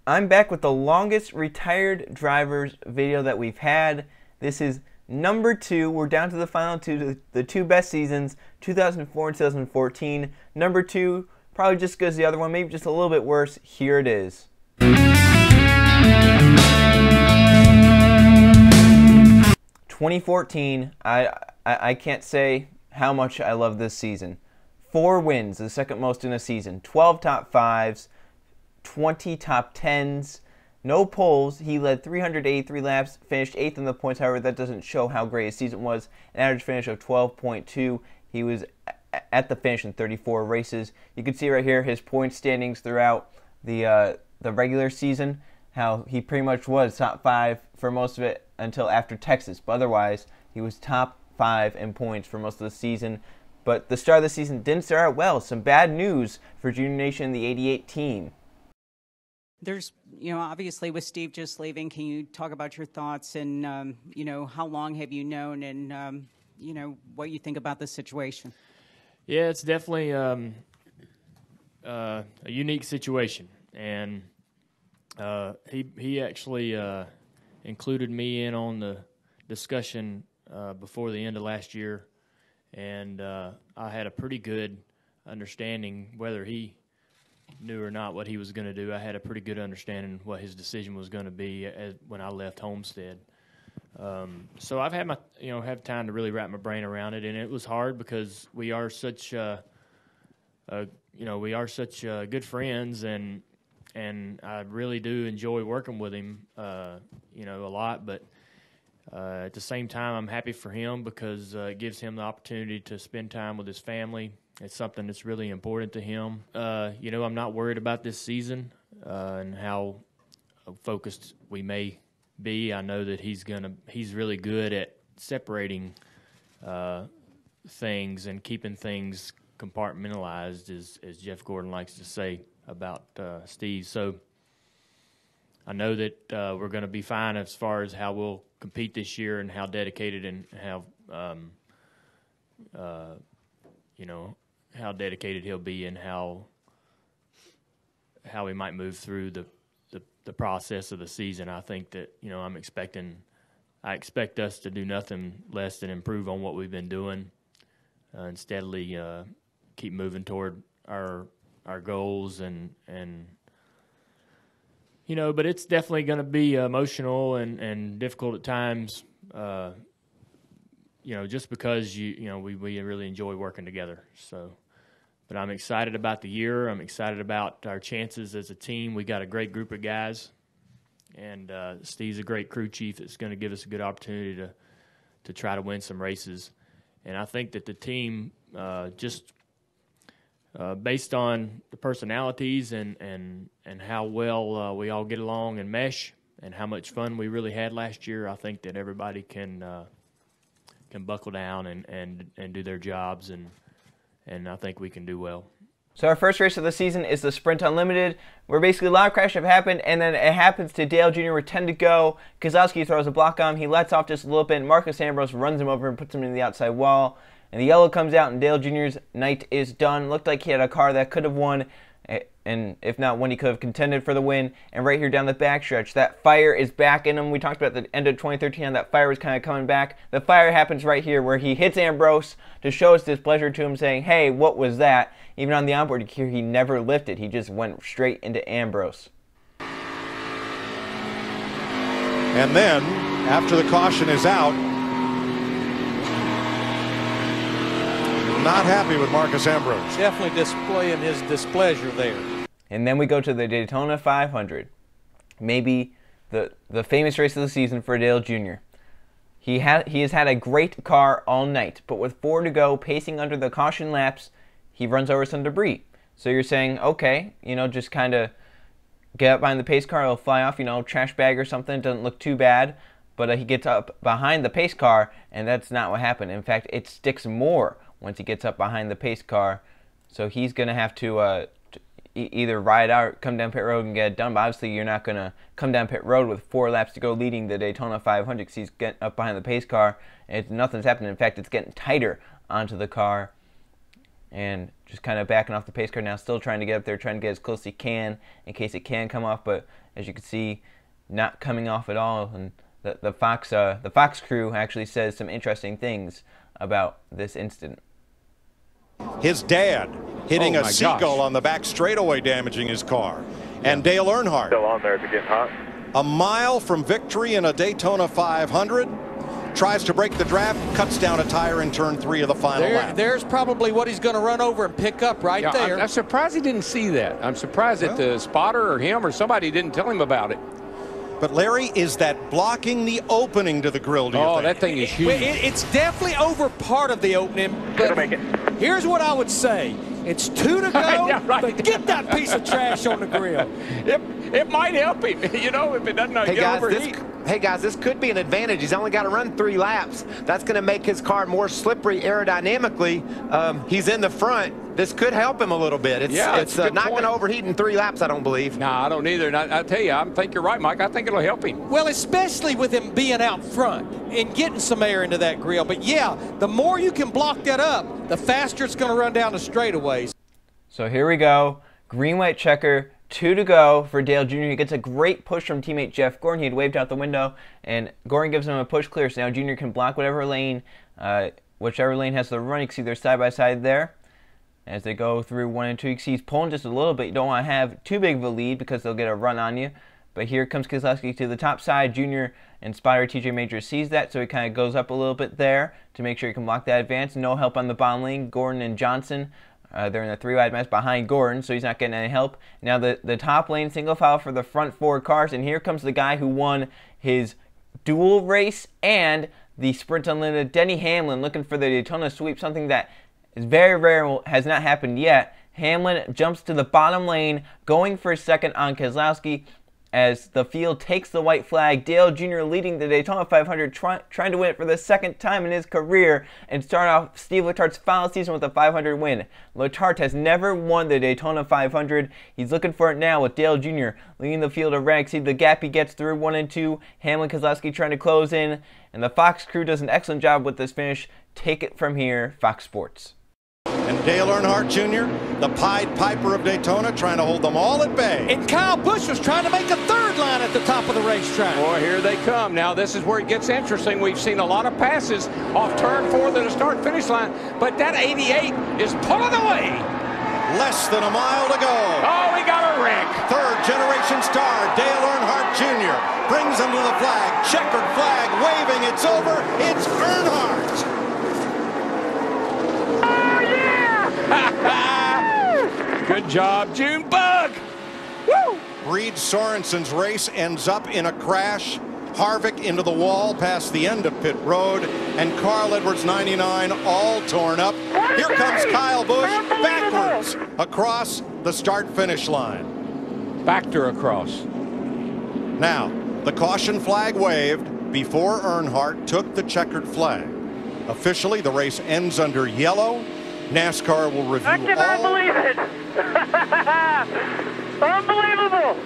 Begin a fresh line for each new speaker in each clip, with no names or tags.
I'm back with the longest retired drivers video that we've had. This is number 2. We're down to the final 2, the 2 best seasons, 2004 and 2014. Number 2, probably just as good as the other one, maybe just a little bit worse. Here it is. 2014, I can't say how much I love this season. 4 wins, the second most in a season. 12 top 5s, 20 top 10s, no poles. He led 383 laps, finished 8th in the points. However, that doesn't show how great his season was. An average finish of 12.2. He was at the finish in 34 races. You can see right here his point standings throughout the regular season, how he pretty much was top 5 for most of it until after Texas. But otherwise, he was top 5 in points for most of the season. But the start of the season didn't start out well. Some bad news for Junior Nation and the 88 team.
There's, obviously with Steve just leaving, can you talk about your thoughts and, how long have you known and, what you think about the situation?
Yeah, it's definitely a unique situation. And he actually included me in on the discussion before the end of last year. And I had a pretty good understanding, whether he knew or not what he was going to do. I had a pretty good understanding what his decision was going to be when I left Homestead. So I've had have time to really wrap my brain around it, and it was hard because we are such good friends, and I really do enjoy working with him, a lot. But at the same time, I'm happy for him because it gives him the opportunity to spend time with his family. It's something that's really important to him. I'm not worried about this season and how focused we may be. I know that he's really good at separating things and keeping things compartmentalized, as Jeff Gordon likes to say about Steve. So I know that we're going to be fine as far as how we'll compete this year and how dedicated and how dedicated he'll be and how he might move through the process of the season. I think that I expect us to do nothing less than improve on what we've been doing and steadily keep moving toward our goals and but it's definitely going to be emotional and difficult at times. Just because we really enjoy working together. So, but I'm excited about the year. I'm excited about our chances as a team. We got a great group of guys, and Steve's a great crew chief that's going to give us a good opportunity to try to win some races. And I think that the team based on the personalities and how well we all get along and mesh, and how much fun we really had last year, I think that everybody can buckle down and do their jobs, and I think we can do well.
So our first race of the season is the Sprint Unlimited, where basically a lot of crashes have happened, and then it happens to Dale Jr. with 10 to go. Keselowski throws a block on him. He lets off just a little bit. Marcus Ambrose runs him over and puts him in the outside wall. And the yellow comes out, and Dale Jr.'s night is done. Looked like he had a car that could have won, and if not won, he could have contended for the win. And right here down the backstretch, that fire is back in him. We talked about the end of 2013, how that fire was kind of coming back. The fire happens right here, where he hits Ambrose to show his displeasure to him, saying, "Hey, what was that?" Even on the onboard here, he never lifted. He just went straight into Ambrose.
And then, after the caution is out, not happy with Marcus Ambrose.
Definitely displaying his displeasure there.
And then we go to the Daytona 500. Maybe the famous race of the season for Dale Jr. He has had a great car all night, but with 4 to go, pacing under the caution laps, he runs over some debris. So you're saying, okay, just kind of get up behind the pace car, it'll fly off, trash bag or something, doesn't look too bad. But he gets up behind the pace car, and that's not what happened. In fact, it sticks more once he gets up behind the pace car. So he's going to have to either ride out or come down pit road and get it done. But obviously you're not going to come down pit road with 4 laps to go leading the Daytona 500 because he's getting up behind the pace car. And nothing's happening. In fact, it's getting tighter onto the car. and just kind of backing off the pace car now, still trying to get up there, trying to get as close as he can in case it can come off, but as you can see, not coming off at all. And the Fox crew actually says some interesting things about this incident.
His dad hitting a seagull on the back straightaway, damaging his car. And Dale Earnhardt,
still on there, it's getting hot.
a mile from victory in a Daytona 500, tries to break the draft, cuts down a tire in turn 3 of the final lap.
There's probably what he's going to run over and pick up right there.
I'm surprised he didn't see that. I'm surprised that the spotter or him or somebody didn't tell him about it.
But Larry, is that blocking the opening to the grill, do you think?
That thing is huge.
It's definitely over part of the opening, but here's what I would say. It's 2 to go,
Yeah, right.
but get that piece of trash on the grill.
It might help him, you know, if it doesn't get overheat.
Hey guys, this could be an advantage. He's only got to run 3 laps. That's going to make his car more slippery aerodynamically. He's in the front. This could help him a little bit. It's not going to overheat in 3 laps, I don't believe.
No, I don't either. And I tell you, I think you're right, Mike. I think it'll help him.
Well, especially with him being out front and getting some air into that grill. But yeah, the more you can block that up, the faster it's going to run down the straightaways.
So here we go. Green-white checker. 2 to go for Dale Jr. He gets a great push from teammate Jeff Gordon. He had waved out the window, and Gordon gives him a push clear. So now Jr. can block whichever lane has the run. You can see they're side by side there as they go through 1 and 2. You can see he's pulling just a little bit. You don't want to have too big of a lead because they'll get a run on you. But here comes Keselowski to the top side. Jr. and spotter TJ Major sees that, so he kind of goes up a little bit there to make sure he can block that advance. No help on the bottom lane. Gordon and Johnson. They're in a 3-wide mess behind Gordon, so he's not getting any help. Now the top lane single file for the front 4 cars, and here comes the guy who won his dual race and the Sprint Unlimited, Denny Hamlin, looking for the Daytona sweep, something that is very rare, has not happened yet. Hamlin jumps to the bottom lane, going for second on Keselowski as the field takes the white flag. Dale Jr. leading the Daytona 500, trying to win it for the second time in his career and start off Steve Letart's final season with a 500 win. Letarte has never won the Daytona 500. He's looking for it now with Dale Jr. leading the field of ranks. See the gap he gets through 1 and 2. Hamlin, Keselowski trying to close in, and the Fox crew does an excellent job with this finish. Take it from here, Fox Sports.
And Dale Earnhardt Jr., the Pied Piper of Daytona, trying to hold them all at bay.
And Kyle Busch was trying to make a 3rd line at the top of the racetrack.
Boy, here they come. Now, this is where it gets interesting. We've seen a lot of passes off turn 4 to the start-finish line, but that 88 is pulling away.
Less than a mile to go.
Oh, we got a wreck.
3rd-generation star Dale Earnhardt Jr. brings him to the flag. Checkered flag waving. It's over. It's Earnhardt.
Good job, Junebug. Woo!
Reed Sorensen's race ends up in a crash. Harvick into the wall past the end of pit road, and Carl Edwards 99 all torn up. Here comes Kyle Busch backwards across the start-finish line.
Backed her across.
Now, the caution flag waved before Earnhardt took the checkered flag. Officially, the race ends under yellow. NASCAR will review
I cannot believe it. Unbelievable.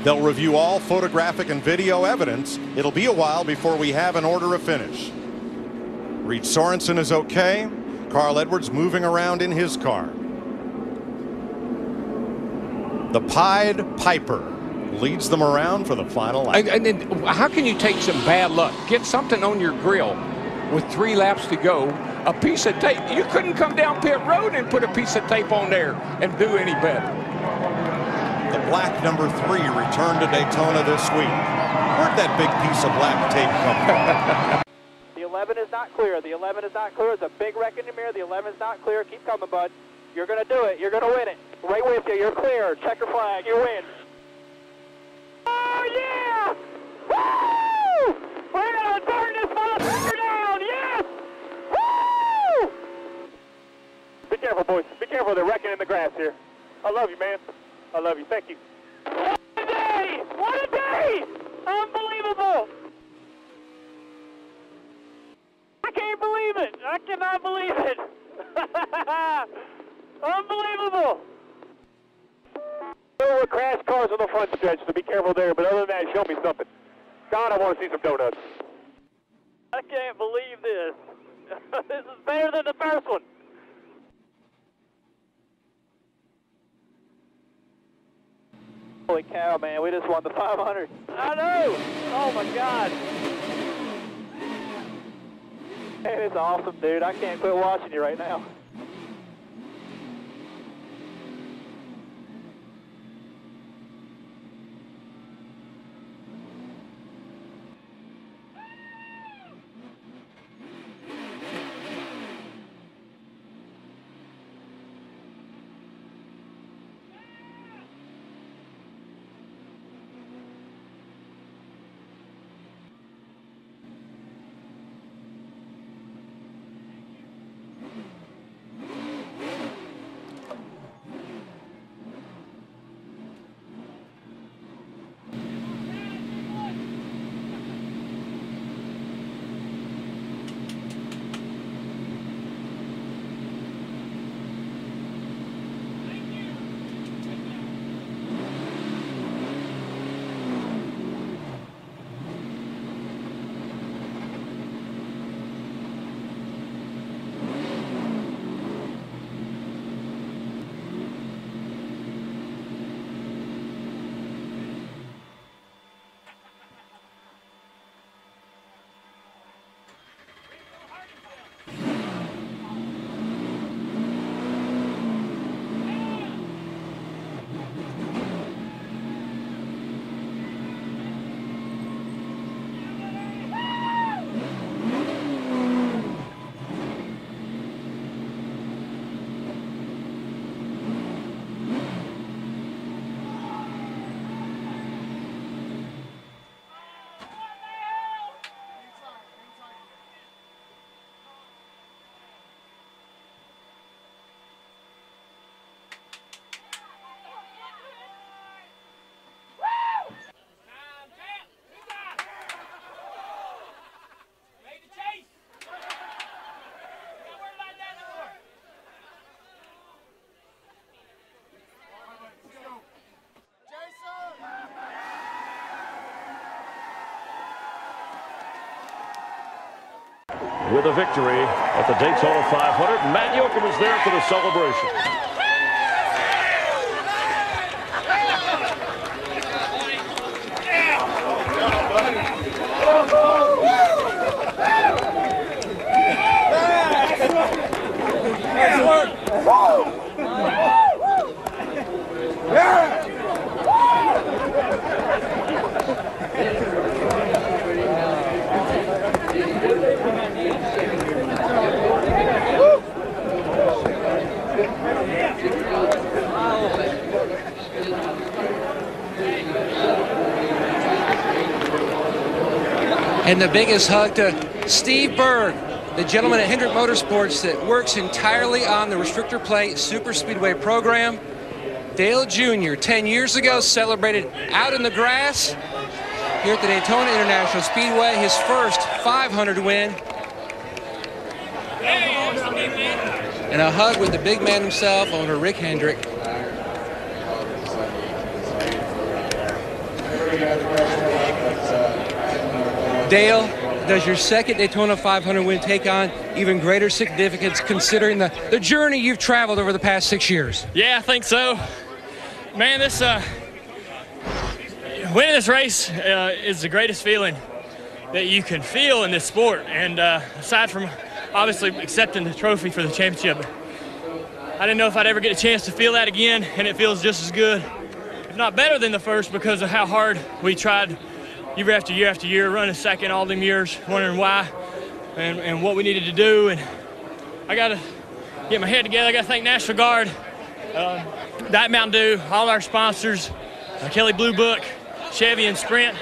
They'll review all photographic and video evidence. It'll be a while before we have an order of finish. Reed Sorensen is okay. Carl Edwards moving around in his car. The Pied Piper leads them around for the final lap.
And then how can you take some bad luck? Get something on your grill with 3 laps to go, a piece of tape. You couldn't come down pit road and put a piece of tape on there and do any better.
The black number 3 returned to Daytona this week. Where'd that big piece of black tape come from?
The 11 is not clear. The 11 is not clear. It's a big wreck in the mirror. The 11 is not clear. Keep coming, bud. You're going to do it. You're going to win it. Right with you. You're clear. Checker flag. You win. Oh, yeah! Woo! We're going to turn this motherfucker down. Yes! Woo! Be careful, boys. Be careful. They're wrecking in the grass here. I love you, man. I love you. Thank you. What a day! What a day! Unbelievable! I can't believe it. I cannot believe it. Unbelievable. There were crash cars on the front stretch, so be careful there. But other than that, show me something. God, I want to see some donuts. I can't believe this. This is better than the first one. Holy cow, man, we just won the 500. I know! Oh my God! Man, it's awesome, dude. I can't quit watching you right now.
With a victory at the Daytona 500, Matt Yoakum is there for the celebration.
And the biggest hug to Steve Berg, the gentleman at Hendrick Motorsports that works entirely on the restrictor plate super speedway program. Dale Jr. 10 years ago celebrated out in the grass here at the Daytona International Speedway, his first 500 win. And a hug with the big man himself, owner Rick Hendrick. Dale, does your second Daytona 500 win take on even greater significance considering the journey you've traveled over the past 6 years?
Yeah, I think so. Man, this winning this race is the greatest feeling that you can feel in this sport. And aside from obviously accepting the trophy for the championship, I didn't know if I'd ever get a chance to feel that again, and it feels just as good, if not better than the first, because of how hard we tried year after year after year, running second all them years, wondering why and what we needed to do. And I got to get my head together. I got to thank National Guard, Diet Mountain Dew, all our sponsors, Kelly Blue Book, Chevy and Sprint,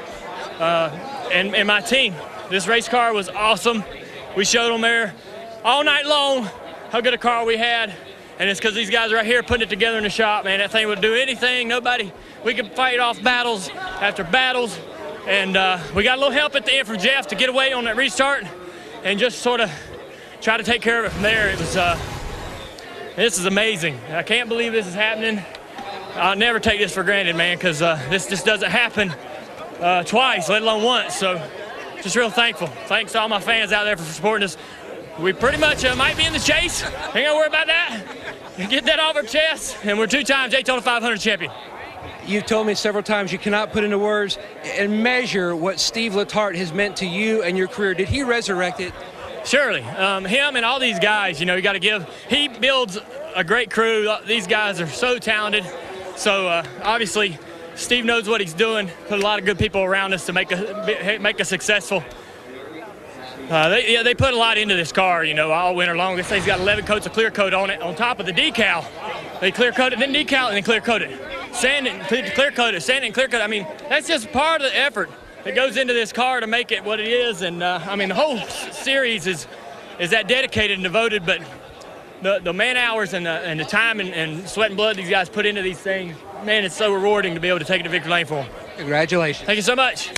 and my team. This race car was awesome. We showed them there all night long how good a car we had. And it's because these guys right here putting it together in the shop, man. That thing would do anything. We could fight off battles after battles. And we got a little help at the end from Jeff to get away on that restart and just sort of try to take care of it from there. It was, this is amazing. I can't believe this is happening. I'll never take this for granted, man, because this just doesn't happen twice, let alone once. So just real thankful. Thanks to all my fans out there for supporting us. we pretty much might be in the chase. Ain't gonna worry about that. Get that off our chest, and we're 2-time Daytona 500 champion.
You've told me several times you cannot put into words and measure what Steve Letarte has meant to you and your career. Did he resurrect it?
Surely. Him and all these guys, you know, you got to give. He builds a great crew. These guys are so talented. So obviously, Steve knows what he's doing. Put a lot of good people around us to make us successful. They put a lot into this car, you know, all winter long. This thing's got 11 coats of clear coat on it, on top of the decal. They clear coat it, then decal, and then clear coat it. Sand it, clear coat it, sand it, and clear coat it. I mean, that's just part of the effort that goes into this car to make it what it is. And I mean, the whole series is that dedicated and devoted, but the man hours and the time and sweat and blood these guys put into these things, man, it's so rewarding to be able to take it to victory lane for them.
Congratulations.
Thank you so much.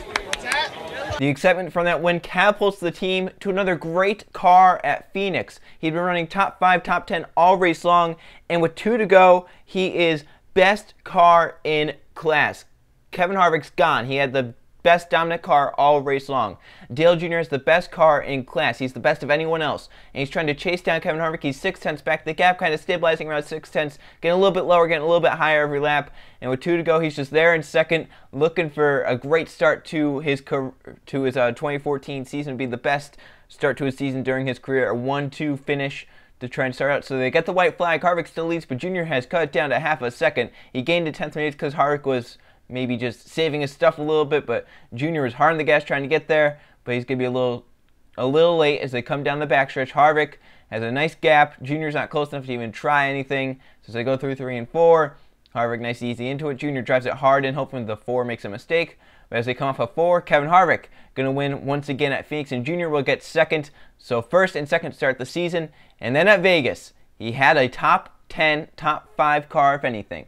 The excitement from that win catapults the team to another great car at Phoenix. He'd been running top 5, top 10 all race long, and with 2 to go, he is best car in class. Kevin Harvick's gone. He had the best dominant car all race long. Dale Jr. is the best car in class. He's the best of anyone else. And he's trying to chase down Kevin Harvick. He's 6/10 back. The gap kind of stabilizing around 6/10, getting a little bit lower, getting a little bit higher every lap. And with 2 to go, he's just there in second, looking for a great start to his 2014 season. It'd be the best start to his season during his career. A 1-2 finish to try and start out. So they get the white flag. Harvick still leads, but Jr. has cut it down to half a second. He gained a 10th minute because Harvick was maybe just saving his stuff a little bit, but Jr. was hard on the gas trying to get there, but he's going to be a little late as they come down the backstretch. Harvick has a nice gap. Jr.'s not close enough to even try anything, so as they go through 3 and 4, Harvick nice easy into it. Jr. drives it hard and hoping the 4 makes a mistake, but as they come off a 4, Kevin Harvick going to win once again at Phoenix, and Jr. will get second, so first and second to start the season. And then at Vegas, he had a top 10, top 5 car, if anything.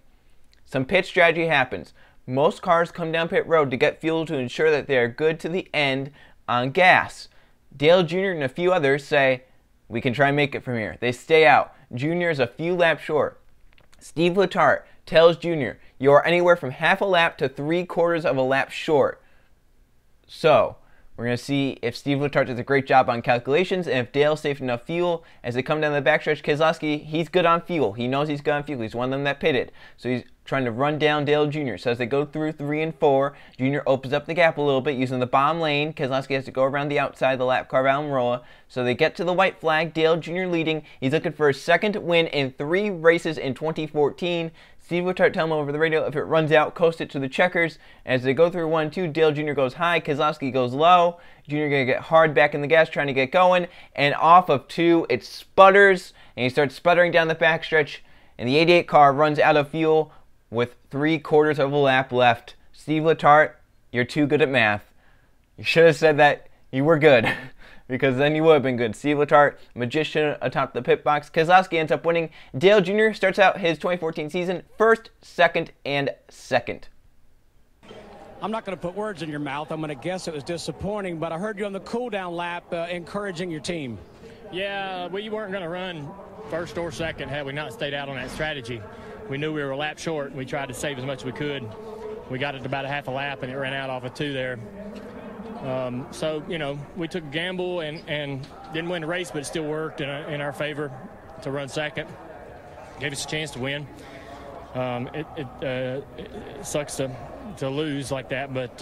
Some pit strategy happens. Most cars come down pit road to get fuel to ensure that they are good to the end on gas. Dale Jr. and a few others say, we can try and make it from here. They stay out. Jr. is a few laps short. Steve Letarte tells Jr., you are anywhere from half a lap to 3/4 of a lap short. So, we're going to see if Steve Letarte does a great job on calculations and if Dale saved enough fuel. As they come down the backstretch, Keselowski, he's good on fuel. He knows he's good on fuel. He's one of them that pitted. So he's trying to run down Dale Jr. So as they go through 3 and 4, Jr. opens up the gap a little bit using the bomb lane. Keselowski has to go around the outside of the lap car of Almirola. So they get to the white flag. Dale Jr. leading. He's looking for a second win in 3 races in 2014. Steve Letarte telling him over the radio, if it runs out, coast it to the checkers. As they go through 1 and 2, Dale Jr. goes high, Keselowski goes low. Jr. going to get hard back in the gas, trying to get going. And off of 2, it sputters, and he starts sputtering down the backstretch. And the 88 car runs out of fuel with 3/4 of a lap left. Steve Letarte, you're too good at math. You should have said that you were good, because then you would have been good. Steve Letarte, magician atop the pit box. Keselowski ends up winning. Dale Jr. starts out his 2014 season first, second, and second.
I'm not going to put words in your mouth. I'm going to guess it was disappointing, but I heard you on the cool-down lap encouraging your team.
Yeah, we weren't going to run first or second had we not stayed out on that strategy. We knew we were a lap short, and we tried to save as much as we could. We got it to about a half a lap, and it ran out off of 2 there. So, you know, we took a gamble and didn't win the race, but it still worked in our favor to run second. Gave us a chance to win. It sucks to lose like that, but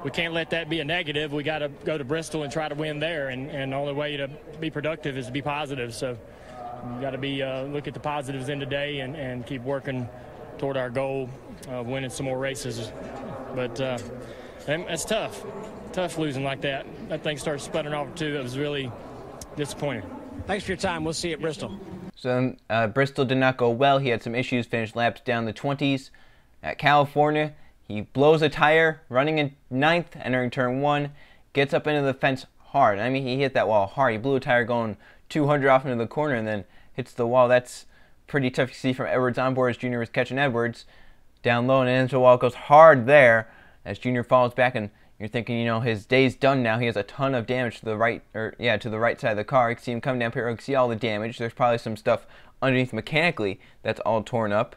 we can't let that be a negative. We got to go to Bristol and try to win there, and the only way to be productive is to be positive. So you got to be look at the positives in today and keep working toward our goal of winning some more races. But that's tough. Tough losing like that. That thing started sputtering off too. It was really disappointing.
Thanks for your time. We'll see you at Bristol.
So Bristol did not go well. He had some issues, finished laps down the 20s. At California, he blows a tire, running in 9th, entering turn 1, gets up into the fence hard. I mean, he hit that wall hard. He blew a tire going 200 off into the corner and then hits the wall. That's pretty tough to see from Edwards on board as Jr. was catching Edwards down low, and into the wall, goes hard there as Jr. falls back, and you're thinking, you know, his day's done now. He has a ton of damage to the right, to the right side of the car. You can see him coming down here. You can see all the damage. There's probably some stuff underneath mechanically that's all torn up.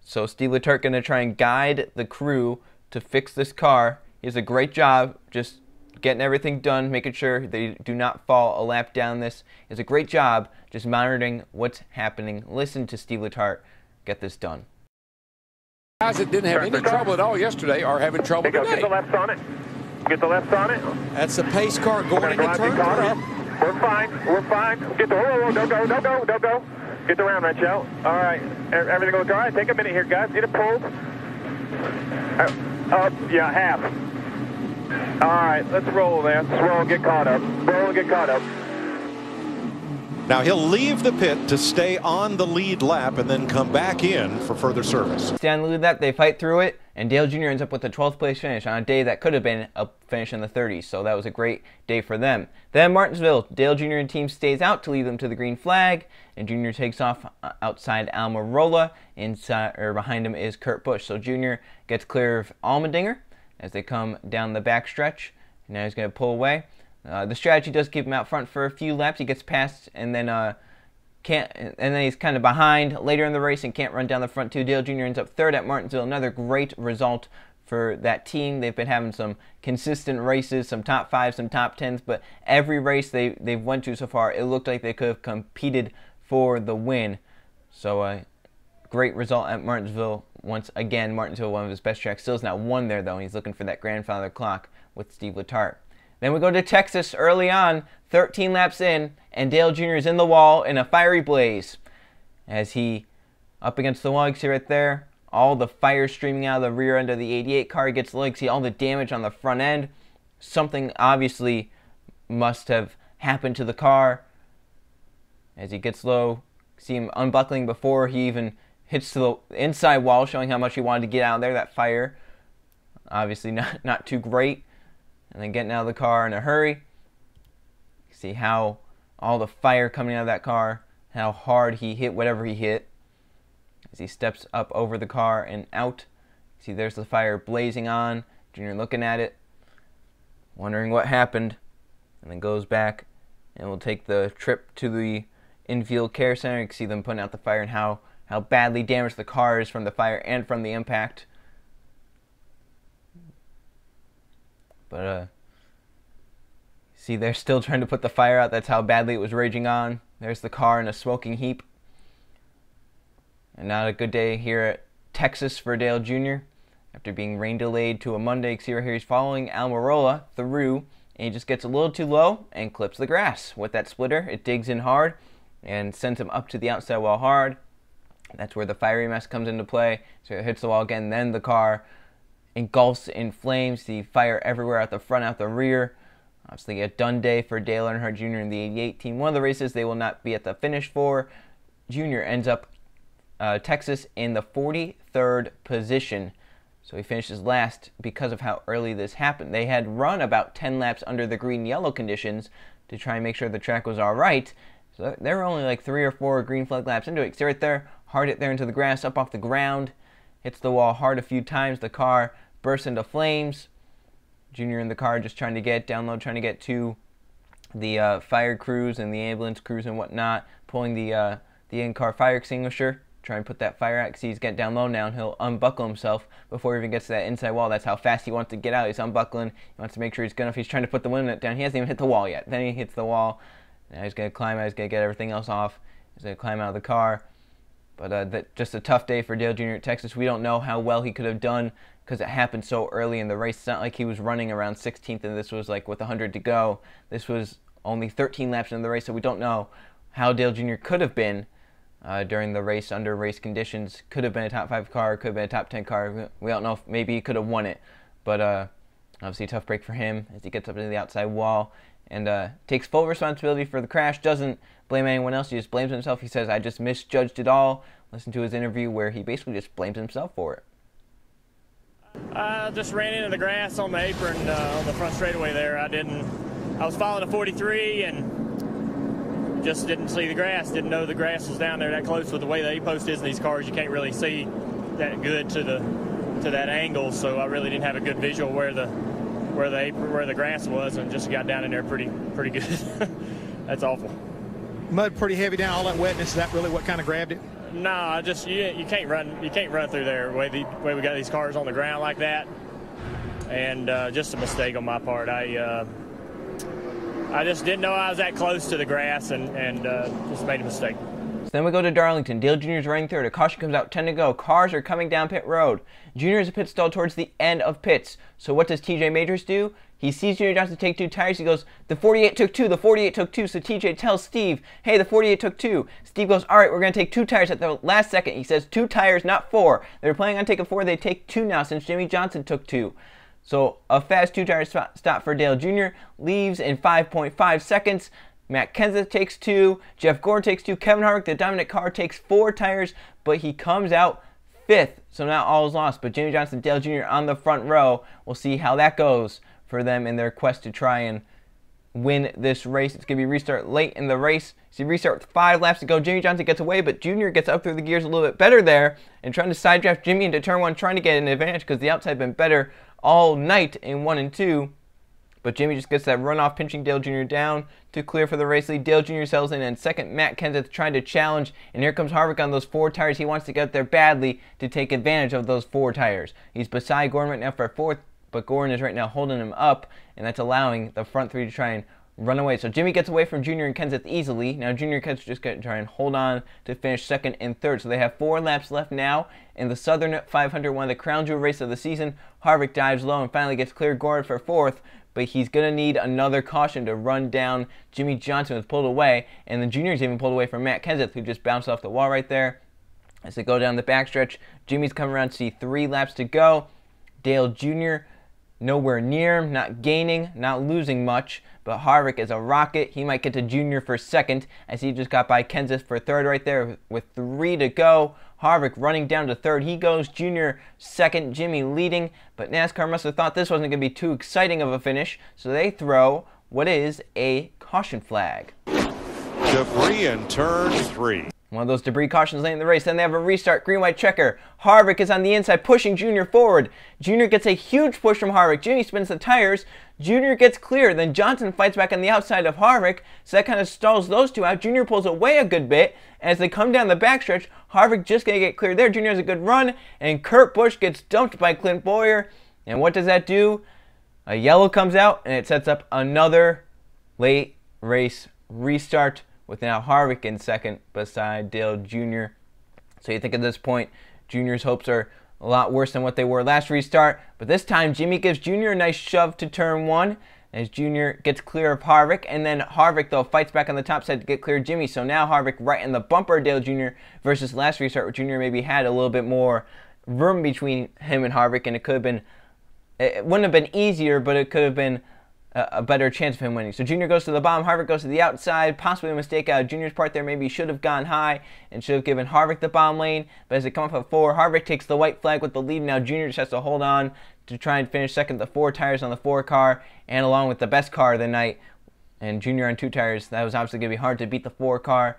So Steve Letarte going to try and guide the crew to fix this car. He does a great job just getting everything done, making sure they do not fall a lap down. This is a great job just monitoring what's happening. Listen to Steve Letarte get this done.
Guys that didn't have any trouble at all yesterday are having trouble today.
Get the left on it. Get the left on it.
That's a pace car going into turn 3.
We're fine. We're fine. Get the don't go. Get the round right out. All right. Everything goes all right. Take a minute here, guys. Get it pulled. Yeah, half. All right. Let's roll, man. Let's roll and get caught up. Roll and get caught up.
Now he'll leave the pit to stay on the lead lap and then come back in for further service.
Stay on the lead lap, they fight through it, and Dale Jr. ends up with a 12th place finish on a day that could have been a finish in the 30s, so that was a great day for them. Then Martinsville, Dale Jr. and team stays out to lead them to the green flag, and Jr. takes off outside Almirola. Behind him is Kurt Busch, so Jr. gets clear of Allmendinger as they come down the backstretch. Now he's going to pull away. The strategy does keep him out front for a few laps. He gets past and then he's kind of behind later in the race and can't run down the front too. Dale Jr. ends up third at Martinsville. Another great result for that team. They've been having some consistent races, some top 5s, some top 10s, but every race they've went to so far, it looked like they could have competed for the win. So great result at Martinsville. Once again, Martinsville, one of his best tracks. Still has not won there though, and he's looking for that grandfather clock with Steve Letarte. Then we go to Texas early on, 13 laps in, and Dale Jr. is in the wall in a fiery blaze. As he, up against the wall, you can see right there, all the fire streaming out of the rear end of the 88 car. He gets low, you can see all the damage on the front end. Something obviously must have happened to the car. As he gets low, see him unbuckling before he even hits to the inside wall, showing how much he wanted to get out of there, that fire. Obviously not too great. And then getting out of the car in a hurry. See how all the fire coming out of that car, how hard he hit whatever he hit. As he steps up over the car and out. See, there's the fire blazing on. Junior looking at it, wondering what happened. And then goes back and will take the trip to the infield care center. You can see them putting out the fire and how badly damaged the car is from the fire and from the impact. But, see, they're still trying to put the fire out. That's how badly it was raging on. There's the car in a smoking heap. And not a good day here at Texas for Dale Jr. After being rain delayed to a Monday. You see right here he's following Almirola through, and he just gets a little too low and clips the grass. With that splitter, it digs in hard and sends him up to the outside wall hard. That's where the fiery mess comes into play. So it hits the wall again, then the car engulfs in flames. The fire everywhere out the front, out the rear. Obviously a done day for Dale Earnhardt Jr. and the 88 team. One of the races they will not be at the finish for. Jr. ends up Texas in the 43rd position. So he finishes last because of how early this happened. They had run about 10 laps under the green-yellow conditions to try and make sure the track was all right. So they were only like 3 or 4 green flag laps into it. See right there, hard hit there into the grass, up off the ground. Hits the wall hard a few times. The car bursts into flames. Junior in the car just trying to get down low, trying to get to the fire crews and the ambulance crews and whatnot, pulling the in-car fire extinguisher, trying to put that fire out because he's getting down low now, and he'll unbuckle himself before he even gets to that inside wall. That's how fast he wants to get out. He's unbuckling. He wants to make sure he's good enough. He's trying to put the window down. He hasn't even hit the wall yet. Then he hits the wall. Now he's going to climb out. He's going to get everything else off. He's going to climb out of the car. But just a tough day for Dale Jr. at Texas. We don't know how well he could have done because it happened so early in the race. It's not like he was running around 16th and this was like with 100 to go. This was only 13 laps into the race, so we don't know how Dale Jr. could have been during the race under race conditions. Could have been a top 5 car, could have been a top 10 car. We don't know if maybe he could have won it. But obviously a tough break for him as he gets up to the outside wall and takes full responsibility for the crash. Doesn't blame anyone else. He just blames himself. He says, I just misjudged it all. Listen to his interview where he basically just blames himself for it.
I just ran into the grass on the apron on the front straightaway there. I was following a 43 and just didn't see the grass. Didn't know the grass was down there that close. With the way the A-post is in these cars, you can't really see that good to that angle. So I really didn't have a good visual where the grass was, and just got down in there pretty good. That's awful.
Mud pretty heavy down, all that wetness. Is that really what kind of grabbed it?
No, just you can't run through there. The way we got these cars on the ground like that. and just a mistake on my part. I just didn't know I was that close to the grass and just made a mistake.
So then we go to Darlington. Dale Jr. is running third. A caution comes out, 10 to go. Cars are coming down pit road. Jr. is a pit stall towards the end of pits. So what does TJ Majors do? He sees Jr. Johnson take 2 tires. He goes, the 48 took 2, the 48 took 2. So TJ tells Steve, hey, the 48 took 2. Steve goes, all right, we're going to take 2 tires at the last second. He says 2 tires, not 4. They were planning on taking 4. They take 2 now since Jimmy Johnson took 2. So a fast 2-tire stop for Dale Jr. leaves in 5.5 seconds. Matt Kenseth takes 2. Jeff Gordon takes 2. Kevin Harvick, the dominant car, takes 4 tires, but he comes out 5th. So now all is lost. But Jimmy Johnson and Dale Jr. on the front row. We'll see how that goes for them in their quest to try and win this race. It's going to be restart late in the race. See, restart with 5 laps to go. Jimmy Johnson gets away, but Jr. gets up through the gears a little bit better there and trying to side draft Jimmy into turn 1, trying to get an advantage because the outside had been better all night in 1 and 2. But Jimmy just gets that runoff, pinching Dale Jr. down to clear for the race lead. Dale Jr. settles in, and second, Matt Kenseth trying to challenge. And here comes Harvick on those 4 tires. He wants to get there badly to take advantage of those 4 tires. He's beside Gordon right now for 4th, but Gordon is right now holding him up, and that's allowing the front 3 to try and run away. So Jimmy gets away from Jr. and Kenseth easily. Now Jr. and Kenseth just going to try and hold on to finish 2nd and 3rd. So they have 4 laps left now in the Southern 500, one of the crown jewel race of the season. Harvick dives low and finally gets clear Gordon for 4th. But he's going to need another caution to run down Jimmy Johnson, who's pulled away. And the junior's even pulled away from Matt Kenseth, who just bounced off the wall right there. As they go down the backstretch, Jimmy's coming around to see 3 laps to go. Dale Jr. nowhere near him, not gaining, not losing much. But Harvick is a rocket. He might get to Jr. for 2nd, as he just got by Kenseth for 3rd right there with 3 to go. Harvick running down to 3rd. He goes. Jr. 2nd. Jimmy leading. But NASCAR must have thought this wasn't going to be too exciting of a finish, so they throw what is a caution flag.
Debris in turn 3.
One of those debris cautions late in the race. Then they have a restart, green-white checker. Harvick is on the inside, pushing Jr. forward. Jr. gets a huge push from Harvick. Jimmy spins the tires. Jr. gets clear. Then Johnson fights back on the outside of Harvick, so that kind of stalls those 2 out. Jr. pulls away a good bit. As they come down the backstretch, Harvick just going to get clear there. Jr. has a good run, and Kurt Busch gets dumped by Clint Bowyer. And what does that do? A yellow comes out, and it sets up another late race restart, with now Harvick in 2nd beside Dale Jr. So you think at this point, Jr.'s hopes are a lot worse than what they were last restart. But this time, Jimmy gives Jr. a nice shove to turn 1 as Jr. gets clear of Harvick. And then Harvick, though, fights back on the top side to get clear of Jimmy. So now Harvick right in the bumper of Dale Jr. versus last restart where Jr. maybe had a little bit more room between him and Harvick. And it could have been, it wouldn't have been easier, but it could have been a better chance of him winning. So Jr. goes to the bottom, Harvick goes to the outside, possibly a mistake out of Jr.'s part there. Maybe he should have gone high and should have given Harvick the bottom lane. But as they come up at 4, Harvick takes the white flag with the lead. Now Jr. just has to hold on to try and finish 2nd, the 4 tires on the 4 car, and along with the best car of the night. And Jr. on 2 tires, that was obviously going to be hard to beat the 4 car.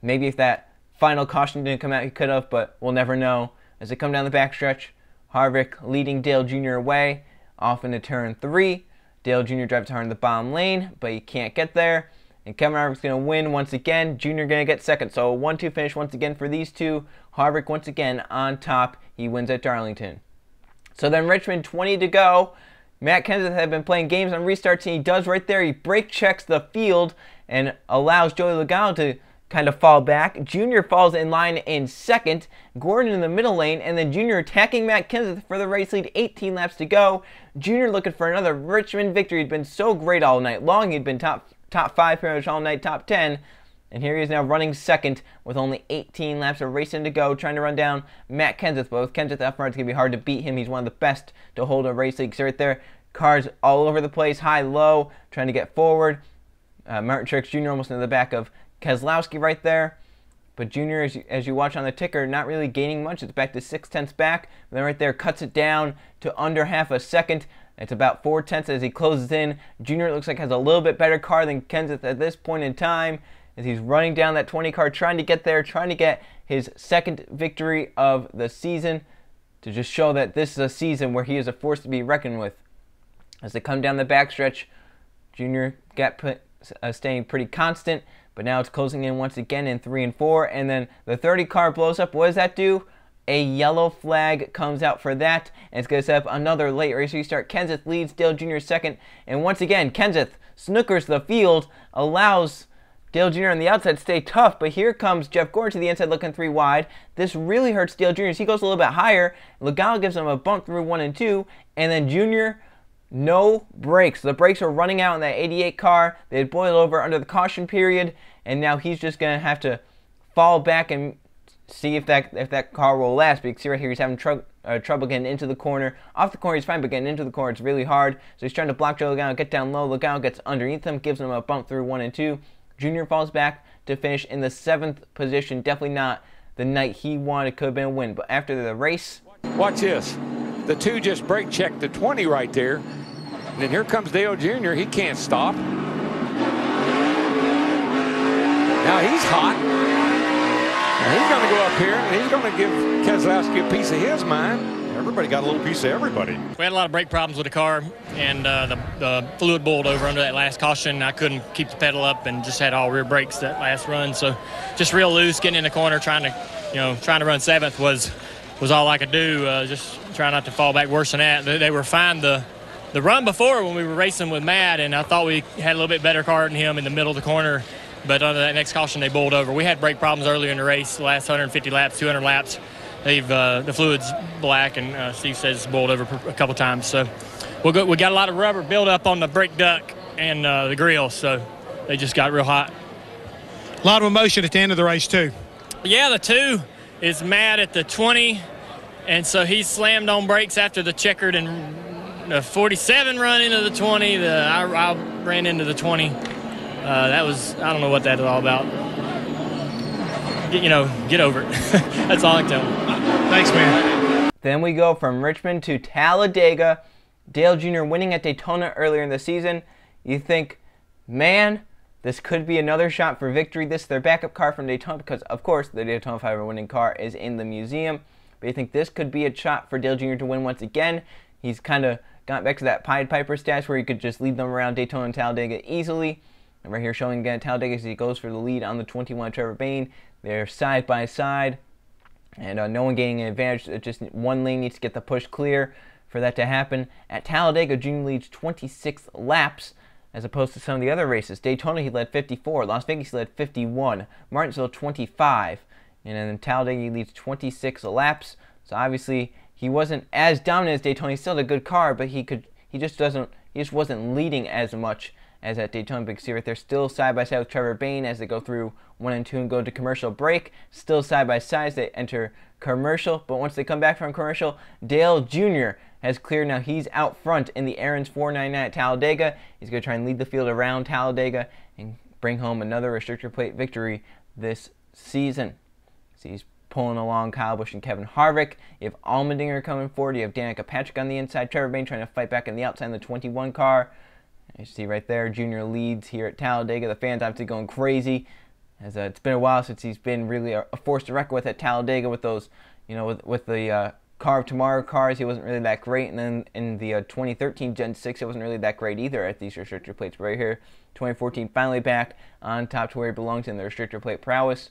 Maybe if that final caution didn't come out, he could have, but we'll never know. As they come down the backstretch, Harvick leading Dale Jr. away off into turn 3. Dale Jr. drives hard in the bottom lane, but he can't get there. And Kevin Harvick's going to win once again. Jr. going to get 2nd. So a 1-2 finish once again for these 2. Harvick once again on top. He wins at Darlington. So then Richmond, 20 to go. Matt Kenseth had been playing games on restarts, and he does right there. He brake checks the field and allows Joey Logano to kind of fall back. Jr. falls in line in 2nd. Gordon in the middle lane, and then Jr. attacking Matt Kenseth for the race lead. 18 laps to go. Jr. looking for another Richmond victory. He'd been so great all night long. He'd been top 5 pretty much all night, top 10. And here he is now running 2nd with only 18 laps of racing to go, trying to run down Matt Kenseth. But with Kenseth up front, it's going to be hard to beat him. He's one of the best to hold a race league. So right there, cars all over the place, high, low, trying to get forward. Truex Jr. almost in the back of Keselowski right there. But Jr., as you watch on the ticker, not really gaining much. It's back to 6/10 back. And then right there cuts it down to under half a second. It's about 4/10 as he closes in. Jr. looks like has a little bit better car than Kenseth at this point in time as he's running down that 20 car, trying to get there, trying to get his 2nd victory of the season to just show that this is a season where he is a force to be reckoned with. As they come down the backstretch, Jr. staying pretty constant. But now it's closing in once again in 3 and 4. And then the 30 car blows up. What does that do? A yellow flag comes out for that, and it's going to set up another late race restart. Kenseth leads, Dale Jr. second, and once again, Kenseth snookers the field, allows Dale Jr. on the outside to stay tough, but here comes Jeff Gordon to the inside looking 3 wide. This really hurts Dale Jr. as he goes a little bit higher. Logano gives him a bump through 1 and 2, and then Jr., no brakes. The brakes are running out in that 88 car. They had boiled over under the caution period, and now he's just going to have to fall back and see if that car will last. But you can see right here he's having trouble getting into the corner. Off the corner he's fine, but getting into the corner it's really hard. So he's trying to block Joe Logano, get down low. Logano gets underneath him, gives him a bump through 1 and 2. Junior falls back to finish in the 7th position. Definitely not the night he wanted. Could have been a win. But after the race,
watch this. The 2 just brake checked the 20 right there. And then here comes Dale Jr. He can't stop. Now he's hot. And he's going to go up here, and he's going to give Keselowski a piece of his mind.
Everybody got a little piece of everybody.
We had a lot of brake problems with the car, and the fluid boiled over under that last caution. I couldn't keep the pedal up and just had all rear brakes that last run. So just real loose, getting in the corner, trying to run 7th was all I could do. Just trying not to fall back worse than that. They were fine the run before when we were racing with Matt, and I thought we had a little bit better car than him in the middle of the corner. But under that next caution, they bowled over. We had brake problems earlier in the race, the last 150 laps, 200 laps. The fluid's black, and Steve says it's bowled over a couple times. So we got a lot of rubber build up on the brake duct and the grill, so they just got real hot.
A lot of emotion at the end of the race, too.
Yeah, the 2 is mad at the 20, and so he slammed on brakes after the checkered, and the 47 run into the 20. I ran into the 20. I don't know what that is all about. Get over it. That's all I can tell him.
Thanks, man.
Then we go from Richmond to Talladega. Dale Jr. winning at Daytona earlier in the season. You think, man, this could be another shot for victory. This is their backup car from Daytona because, of course, the Daytona 500 winning car is in the museum. But you think this could be a shot for Dale Jr. to win once again. He's kind of got back to that Pied Piper status where he could just lead them around Daytona and Talladega easily. And right here showing again Talladega as he goes for the lead on the 21 Trevor Bayne. They're side by side, and no one gaining an advantage. Just one lane needs to get the push clear for that to happen. At Talladega, Jr. leads 26 laps as opposed to some of the other races. Daytona, he led 54. Las Vegas, he led 51. Martinsville, 25. And then in Talladega, he leads 26 laps. So obviously, he wasn't as dominant as Daytona. He still had a good car, but he just wasn't leading as much as at Daytona. Big C right there, still side by side with Trevor Bayne as they go through 1 and 2 and go to commercial break. Still side by side as they enter commercial, but once they come back from commercial, Dale Jr. has cleared. Now he's out front in the Aaron's 499 at Talladega. He's going to try and lead the field around Talladega and bring home another restrictor plate victory this season. So he's pulling along Kyle Busch and Kevin Harvick. You have Allmendinger coming forward. You have Danica Patrick on the inside. Trevor Bayne trying to fight back on the outside in the 21 car. You see right there, Jr. leads here at Talladega. The fans obviously going crazy, as it's been a while since he's been really a force to reckon with at Talladega with those, with the Car of Tomorrow cars. He wasn't really that great, and then in the 2013 Gen 6, he wasn't really that great either at these restrictor plates. But right here, 2014 finally back on top to where he belongs in the restrictor plate prowess.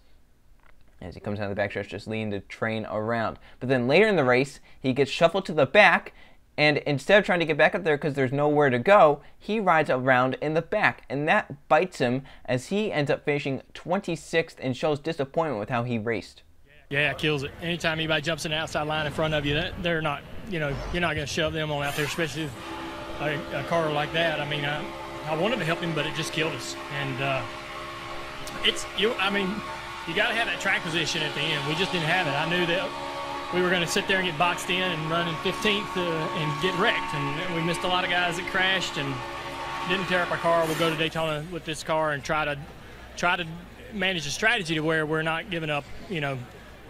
As he comes down the backstretch, just leading the train around. But then later in the race, he gets shuffled to the back. And instead of trying to get back up there because there's nowhere to go, he rides around in the back. And that bites him as he ends up finishing 26th and shows disappointment with how he raced.
Yeah, it kills it. Anytime anybody jumps in the outside line in front of you, they're not, you're not going to shove them on out there, especially a car like that. I mean, I wanted to help him, but it just killed us. And you got to have that track position at the end. We just didn't have it. I knew that we were going to sit there and get boxed in and run in 15th and get wrecked. And we missed a lot of guys that crashed and didn't tear up our car. We'll go to Daytona with this car and try to manage a strategy to where we're not giving up,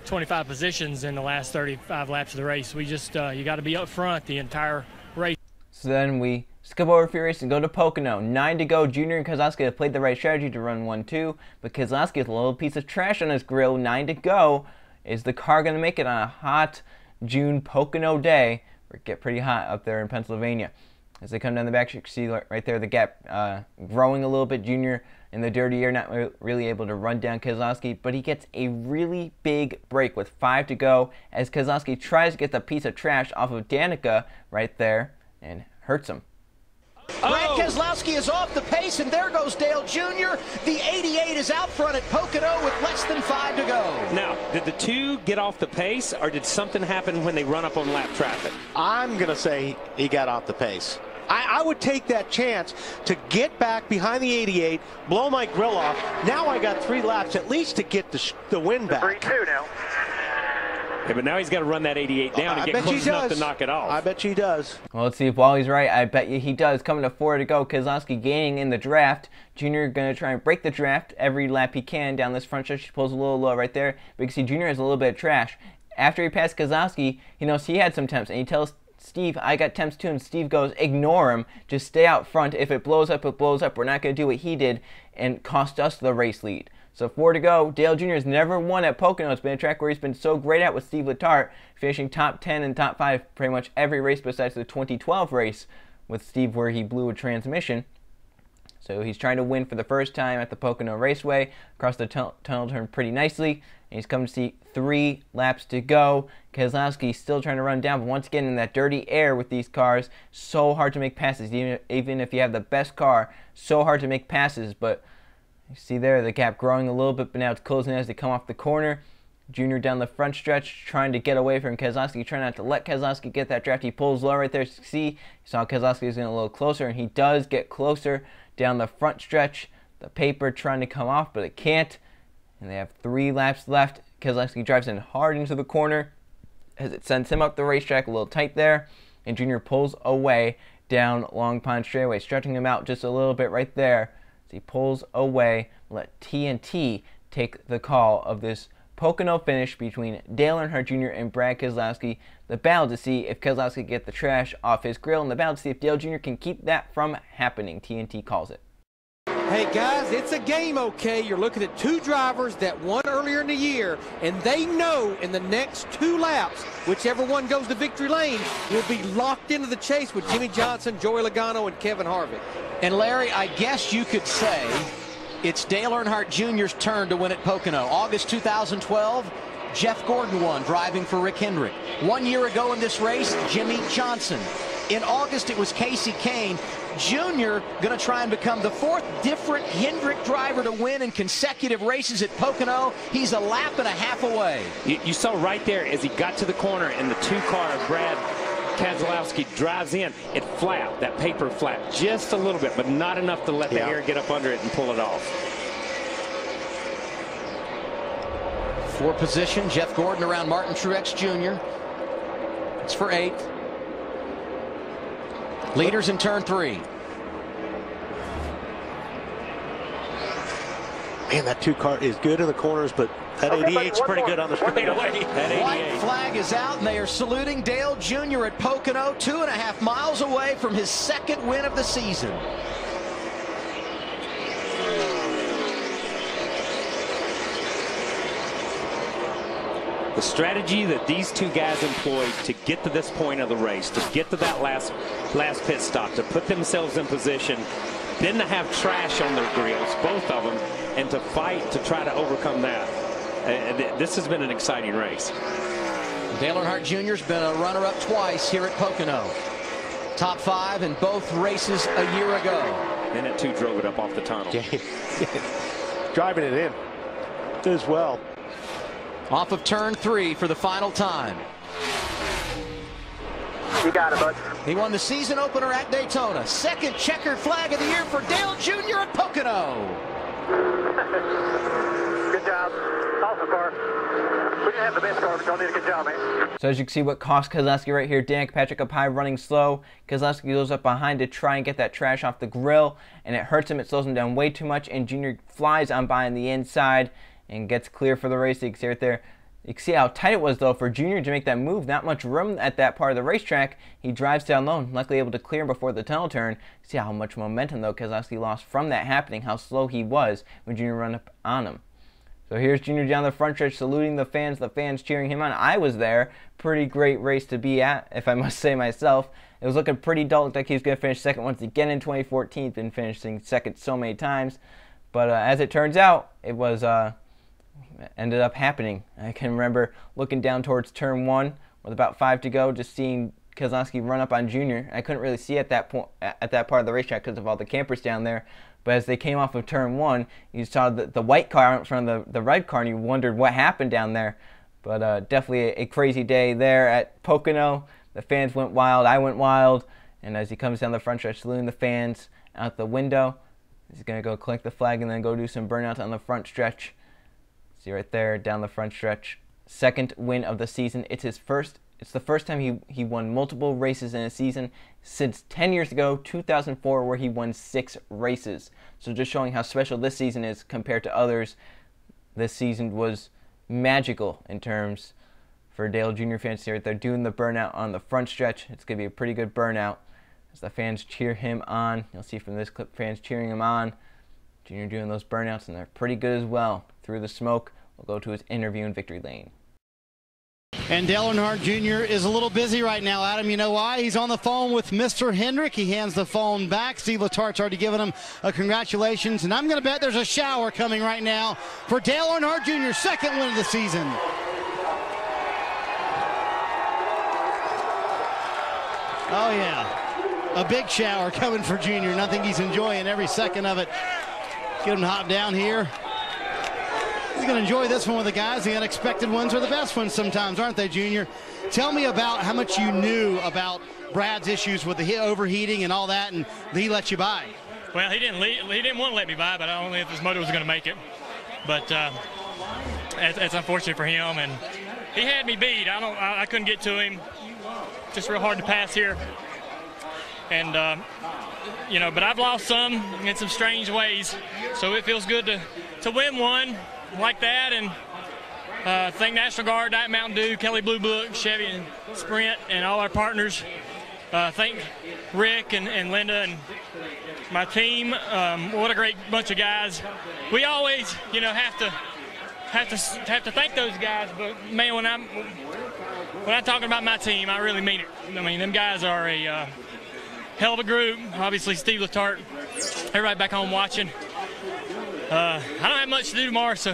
25 positions in the last 35 laps of the race. We just, you got to be up front the entire race.
So then we skip over a few races and go to Pocono. 9 to go. Jr. and Keselowski have played the right strategy to run 1-2, but Keselowski has a little piece of trash on his grill. 9 to go. Is the car going to make it on a hot June Pocono day? It get pretty hot up there in Pennsylvania. As they come down the back, you can see right there the gap growing a little bit. Jr. in the dirty air, not really able to run down Keselowski, but he gets a really big break with 5 to go as Keselowski tries to get the piece of trash off of Danica right there and hurts him.
Brad Keselowski is off the pace, and there goes Dale Jr. The 88 is out front at Pocono with less than 5 to go.
Now, did the two get off the pace, or did something happen when they run up on lap traffic?
I'm going to say he got off the pace. I would take that chance to get back behind the 88, blow my grill off. Now I got 3 laps at least to get the win back.
3-2 now.
Yeah, but now he's got to run that 88 down and get close enough to knock it off.
I bet he does.
Well, let's see if Wally's right. I bet you he does. Coming to 4 to go. Keselowski gaining in the draft. Jr. going to try and break the draft every lap he can down this front stretch. He pulls a little low right there. But you can see Jr. has a little bit of trash. After he passed Keselowski, he knows he had some temps. And he tells Steve, I got temps too. And Steve goes, ignore him. Just stay out front. If it blows up, it blows up. We're not going to do what he did and cost us the race lead. So 4 to go. Dale Jr. has never won at Pocono. It's been a track where he's been so great at with Steve Letarte, finishing top 10 and top 5 pretty much every race besides the 2012 race with Steve where he blew a transmission. So he's trying to win for the first time at the Pocono Raceway. Across the tunnel turn pretty nicely. And he's come to see 3 laps to go. Keselowski still trying to run down, but once again in that dirty air with these cars, so hard to make passes. Even if you have the best car, so hard to make passes. But you see there the gap growing a little bit, but now it's closing as they come off the corner. Jr. down the front stretch trying to get away from Keselowski, trying not to let Keselowski get that draft. He pulls low right there. See, you saw Keselowski is getting a little closer, and he does get closer down the front stretch. The paper trying to come off, but it can't. And they have 3 laps left. Keselowski drives in hard into the corner as it sends him up the racetrack a little tight there. And Jr. pulls away down Long Pond Straightaway, stretching him out just a little bit right there. He pulls away, let TNT take the call of this Pocono finish between Dale Earnhardt Jr. and Brad Keselowski. The battle to see if Keselowski can get the trash off his grill, and the battle to see if Dale Jr. can keep that from happening. TNT calls it.
Hey guys, it's a game, okay? You're looking at 2 drivers that won earlier in the year, and they know in the next 2 laps, whichever one goes to victory lane will be locked into the chase with Jimmie Johnson, Joey Logano, and Kevin Harvick.
And Larry, I guess you could say it's Dale Earnhardt Jr.'s turn to win at Pocono. August 2012, Jeff Gordon won, driving for Rick Hendrick. 1 year ago in this race, Jimmie Johnson. In August, it was Kasey Kahne. Jr. going to try and become the 4th different Hendrick driver to win in consecutive races at Pocono. He's a lap and a half away.
You saw right there as he got to the corner and the 2 car of Brad Keselowski drives in, it flapped, that paper flapped just a little bit, but not enough to let the air get up under it and pull it off.
4 position, Jeff Gordon around Martin Truex Jr. It's for 8th. Leaders in turn 3.
Man, that 2 car is good in the corners, but that 88's pretty good on the straightaway.
White flag is out, and they are saluting Dale Jr. at Pocono, 2.5 miles away from his 2nd win of the season.
The strategy that these 2 guys employed to get to this point of the race, to get to that last pit stop, to put themselves in position, then to have trash on their grills, both of them, and to fight to try to overcome that. This has been an exciting race.
Dale Earnhardt Jr. has been a runner-up twice here at Pocono. Top 5 in both races a year ago.
Then it 2 drove it up off the tunnel.
Driving it in as well.
Off of turn 3 for the final time.
You got it, bud.
He won the season opener at Daytona. 2nd checkered flag of the year for Dale Jr. at Pocono.
Good job. Awesome car. We didn't have the best car, but y'all did a good job, man.
So as you can see what cost Keselowski right here, Danica Patrick up high running slow. Keselowski goes up behind to try and get that trash off the grill, and it hurts him. It slows him down way too much, and Jr. flies on by on the inside and gets clear for the race. You can see right there. You can see how tight it was, though, for Jr. to make that move. Not much room at that part of the racetrack. He drives down low, luckily able to clear before the tunnel turn. See how much momentum, though, Keselowski lost from that happening, how slow he was when Jr. run up on him. So here's Jr. down the front stretch saluting the fans cheering him on. I was there. Pretty great race to be at, if I must say myself. It was looking pretty dull. Looked like he was going to finish second once again in 2014. Been finishing second so many times. But as it turns out, it was ended up happening. I can remember looking down towards turn 1 with about 5 to go, just seeing Keselowski run up on Jr. I couldn't really see at that point, at that part of the racetrack because of all the campers down there. But as they came off of turn 1, you saw the white car in front of the red car, and you wondered what happened down there. But definitely a crazy day there at Pocono. The fans went wild. I went wild. And as he comes down the front stretch, saluting the fans out the window, he's going to go collect the flag and then go do some burnouts on the front stretch. See right there, down the front stretch. Second win of the season. It's the first time he won multiple races in a season since 10 years ago, 2004, where he won 6 races. So just showing how special this season is compared to others. This season was magical in terms for Dale Jr. fans here. They're doing the burnout on the front stretch. It's going to be a pretty good burnout as the fans cheer him on. You'll see from this clip fans cheering him on. Jr. doing those burnouts, and they're pretty good as well. Through the smoke, we'll go to his interview in victory lane.
And Dale Earnhardt Jr. is a little busy right now, Adam. You know why? He's on the phone with Mr. Hendrick. He hands the phone back. Steve Letart's already given him a congratulations. And I'm going to bet there's a shower coming right now for Dale Earnhardt Jr.'s second win of the season. Oh, yeah. A big shower coming for Jr. And I think he's enjoying every second of it. Get him to hop down here. He's going to enjoy this one with the guys. The unexpected ones are the best ones sometimes, aren't they, Junior? Tell me about how much you knew about Brad's issues with the overheating and all that, and he let you by.
Well, he didn't want to let me by, but I don't know if his motor was going to make it. But it's unfortunate for him, and he had me beat. I couldn't get to him. Just real hard to pass here. And you know, but I've lost some in some strange ways, so it feels good to win one like that. And thank National Guard, Diet Mountain Dew, Kelly Blue Book, Chevy and Sprint, and all our partners. Thank Rick and Linda and my team. What a great bunch of guys. We always, you know, have to thank those guys. But man, when I'm talking about my team, I really mean it. I mean, them guys are a hell of a group. Obviously, Steve Letarte, everybody back home watching. I don't have much to do tomorrow, so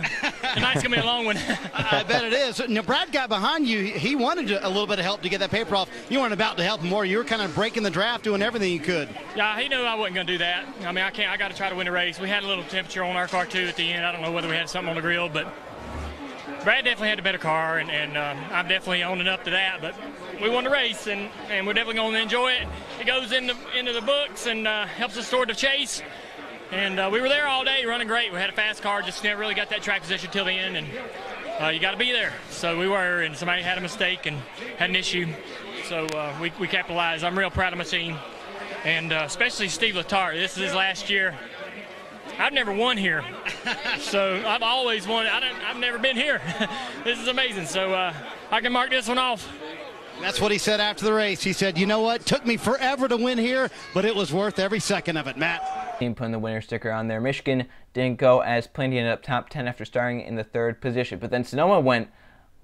tonight's going to be a long one.
I bet it is. Now, Brad got behind you. He wanted a little bit of help to get that paper off. You weren't about to help him more. You were kind of breaking the draft, doing everything you could.
Yeah, he knew I wasn't going to do that. I mean, I got to try to win the race. We had a little temperature on our car, too, at the end. I don't know whether we had something on the grill, but Brad definitely had the better car, and I'm definitely owning up to that. But we won the race, and we're definitely going to enjoy it. It goes into the books and helps us toward the chase. And we were there all day, running great. We had a fast car, just never really got that track position till the end, and you got to be there. So we were, and somebody had a mistake and had an issue. So we capitalized. I'm real proud of my team, and especially Steve Letarte. This is his last year. I've never won here, so I've always won. I've never been here. This is amazing. So I can mark this one off.
That's what he said after the race. He said, you know what, took me forever to win here, but it was worth every second of it, Matt.
Team putting the winner sticker on there. Michigan didn't go as planned. He ended up top 10 after starting in the 3rd position. But then Sonoma went,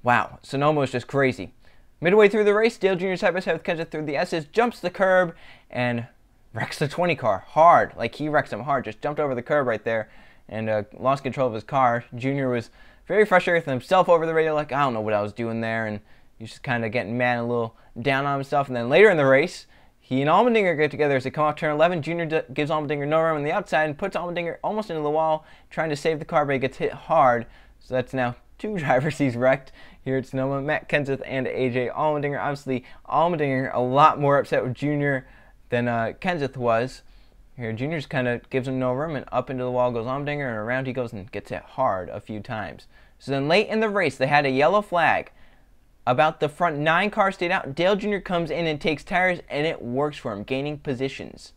wow, Sonoma was just crazy. Midway through the race, Dale Jr. side by side with Kenseth through the S's, jumps the curb, and wrecks the 20 car hard. Like, he wrecks him hard, just jumped over the curb right there and lost control of his car. Jr. was very frustrated with himself over the radio, like, I don't know what I was doing there, and he's just kind of getting mad and a little down on himself. And then later in the race, he and Allmendinger get together as they come off turn 11. Jr. gives Allmendinger no room on the outside and puts Allmendinger almost into the wall, trying to save the car, but he gets hit hard. So that's now 2 drivers he's wrecked here at Sonoma, Matt Kenseth and A.J. Allmendinger. Obviously, Allmendinger a lot more upset with Jr. than Kenseth was. Here, Jr. just kind of gives him no room, and up into the wall goes Allmendinger, and around he goes and gets hit hard a few times. So then late in the race, they had a yellow flag. About the front 9 cars stayed out. Dale Jr. comes in and takes tires, and it works for him, gaining positions.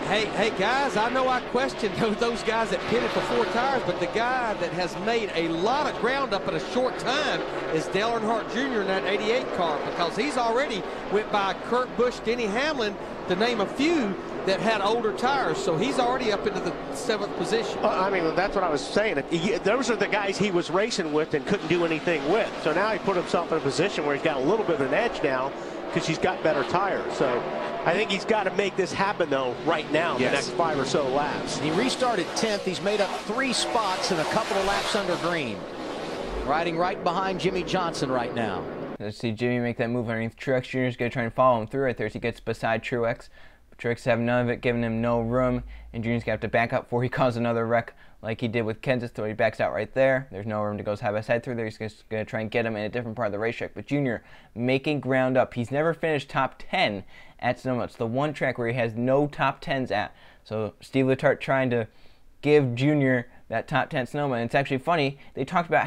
Hey guys, I know I questioned those that pitted for 4 tires, but the guy that has made a lot of ground up in a short time is Dale Earnhardt Jr. in that 88 car, because he's already went by Kurt Busch, Denny Hamlin, to name a few that had older tires, so he's already up into the 7th position.
I mean, that's what I was saying. Those are the guys he was racing with and couldn't do anything with. So now he put himself in a position where he's got a little bit of an edge now because he's got better tires. So I think he's got to make this happen, though, right now, the next 5 or so laps.
He restarted 10th. He's made up 3 spots and a couple of laps under green. Riding right behind Jimmy Johnson right now.
Let's see Jimmy make that move underneath. Truex Jr. is going to try and follow him through right there as he gets beside Truex. But Truex having none of it, giving him no room. And Jr.'s going to have to back up before he causes another wreck like he did with Kenseth, so he backs out right there. There's no room to go have his head through there. He's just going to try and get him in a different part of the racetrack. But Jr. making ground up. He's never finished top 10 at Sonoma. It's the one track where he has no top 10s at. So Steve Letarte trying to give Jr. that top 10 Sonoma. And it's actually funny. They talked about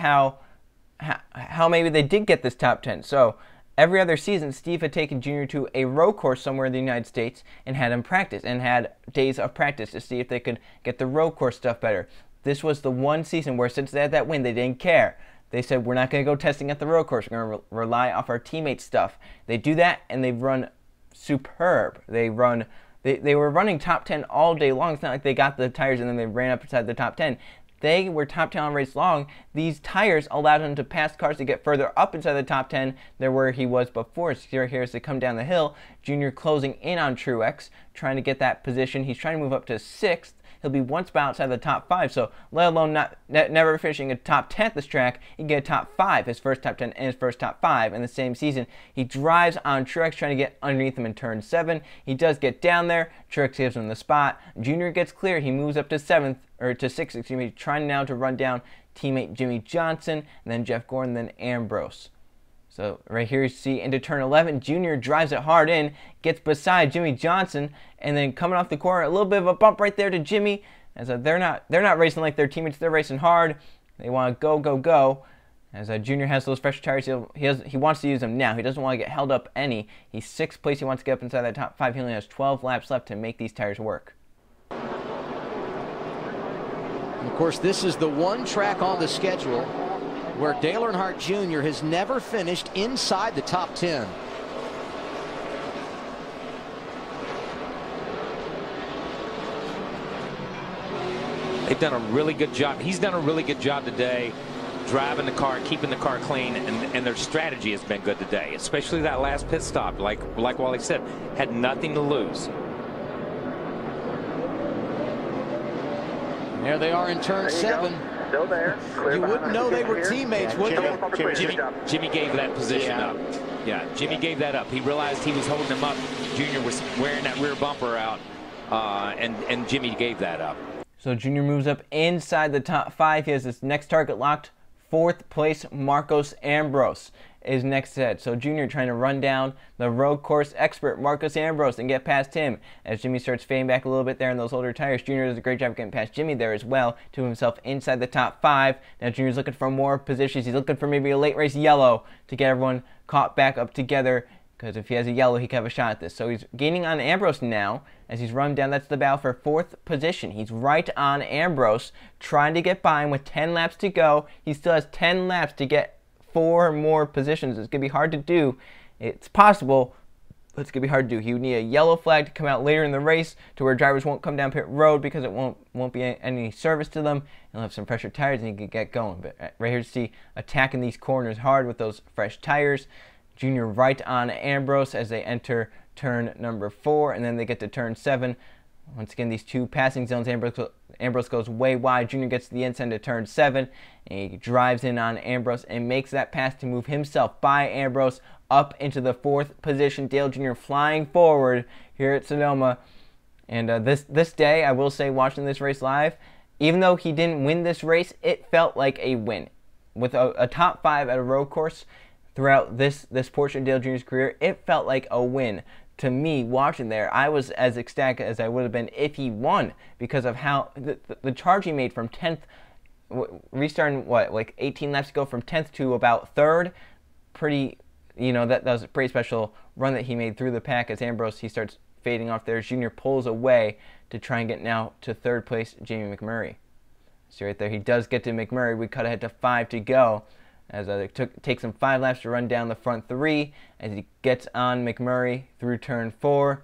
how maybe they did get this top 10. So every other season, Steve had taken Jr. to a road course somewhere in the United States and had him practice and had days of practice to see if they could get the road course stuff better. This was the one season where, since they had that win, they didn't care. They said, we're not going to go testing at the road course. We're going to rely off our teammates' stuff. They do that, and they've run superb. They were running top 10 all day long. It's not like they got the tires and then they ran up inside the top 10. They were top 10 all race long. These tires allowed him to pass cars to get further up inside the top 10 than where he was before. So here as they come down the hill, Jr. closing in on Truex, trying to get that position. He's trying to move up to 6th. He'll be one spot outside the top 5. So let alone never finishing a top 10 at this track, he can get a top 5, his first top 10 and his first top 5 in the same season. He drives on Truex, trying to get underneath him in turn 7. He does get down there. Truex gives him the spot. Jr. gets clear. He moves up to 7th, or to 6th, excuse me, trying now to run down teammate Jimmy Johnson, and then Jeff Gordon, then Ambrose. So right here you see into turn 11, Jr. drives it hard in, gets beside Jimmy Johnson, and then coming off the corner, a little bit of a bump right there to Jimmy. As they're not racing like their teammates, they're racing hard. They want to go, go, go. As Jr. has those fresh tires, he wants to use them now. He doesn't want to get held up any. He's 6th place. He wants to get up inside that top 5. He only has 12 laps left to make these tires work.
And of course, this is the one track on the schedule where Dale Earnhardt Jr. has never finished inside the top 10.
They've done a really good job. He's done a really good job today driving the car, keeping the car clean, and their strategy has been good today, especially that last pit stop. Like Wally said, had nothing to lose.
There they are in turn 7.
Still there.
You wouldn't know they were teammates, would you?
Jimmy gave that position up. Yeah, Jimmy gave that up. He realized he was holding him up. Jr. was wearing that rear bumper out, and Jimmy gave that up.
So Jr. moves up inside the top 5. He has his next target locked. 4th place, Marcos Ambrose is next ahead. So Jr. trying to run down the road course expert, Marcos Ambrose, and get past him. As Jimmy starts fading back a little bit there in those older tires, Jr. does a great job getting past Jimmy there as well to himself inside the top 5. Now Jr.'s looking for more positions. He's looking for maybe a late race yellow to get everyone caught back up together, because if he has a yellow, he can have a shot at this. So he's gaining on Ambrose now as he's run down. That's the battle for 4th position. He's right on Ambrose, trying to get by him with 10 laps to go. He still has 10 laps to get 4 more positions. It's going to be hard to do. It's possible, but it's going to be hard to do. He would need a yellow flag to come out later in the race to where drivers won't come down pit road because it won't be any service to them. He'll have some fresher tires and he can get going. But right here you see attacking these corners hard with those fresh tires. Jr. right on Ambrose as they enter turn number 4, and then they get to turn 7. Once again, these two passing zones, Ambrose goes way wide. Jr. gets to the inside to turn 7, and he drives in on Ambrose and makes that pass to move himself by Ambrose up into the 4th position. Dale Jr. flying forward here at Sonoma. And this day, I will say, watching this race live, even though he didn't win this race, it felt like a win. With a top 5 at a road course, throughout this portion of Dale Jr.'s career, it felt like a win. To me, watching there, I was as ecstatic as I would have been if he won, because of how the charge he made from 10th, restarting, like 18 laps to go from 10th to about 3rd. Pretty, that was a pretty special run that he made through the pack as Ambrose, he starts fading off there. Jr. pulls away to try and get now to 3rd place, Jamie McMurray. See right there, he does get to McMurray. We cut ahead to 5 to go. As it takes him 5 laps to run down the front 3 as he gets on McMurray through turn 4.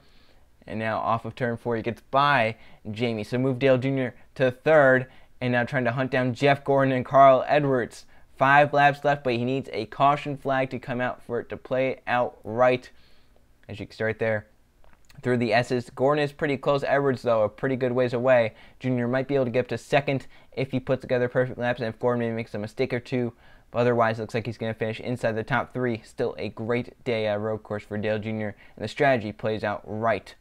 And now off of turn 4 he gets by Jamie. So move Dale Jr. to 3rd and now trying to hunt down Jeff Gordon and Carl Edwards. 5 laps left, but he needs a caution flag to come out for it to play out right. As you can see right there, through the S's. Gordon is pretty close. Edwards, though, a pretty good ways away. Junior might be able to get up to second if he puts together perfect laps and if Gordon maybe makes a mistake or two. But otherwise, it looks like he's going to finish inside the top 3. Still a great day at road course for Dale Jr., and the strategy plays out right.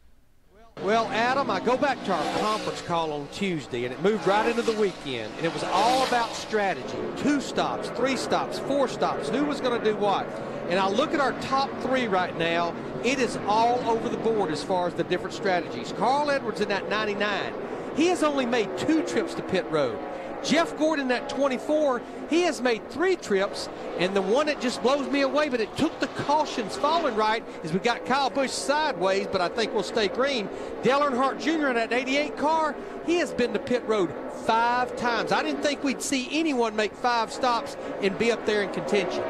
Well, Adam, I go back to our conference call on Tuesday, and it moved right into the weekend, and it was all about strategy. 2 stops, 3 stops, 4 stops, who was going to do what. And I look at our top 3 right now, it is all over the board as far as the different strategies. Carl Edwards in that 99, he has only made 2 trips to pit road. Jeff Gordon, that 24, he has made 3 trips, and the one that just blows me away, but it took the cautions falling right, is we got Kyle Busch sideways, but I think we'll stay green. Dale Earnhardt Jr. in that 88 car, he has been to pit road 5 times. I didn't think we'd see anyone make 5 stops and be up there in contention.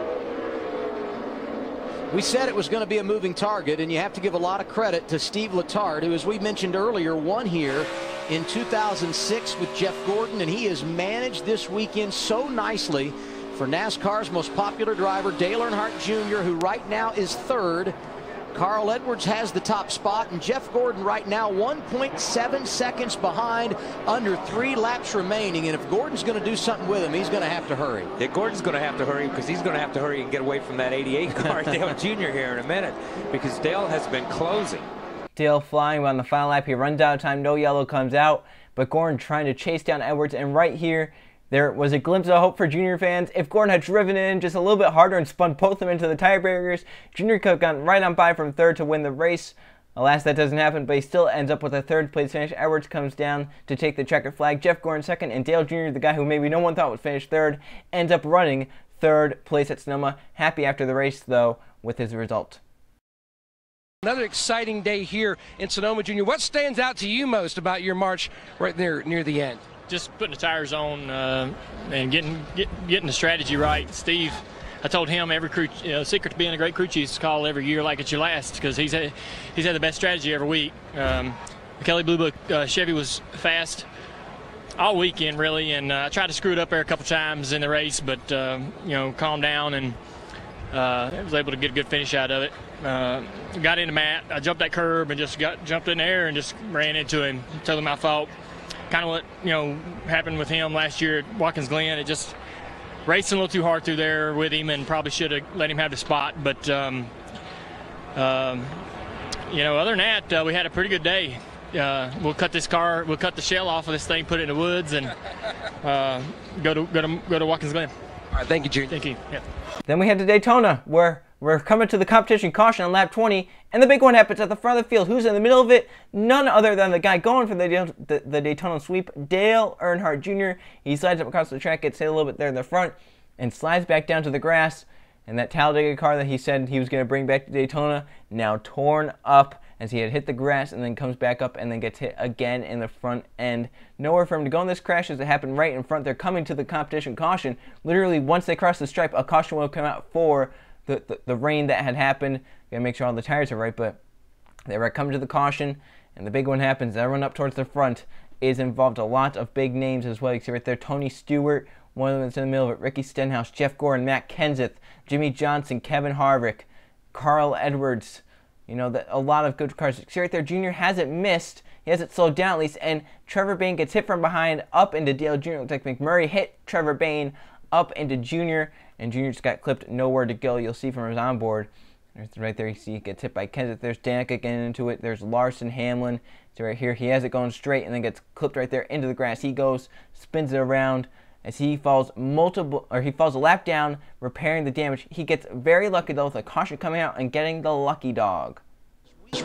We said it was going to be a moving target, and you have to give a lot of credit to Steve Letarte, who, as we mentioned earlier, won here in 2006 with Jeff Gordon, and he has managed this weekend so nicely for NASCAR's most popular driver, Dale Earnhardt Jr., who right now is 3rd. Carl Edwards has the top spot, and Jeff Gordon right now 1.7 seconds behind, under 3 laps remaining. And if Gordon's going to do something with him, he's going to have to hurry.
Yeah, Gordon's going to have to hurry because he's going to have to hurry and get away from that 88 car, Dale Jr. here in a minute, because Dale has been closing.
Dale flying on the final lap. He runs out of time. No yellow comes out, but Gordon trying to chase down Edwards. And right here, there was a glimpse of hope for Junior fans. If Gordon had driven in just a little bit harder and spun both of them into the tire barriers, Junior could have gotten right on by from 3rd to win the race. Alas, that doesn't happen, but he still ends up with a 3rd place finish. Edwards comes down to take the checkered flag. Jeff Gordon 2nd, and Dale Jr., the guy who maybe no one thought would finish 3rd, ends up running 3rd place at Sonoma. Happy after the race, though, with his result.
Another exciting day here in Sonoma, Junior. What stands out to you most about your march right there near the end?
Just putting the tires on and getting the strategy right. Steve, I told him every crew, secret to being a great crew chief is to call every year like it's your last, because he's had the best strategy every week. Kelly Blue Book Chevy was fast all weekend really, and I tried to screw it up there a couple times in the race, but calmed down and was able to get a good finish out of it. Got into Matt. I jumped that curb and just jumped in the air and just ran into him. Told him my fault. Kind of what happened with him last year at Watkins Glen. It just racing a little too hard through there with him, and probably should have let him have the spot. But other than that, we had a pretty good day. We'll cut the shell off of this thing, put it in the woods, and go to Watkins Glen.
All right, thank you, Junior.
Thank you. Yeah.
Then we head to Daytona, where we're coming to the competition caution on lap 20, and the big one happens at the front of the field. Who's in the middle of it? None other than the guy going for the Daytona sweep, Dale Earnhardt Jr. He slides up across the track, gets hit a little bit there in the front, and slides back down to the grass. And that Talladega car that he said he was going to bring back to Daytona, now torn up as he had hit the grass and then comes back up and then gets hit again in the front end. Nowhere for him to go in this crash as it happened right in front. They're coming to the competition caution. Literally, once they cross the stripe, a caution will come out for the rain that had happened. Gotta make sure all the tires are right, but they were coming to the caution, and the big one happens. Everyone up towards the front is involved. A lot of big names as well. You can see right there, Tony Stewart, one of them that's in the middle of it, Ricky Stenhouse, Jeff Gordon, Matt Kenseth, Jimmy Johnson, Kevin Harvick, Carl Edwards. A lot of good cars. You can see right there, Junior hasn't missed. He hasn't slowed down at least, and Trevor Bayne gets hit from behind up into Dale Jr. It looks like McMurray hit Trevor Bayne up into Junior, and Junior just got clipped. Nowhere to go. You'll see from his onboard. Right there, you see he gets hit by Kenseth. There's Danica getting into it. There's Larson, Hamlin. So right here, he has it going straight and then gets clipped right there into the grass. He goes, spins it around as he falls a lap down, repairing the damage. He gets very lucky though with a caution coming out and getting the lucky dog.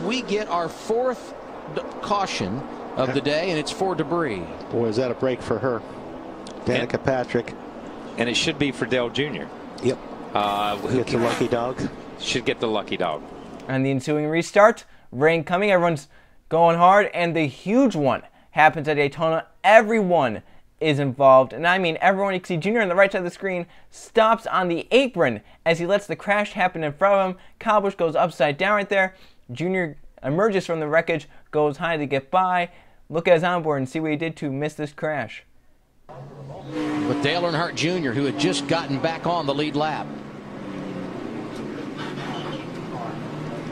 We get our 4th caution of the day, and it's for debris.
Boy, is that a break for her. Danica Patrick.
And it should be for Dale Jr.
Yep. Who gets the lucky dog?
Should get the lucky dog.
And the ensuing restart, rain coming, everyone's going hard, and the huge one happens at Daytona. Everyone is involved, and I mean everyone. You can see Junior on the right side of the screen stops on the apron as he lets the crash happen in front of him. Kyle Busch goes upside down right there. Junior emerges from the wreckage, goes high to get by. Look at his onboard and see what he did to miss this crash.
With Dale Earnhardt Jr., who had just gotten back on the lead lap.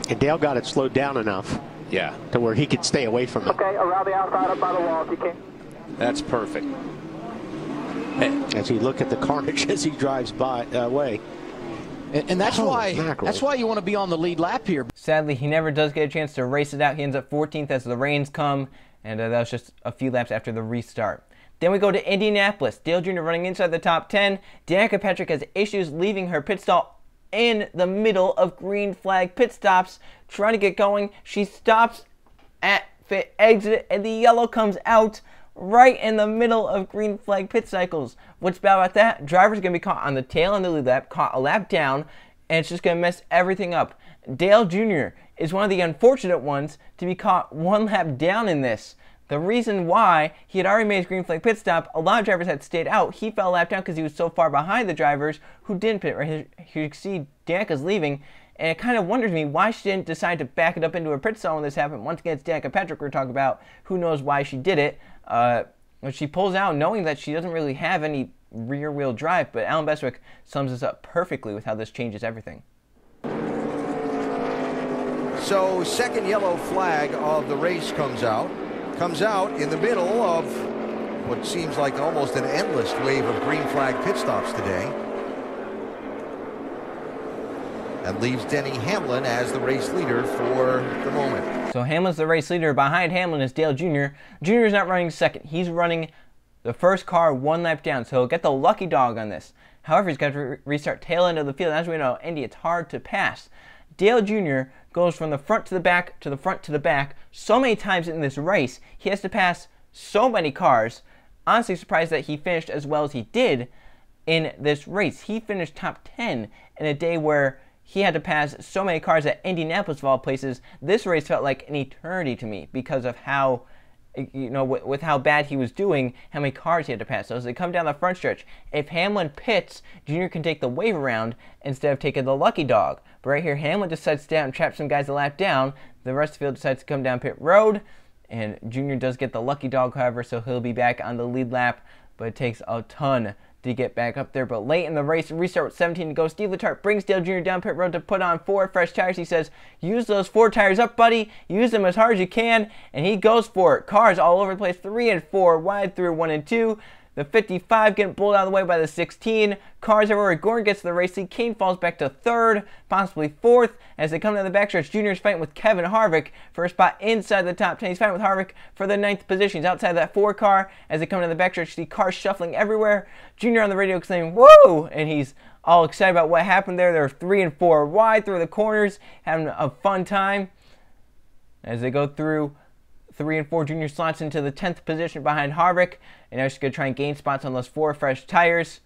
And Dale got it slowed down enough. Yeah, to where he could stay away from it.
Okay, around the outside up by the wall if you can.
That's perfect. As you look at the carnage as he drives by away.
And that's why you want to be on the lead lap here.
Sadly, he never does get a chance to race it out. He ends up 14th as the rains come, and that was just a few laps after the restart. Then we go to Indianapolis. Dale Jr. running inside the top 10. Danica Patrick has issues leaving her pit stall in the middle of green flag pit stops, trying to get going. She stops at pit exit, and the yellow comes out right in the middle of green flag pit cycles. What's bad about that? Driver's going to be caught on the tail end of the lead lap, caught a lap down, and it's just going to mess everything up. Dale Jr. is one of the unfortunate ones to be caught one lap down in this. The reason why, he had already made his green flag pit stop. A lot of drivers had stayed out. He fell a lap down because he was so far behind the drivers who didn't pit. Right? Here you can see Danica's leaving, and it kind of wonders me why she didn't decide to back it up into her pit stall when this happened. Once again, it's Danica Patrick we're talking about. Who knows why she did it. She pulls out knowing that she doesn't really have any rear-wheel drive, but Alan Bestwick sums this up perfectly with how this changes everything.
So, second yellow flag of the race comes out in the middle of what seems like almost an endless wave of green flag pit stops today. And leaves Denny Hamlin as the race leader for the moment.
So Hamlin's the race leader. Behind Hamlin is Dale Jr. Jr. is not running second. He's running the first car one lap down, so he'll get the lucky dog on this. However, he's got to restart tail end of the field. As we know, Indy, it's hard to pass. Dale Jr. goes from the front to the back to the front to the back so many times in this race. He has to pass so many cars. Honestly surprised that he finished as well as he did in this race. He finished top 10 in a day where he had to pass so many cars at Indianapolis of all places. This race felt like an eternity to me because of how, with how bad he was doing, how many cars he had to pass. So as they come down the front stretch, if Hamlin pits, Jr. can take the wave around instead of taking the lucky dog. But right here, Hamlin decides to stay out and trap some guys a lap down. The rest of the field decides to come down pit road, and Jr. does get the lucky dog, however, so he'll be back on the lead lap, but it takes a ton to get back up there. But late in the race, restart with 17 to go. Steve Letarte brings Dale Jr. down pit road to put on 4 fresh tires. He says, use those 4 tires up, buddy. Use them as hard as you can. And he goes for it. Cars all over the place. 3 and 4 wide through 1 and 2. The 55 getting pulled out of the way by the 16. Cars everywhere. Gordon gets to the race lead. Kahne falls back to 3rd, possibly 4th. As they come down the backstretch, Jr. is fighting with Kevin Harvick for a spot inside the top 10. He's fighting with Harvick for the 9th position. He's outside that 4 car. As they come down the backstretch, you see cars shuffling everywhere. Jr. on the radio saying, woo! And he's all excited about what happened there. They're 3 and 4 wide through the corners, having a fun time. As they go through 3 and 4, Jr. slots into the 10th position behind Harvick. And now she's going to try and gain spots on those 4 fresh tires.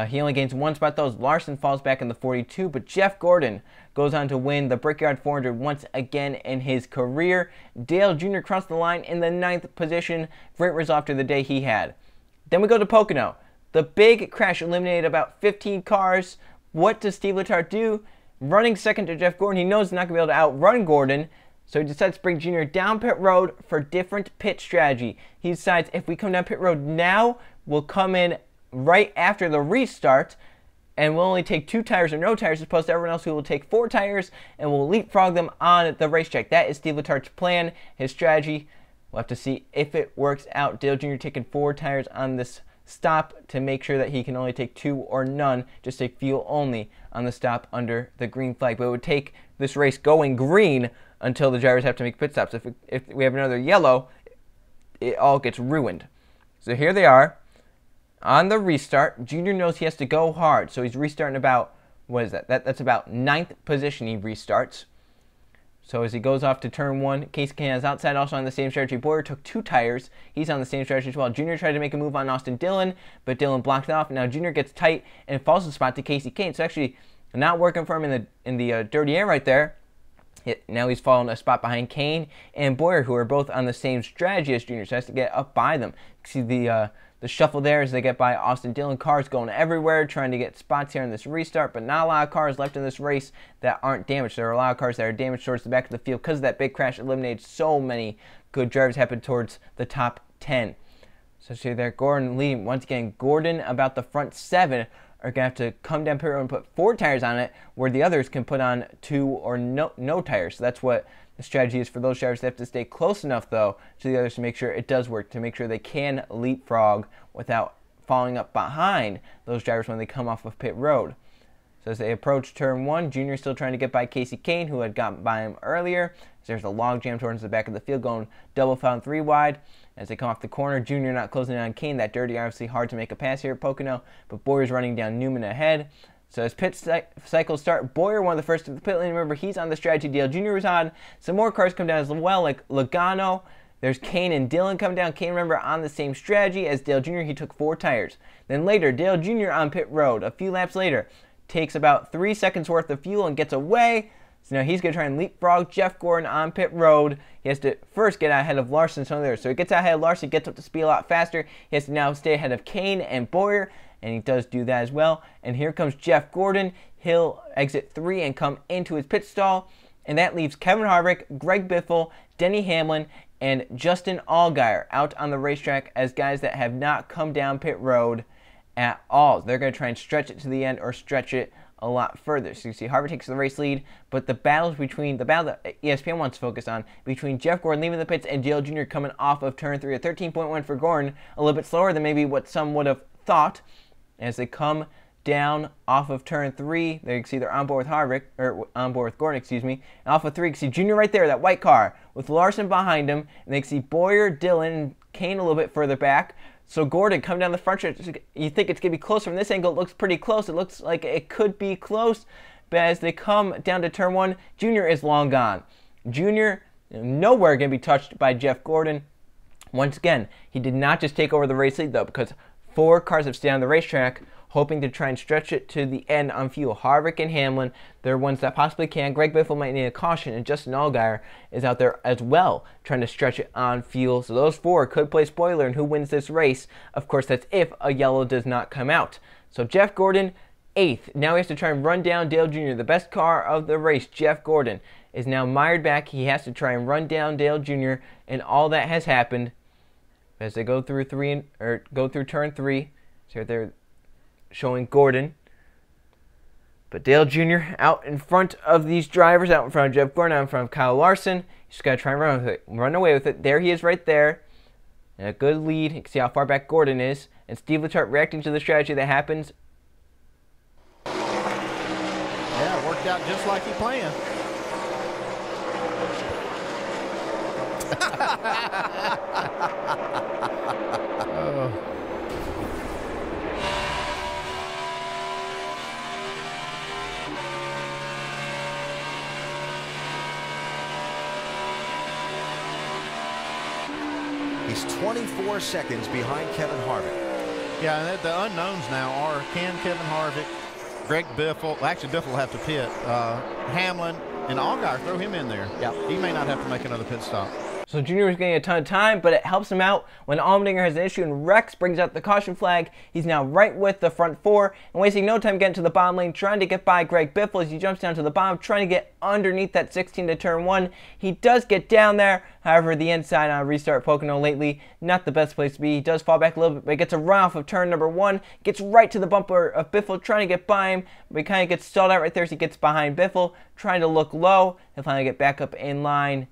He only gains 1 spot, though. Larson falls back in the 42. But Jeff Gordon goes on to win the Brickyard 400 once again in his career. Dale Jr. crossed the line in the 9th position. Great result after the day he had. Then we go to Pocono. The big crash eliminated about 15 cars. What does Steve Letarte do? Running second to Jeff Gordon. He knows he's not going to be able to outrun Gordon. So he decides to bring Jr. down pit road for different pit strategy. He decides if we come down pit road now, we'll come in right after the restart, and we'll only take 2 tires or no tires as opposed to everyone else who will take 4 tires, and we'll leapfrog them on the racetrack. That is Steve Letarte's plan, his strategy. We'll have to see if it works out. Dale Jr. taking 4 tires on this stop to make sure that he can only take 2 or none, just take fuel only on the stop under the green flag. But it would take this race going green until the drivers have to make pit stops. If we have another yellow, it all gets ruined. So here they are on the restart. Jr. knows he has to go hard, so he's restarting about, what is that? That's about 9th position he restarts. So as he goes off to turn 1, Kasey Kahne is outside, also on the same strategy. Bowyer took 2 tires. He's on the same strategy as well. Jr. tried to make a move on Austin Dillon, but Dillon blocked it off. Now Jr. gets tight and falls the spot to Kasey Kahne. It's actually not working for him in the dirty air right there. Now he's fallen a spot behind Kahne and Bowyer, who are both on the same strategy as Jr., so he has to get up by them. You see the shuffle there as they get by Austin Dillon. Cars going everywhere, trying to get spots here in this restart, but not a lot of cars left in this race that aren't damaged. There are a lot of cars that are damaged towards the back of the field because of that big crash eliminated so many good drivers happened towards the top 10. So see there, Gordon leading. Once again, Gordon about the front 7 are going to have to come down pit road and put 4 tires on it, where the others can put on 2 or no tires. So that's what the strategy is for those drivers. They have to stay close enough, though, to the others to make sure it does work, to make sure they can leapfrog without falling up behind those drivers when they come off of pit road. So as they approach turn 1, Jr. still trying to get by Kasey Kahne, who had gotten by him earlier. There's a log jam towards the back of the field, going double foul 3 wide. As they come off the corner, Jr. not closing in on Kahne. That dirty, obviously hard to make a pass here at Pocono, but Bowyer's running down Newman ahead. So as pit cycles start, Bowyer, one of the first to the pit lane. Remember, he's on the strategy Dale Jr. was on. Some more cars come down as well, like Logano. There's Kahne and Dillon come down. Kahne, remember, on the same strategy as Dale Jr. He took 4 tires. Then later, Dale Jr. on pit road, a few laps later, takes about 3 seconds worth of fuel and gets away. So now he's going to try and leapfrog Jeff Gordon on pit road. He has to first get out ahead of Larson. So he gets out ahead of Larson, gets up to speed a lot faster. He has to now stay ahead of Kahne and Bowyer, and he does do that as well. And here comes Jeff Gordon. He'll exit 3 and come into his pit stall. And that leaves Kevin Harvick, Greg Biffle, Denny Hamlin, and Justin Allgaier out on the racetrack as guys that have not come down pit road at all. They're going to try and stretch it to the end or stretch it a lot further. So you see Harvick takes the race lead, but the battle that ESPN wants to focus on between Jeff Gordon leaving the pits and Dale Jr. coming off of turn 3, a 13.1 for Gordon, a little bit slower than maybe what some would have thought. As they come down off of turn 3, they can see they're on board with Harvick, or on board with Gordon, excuse me. And off of 3, you can see Jr. right there, that white car, with Larson behind him, and they can see Bowyer, Dillon, and Kahne a little bit further back. So Gordon come down the front stretch. You think it's going to be close from this angle. It looks pretty close. It looks like it could be close. But as they come down to turn 1, Jr. is long gone. Jr. nowhere going to be touched by Jeff Gordon. Once again, he did not just take over the race lead, though, because 4 cars have stayed on the racetrack, hoping to try and stretch it to the end on fuel. Harvick and Hamlin, they're ones that possibly can. Greg Biffle might need a caution, and Justin Allgaier is out there as well, trying to stretch it on fuel. So those 4 could play spoiler in who wins this race. Of course, that's if a yellow does not come out. So Jeff Gordon, 8th. Now he has to try and run down Dale Jr., the best car of the race. Jeff Gordon is now mired back. He has to try and run down Dale Jr., and all that has happened as they go through turn 3. So they're showing Gordon, but Dale Jr. out in front of these drivers, out in front of Jeff Gordon, out in front of Kyle Larson. He's just got to try and run away with it. There he is right there. And a good lead. You can see how far back Gordon is. And Steve Letarte reacting to the strategy that happens.
Yeah, it worked out just like he planned.
Oh.
He's 24 seconds behind Kevin Harvick.
Yeah, and the unknowns now are, can Kevin Harvick, Greg Biffle, actually Biffle will have to pit, Hamlin, and Allgaier, throw him in there. Yeah, he may not have to make another pit stop.
So Jr. is getting a ton of time, but it helps him out when Allmendinger has an issue and Rex brings out the caution flag. He's now right with the front 4 and wasting no time getting to the bottom lane, trying to get by Greg Biffle as he jumps down to the bottom, trying to get underneath that 16 to turn 1. He does get down there. However, the inside on restart Pocono lately, not the best place to be. He does fall back a little bit, but gets a run off of turn number 1, gets right to the bumper of Biffle, trying to get by him, but he kind of gets stalled out right there as he gets behind Biffle, trying to look low. He'll finally get back up in line,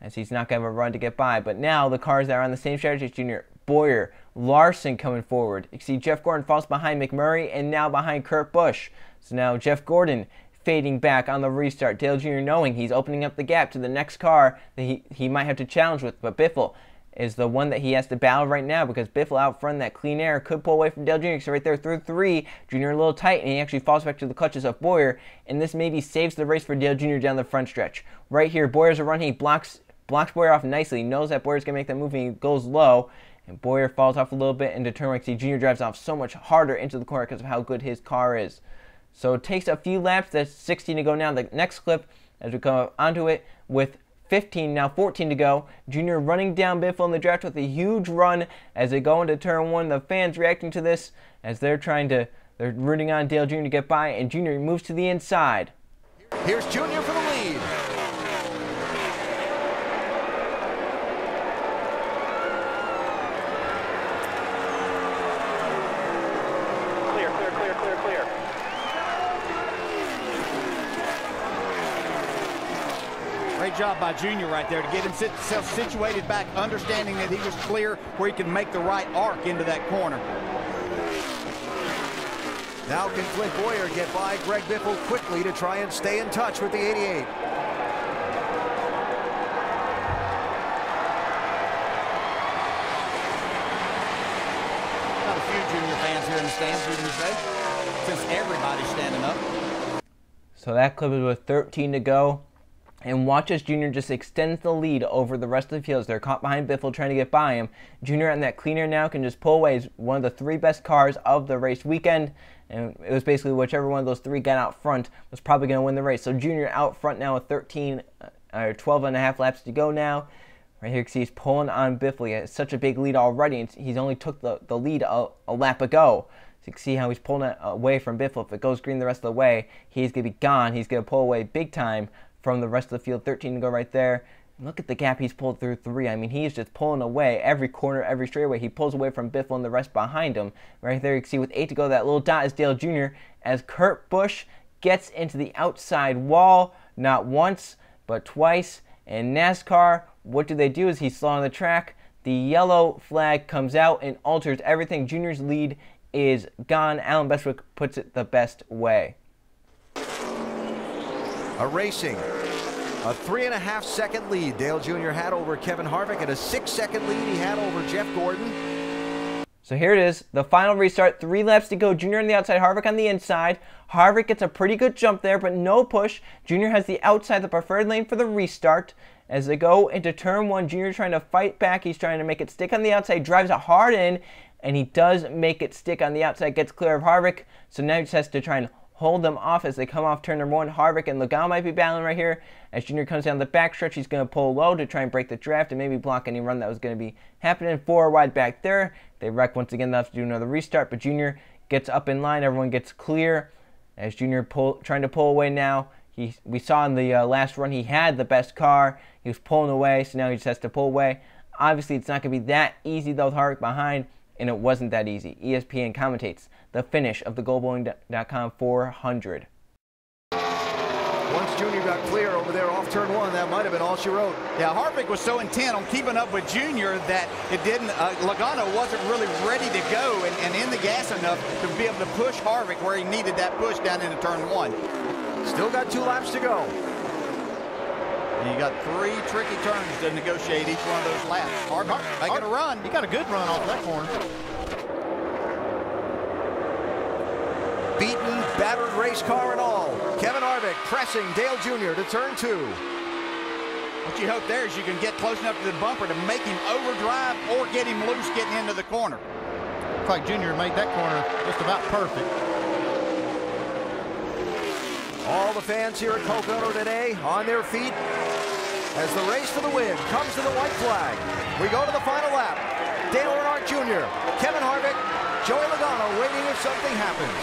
as he's not going to have a run to get by. But now the cars that are on the same strategy as Jr., Bowyer, Larson coming forward. You can see Jeff Gordon falls behind McMurray and now behind Kurt Busch. So now Jeff Gordon fading back on the restart. Dale Jr. knowing he's opening up the gap to the next car that he might have to challenge with. But Biffle is the one that he has to battle right now, because Biffle out front, that clean air could pull away from Dale Jr. So right there through 3, Jr. a little tight, and he actually falls back to the clutches of Bowyer. And this maybe saves the race for Dale Jr. down the front stretch. Right here, Bowyer's a run. He blocks Bowyer off nicely. He knows that Bowyer's going to make that move, and he goes low. And Bowyer falls off a little bit into turn 1. See, Jr. drives off so much harder into the corner because of how good his car is. So it takes a few laps. That's 16 to go now. The next clip, as we come onto it, with 15, now 14 to go. Jr. running down Biffle in the draft with a huge run as they go into turn 1. The fans reacting to this as they're rooting on Dale Jr. to get by, and Jr. moves to the inside.
Here's Jr. for the lead.
Clear, clear, clear, clear, clear.
Great job by Junior right there to get himself situated back, understanding that he was clear where he could make the right arc into that corner.
Now can Clint Bowyer get by Greg Biffle quickly to try and stay in touch with the 88?
Got a few Junior fans here in the stands, wouldn't you say? Since everybody's standing up.
So that clip is with 13 to go. And watch as Junior just extends the lead over the rest of the fields. They're caught behind Biffle trying to get by him. Junior on that cleaner now can just pull away. He's one of the 3 best cars of the race weekend. And it was basically whichever one of those 3 got out front was probably going to win the race. So Junior out front now with 12 and a half laps to go now. Right here you can see he's pulling on Biffle. He has such a big lead already. And he's only took the lead a lap ago. So you can see how he's pulling it away from Biffle. If it goes green the rest of the way, he's going to be gone. He's going to pull away big time from the rest of the field. 13 to go right there. And look at the gap he's pulled through 3. I mean, he's just pulling away every corner, every straightaway. He pulls away from Biffle and the rest behind him. Right there you can see with 8 to go, that little dot is Dale Jr. as Kurt Busch gets into the outside wall, not once, but twice. And NASCAR, what do they do as he's slow on the track? The yellow flag comes out and alters everything. Junior's lead is gone. Alan Bestwick puts it the best way.
A 3.5 second lead Dale Jr. had over Kevin Harvick, and a 6-second lead he had over Jeff Gordon.
So here it is, the final restart, 3 laps to go. Junior on the outside, Harvick on the inside. Harvick gets a pretty good jump there, but no push. Junior has the outside, the preferred lane for the restart. As they go into turn 1, Junior trying to fight back. He's trying to make it stick on the outside, drives it hard in, and he does make it stick on the outside, gets clear of Harvick. So now he just has to try and hold them off as they come off turn number 1. Harvick and Logano might be battling right here. As Junior comes down the backstretch, he's going to pull low to try and break the draft and maybe block any run that was going to be happening. 4 wide back there. They wreck once again. They'll have to do another restart, but Junior gets up in line. Everyone gets clear. As Junior trying to pull away now. We saw in the last run he had the best car. He was pulling away, so now he just has to pull away. Obviously, it's not going to be that easy, though, with Harvick behind, and it wasn't that easy. ESPN commentates the finish of the GoBowling.com 400.
Once Junior got clear over there off turn 1, that might have been all she wrote.
Yeah, Harvick was so intent on keeping up with Junior that it didn't. Logano wasn't really ready to go and in the gas enough to be able to push Harvick where he needed that push down into turn 1.
Still got 2 laps to go.
And you got 3 tricky turns to negotiate each one of those laps. Harvick making a run.
He got a good run off that corner.
Beaten, battered race car and all. Kevin Harvick pressing Dale Jr. to turn 2.
What you hope there is you can get close enough to the bumper to make him overdrive or get him loose getting into the corner.
Looks like Junior made that corner just about perfect.
All the fans here at Pocono today on their feet as the race for the win comes to the white flag. We go to the final lap. Dale Earnhardt Jr., Kevin Harvick, Joey Logano waiting if something happens.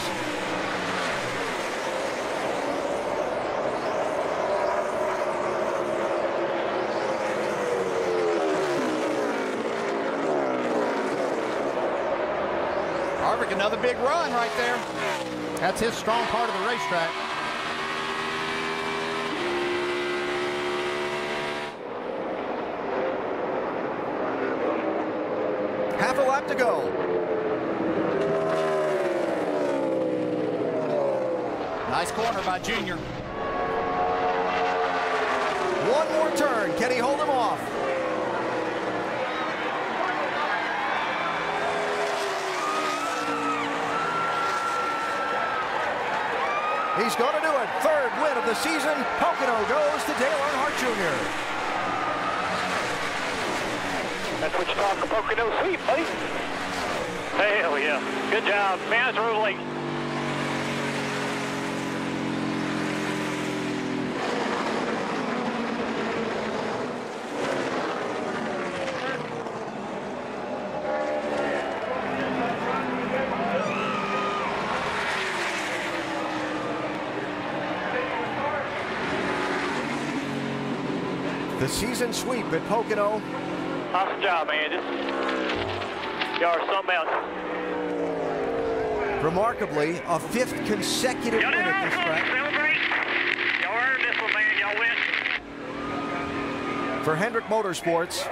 Harvick, another big run right there.
That's his strong part of the racetrack.
Half a lap to go.
Nice corner by Junior.
One more turn. Can he hold him off? He's going to do it. 3rd win of the season. Pocono goes to Dale Earnhardt Jr.
That's what you call a Pocono sweep, buddy. Hell yeah. Good job. Man, it's real late.
The season sweep at Pocono.
Awesome job, man. Y'all are something else.
Remarkably, a 5th consecutive win at this track.
Celebrate. Y'all earned this one, man. Y'all win.
for Hendrick Motorsports.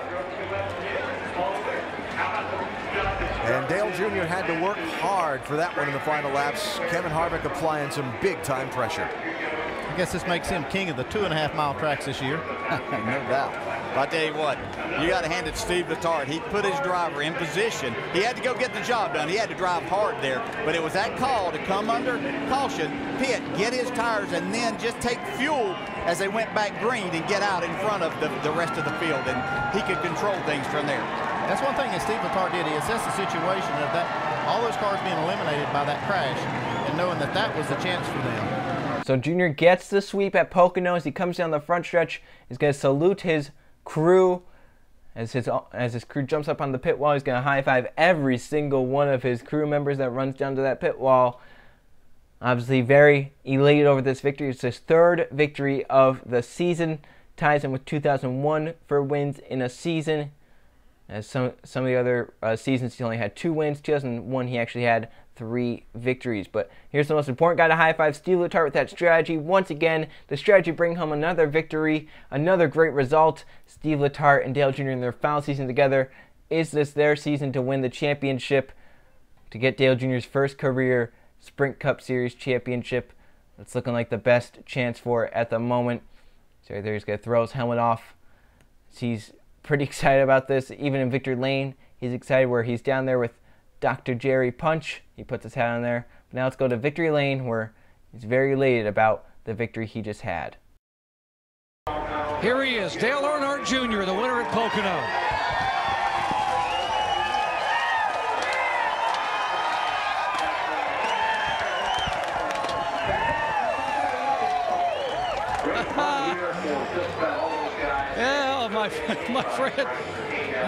And Dale Jr. had to work hard for that one in the final laps. Kevin Harvick applying some big-time pressure.
I guess this makes him king of the 2.5-mile tracks this year.
No doubt. But I tell you what, you got to hand it to Steve Letarte. He put his driver in position. He had to go get the job done. He had to drive hard there. But it was that call to come under caution, pit, get his tires, and then just take fuel as they went back green and get out in front of the rest of the field. And he could control things from there.
That's one thing that Steve Letarte did. He assessed the situation of that, all those cars being eliminated by that crash, and knowing that that was the chance for them.
So Junior gets the sweep at Pocono as he comes down the front stretch. He's going to salute his crew as his crew jumps up on the pit wall. He's going to high-five every single one of his crew members that runs down to that pit wall. Obviously very elated over this victory. It's his third victory of the season. Ties him with 2001 for wins in a season. As some of the other seasons, he only had 2 wins. 2001, he actually had 3 victories. But here's the most important guy to high-five, Steve Letarte, with that strategy. Once again, the strategy bring home another victory, another great result. Steve Letarte and Dale Jr. in their final season together. Is this their season to win the championship, to get Dale Jr.'s first career Sprint Cup Series championship? It's looking like the best chance for it at the moment. So there he's going to throw his helmet off. He's pretty excited about this. Even in victory lane, he's excited where he's down there with Dr. Jerry Punch. He puts his hat on there. But now let's go to victory lane where he's very elated about the victory he just had.
Here he is, Dale Earnhardt Jr., the winner at Pocono. Yeah, my friend,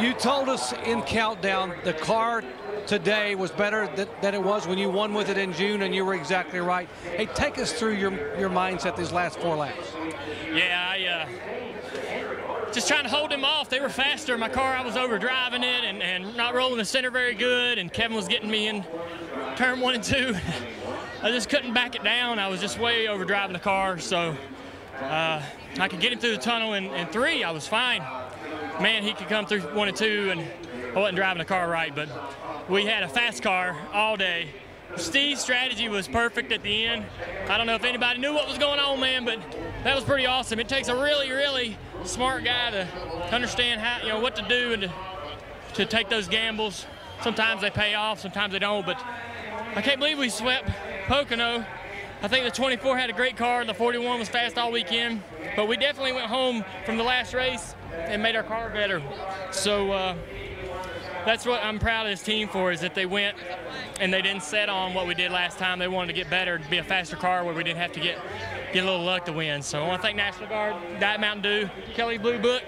you told us in Countdown the car today was better than it was when you won with it in June, and you were exactly right. Hey, take us through your mindset these last 4 laps.
Yeah, just trying to hold them off. They were faster. My car, I was overdriving it and not rolling the center very good, and Kevin was getting me in turn 1 and 2. I just couldn't back it down. I was just way overdriving the car, so I could get him through the tunnel in 3. I was fine. Man, he could come through 1 and 2, and I wasn't driving the car right, but we had a fast car all day. Steve's strategy was perfect at the end. I don't know if anybody knew what was going on, man, but that was pretty awesome. It takes a really, really smart guy to understand how, what to do and to take those gambles. Sometimes they pay off, sometimes they don't, but I can't believe we swept Pocono. I think the 24 had a great car, and the 41 was fast all weekend, but we definitely went home from the last race and made our car better. So that's what I'm proud of this team for, is that they went and they didn't set on what we did last time. They wanted to get better, to be a faster car where we didn't have to get a little luck to win. So I want to thank National Guard, Diet Mountain Dew, Kelly Blue Book,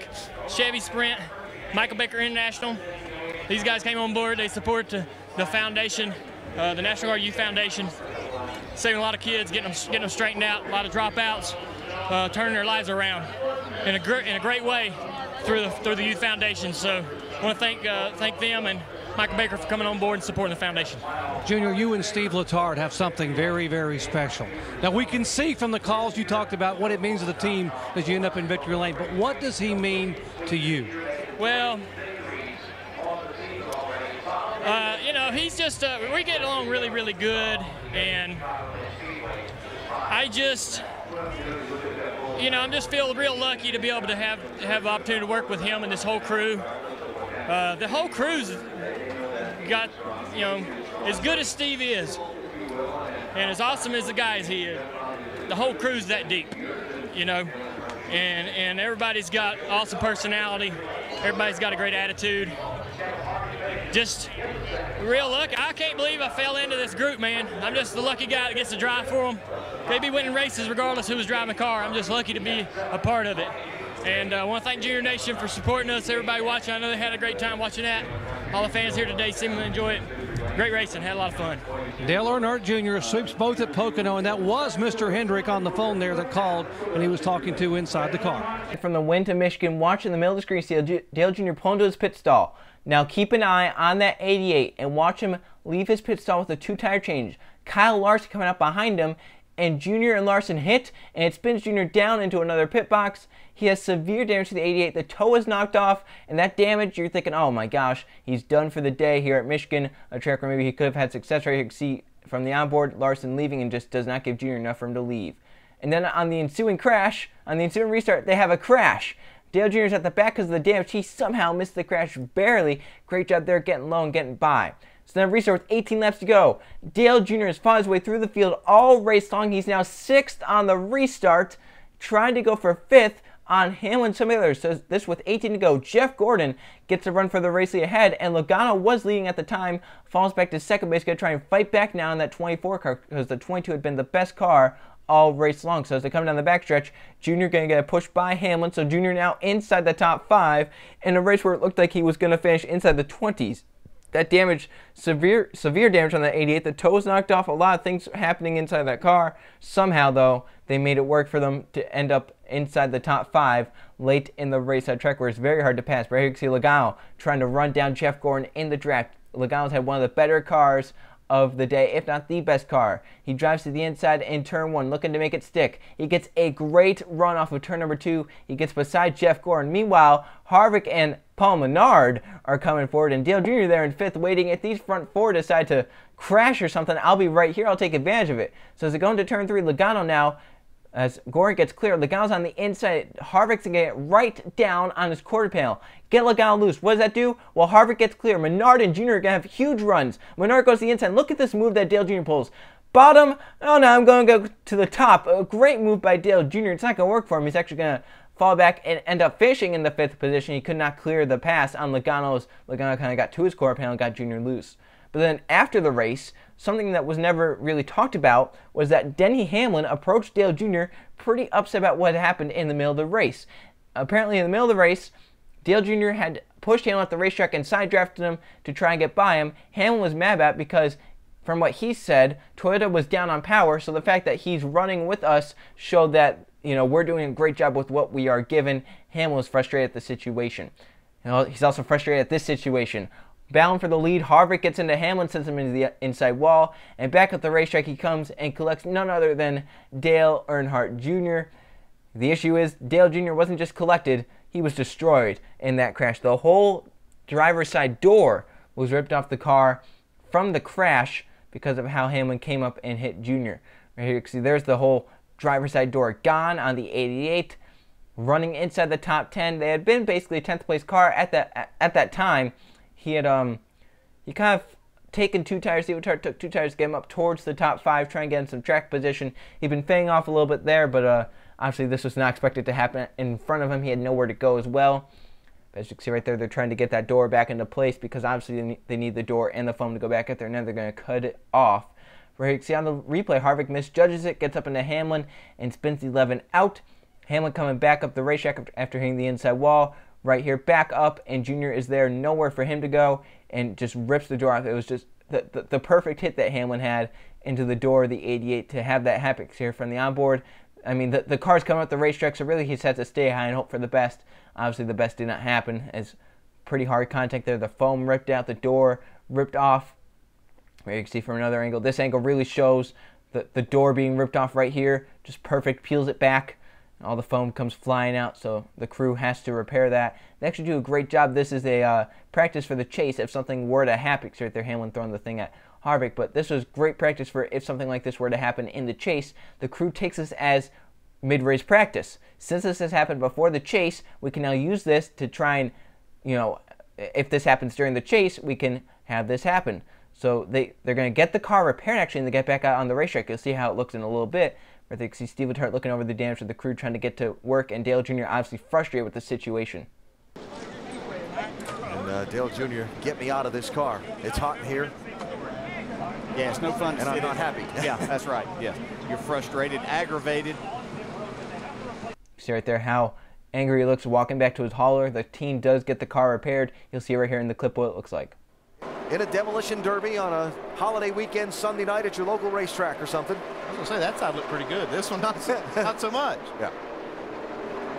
Chevy Sprint, Michael Baker International. These guys came on board. They support the foundation, the National Guard Youth Foundation, saving a lot of kids, getting them straightened out, a lot of dropouts, turning their lives around in a great way through the Youth Foundation. So I want to thank them and Michael Baker for coming on board and supporting the foundation.
Junior, you and Steve Letarte have something very, very special. Now, we can see from the calls you talked about what it means to the team as you end up in victory lane, but what does he mean to you?
Well, he's just, we get along really, really good, and I just, I'm just feel real lucky to be able to have the opportunity to work with him and this whole crew. The whole crew's got, as good as Steve is, and as awesome as the guy he is, the whole crew's that deep, and everybody's got awesome personality. Everybody's got a great attitude. Just real lucky. I can't believe I fell into this group, man. I'm just the lucky guy that gets to drive for them. They'd be winning races regardless who was driving the car. I'm just lucky to be a part of it. And I want to thank Junior Nation for supporting us, everybody watching. I know they had a great time watching that. All the fans here today seem to enjoy it. Great racing, had a lot of fun.
Dale Earnhardt Jr. sweeps both at Pocono, and that was Mr. Hendrick on the phone there that called, and he was talking to inside the car.
From the win to Michigan, watch in the middle of the screen, see Dale Jr. pull into his pit stall. Now keep an eye on that 88 and watch him leave his pit stall with a 2-tire change. Kyle Larson coming up behind him and Jr. and Larson hit, and it spins Jr. down into another pit box. He has severe damage to the 88. The toe is knocked off, and that damage, you're thinking, oh my gosh, he's done for the day here at Michigan, a track where maybe he could have had success. Right here, you can see from the onboard, Larson leaving and just does not give Jr. enough for him to leave. And then on the ensuing crash, on the ensuing restart, they have a crash. Dale Jr. is at the back because of the damage. He somehow missed the crash barely. Great job there getting low and getting by. So then restart with 18 laps to go. Dale Jr. has fought his way through the field all race long. He's now 6th on the restart, trying to go for 5th on Hamlin. Some others. So this with 18 to go. Jeff Gordon gets a run for the race lead ahead, and Logano was leading at the time. Falls back to second base. Going to try and fight back now in that 24 car because the 22 had been the best car all race long. So as they come down the backstretch, Jr. going to get a push by Hamlin. So Jr. now inside the top 5 in a race where it looked like he was going to finish inside the 20s. That damage, severe damage on that 88. The toe was knocked off. A lot of things happening inside that car. Somehow, though, they made it work for them to end up inside the top 5 late in the race at track where it's very hard to pass. But here you can see Logano trying to run down Jeff Gordon in the draft. Logano's had one of the better cars of the day, if not the best car. He drives to the inside in turn 1, looking to make it stick. He gets a great run off of turn number 2. He gets beside Jeff Gordon. Meanwhile, Harvick and Paul Menard are coming forward, and Dale Jr. there in 5th, waiting. If these front 4 decide to crash or something, I'll be right here. I'll take advantage of it. So as they go into turn 3, Logano now, as Gordon gets clear, Logano's on the inside. Harvick's going to get right down on his quarter panel. Get Logano loose. What does that do? Well, Harvick gets clear. Menard and Jr. are going to have huge runs. Menard goes to the inside. Look at this move that Dale Jr. pulls. Bottom. Oh, no, I'm going to go to the top. A great move by Dale Jr. It's not going to work for him. He's actually going to fall back and end up finishing in the 5th position. He could not clear the pass on Logano's. Logano kind of got to his quarter panel and got Jr. loose. But then after the race, something that was never really talked about was that Denny Hamlin approached Dale Jr. pretty upset about what happened in the middle of the race. Apparently in the middle of the race, Dale Jr. had pushed Hamlin at the racetrack and side drafted him to try and get by him. Hamlin was mad about it because, from what he said, Toyota was down on power, so the fact that he's running with us showed that, you know, we're doing a great job with what we are given. Hamlin was frustrated at the situation. You know, he's also frustrated at this situation. Battling for the lead, Harvick gets into Hamlin, sends him into the inside wall, and back at the racetrack he comes and collects none other than Dale Earnhardt Jr. The issue is Dale Jr. wasn't just collected, he was destroyed in that crash. The whole driver's side door was ripped off the car from the crash because of how Hamlin came up and hit Jr. Right here you can see there's the whole driver's side door gone on the 88, running inside the top 10. They had been basically a 10th place car at that time. He had he kind of taken 2 tires. He took 2 tires to get him up towards the top 5, try and get in some track position. He'd been fading off a little bit there, but obviously this was not expected to happen in front of him. He had nowhere to go as well. But as you can see right there, they're trying to get that door back into place because obviously they need the door and the foam to go back out there. Now they're going to cut it off. Right here you can see on the replay, Harvick misjudges it, gets up into Hamlin, and spins the 11 out. Hamlin coming back up the racetrack after hitting the inside wall. Right here, back up, and Jr. is there, nowhere for him to go, and just rips the door off. It was just the perfect hit that Hamlin had into the door of the 88 to have that happen. Here from the onboard, I mean, the car's coming up the racetrack, so really he just has to stay high and hope for the best. Obviously, the best did not happen, as pretty hard contact there. The foam ripped out, the door ripped off. Here you can see from another angle. This angle really shows the door being ripped off right here. Just perfect, peels it back. All the foam comes flying out, so the crew has to repair that. They actually do a great job. This is a practice for the chase if something were to happen. So right there, Hamlin throwing the thing at Harvick, but this was great practice for if something like this were to happen in the chase. The crew takes this as mid-race practice. Since this has happened before the chase, we can now use this to try and, you know, if this happens during the chase, we can have this happen. So they're going to get the car repaired, actually, and they get back out on the racetrack. You'll see how it looks in a little bit. Right there, you can see Steve Letarte looking over the damage of the crew, trying to get to work, and Dale Jr. obviously frustrated with the situation.
And Dale Jr., get me out of this car. It's hot in here.
Yeah, it's no fun to
and I'm not happy.
Yeah, that's right. Yeah, you're frustrated, aggravated.
See right there how angry he looks walking back to his hauler. The team does get the car repaired. You'll see right here in the clip what it looks like.
In a demolition derby on a holiday weekend Sunday night at your local racetrack or something.
I was going to say, that side looked pretty good. This one, not so much.
Yeah.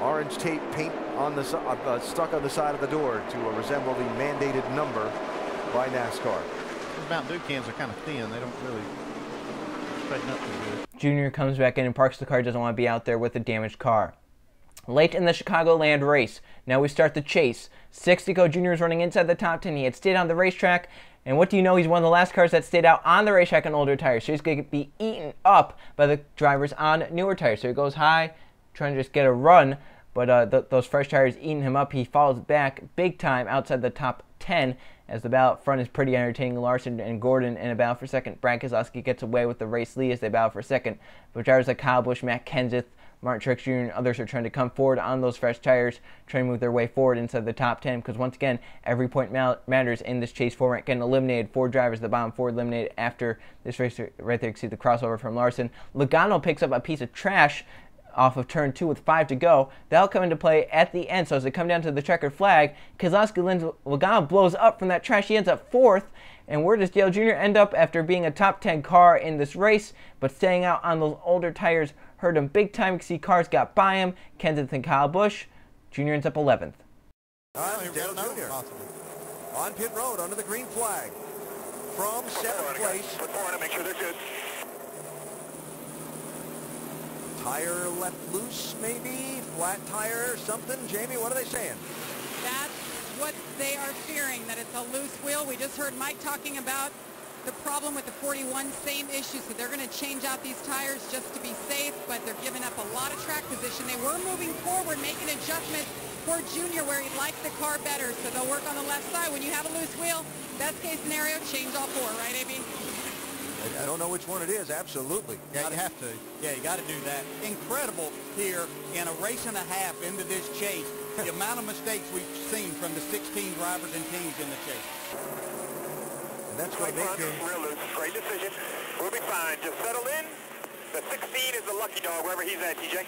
Orange tape paint on the stuck on the side of the door to resemble the mandated number by NASCAR.
Those Mountain Dew cans are kind of thin. They don't really straightening up pretty good.
Junior comes back in and parks the car, doesn't want to be out there with a damaged car. Late in the Chicagoland race, now we start the chase. 6 to go, Junior is running inside the top 10. He had stayed on the racetrack, and what do you know? He's one of the last cars that stayed out on the racetrack on older tires, so he's going to be eaten up by the drivers on newer tires. So he goes high, trying to just get a run, but those fresh tires eating him up. He falls back big time outside the top 10, as the battle up front is pretty entertaining. Larson and Gordon in a battle for second. Brad Keselowski gets away with the race lead as they battle for second, but drivers like Kyle Busch, Matt Kenseth, Martin Truex Jr. and others are trying to come forward on those fresh tires, trying to move their way forward inside the top 10, because once again, every point matters in this chase format. Getting eliminated, 4 drivers, the bottom 4 eliminated after this race right there. You see the crossover from Larson. Logano picks up a piece of trash off of turn 2 with 5 to go. That'll come into play at the end, so as they come down to the checkered flag, Keselowski, Logano blows up from that trash. He ends up 4th. And where does Dale Jr. end up after being a top 10 car in this race, but staying out on those older tires hurt him big time. You can see cars got by him. Kenseth and Kyle Busch. Jr. ends up 11th.
Dale Jr. on pit road under the green flag from 7th place.
Make sure they're good.
Tire left loose, maybe flat tire, something. Jamie, what are they saying?
That's what they are fearing, that it's a loose wheel. We just heard Mike talking about the problem with the 41, same issue, so they're going to change out these tires just to be safe, but they're giving up a lot of track position. They were moving forward, making adjustments for Junior where he liked the car better, so they'll work on the left side. When you have a loose wheel, best case scenario, change all 4, right, AB?
I don't know which one it is, absolutely.
Yeah, you have to. Yeah, you got to do that. Incredible here in a race and a half into this chase, the amount of mistakes we've seen from the 16 drivers and teams in the chase.
And that's what makes it
real loose. Great decision. We'll be fine. Just settle in. The 16 is the lucky dog, wherever he's at, TJ.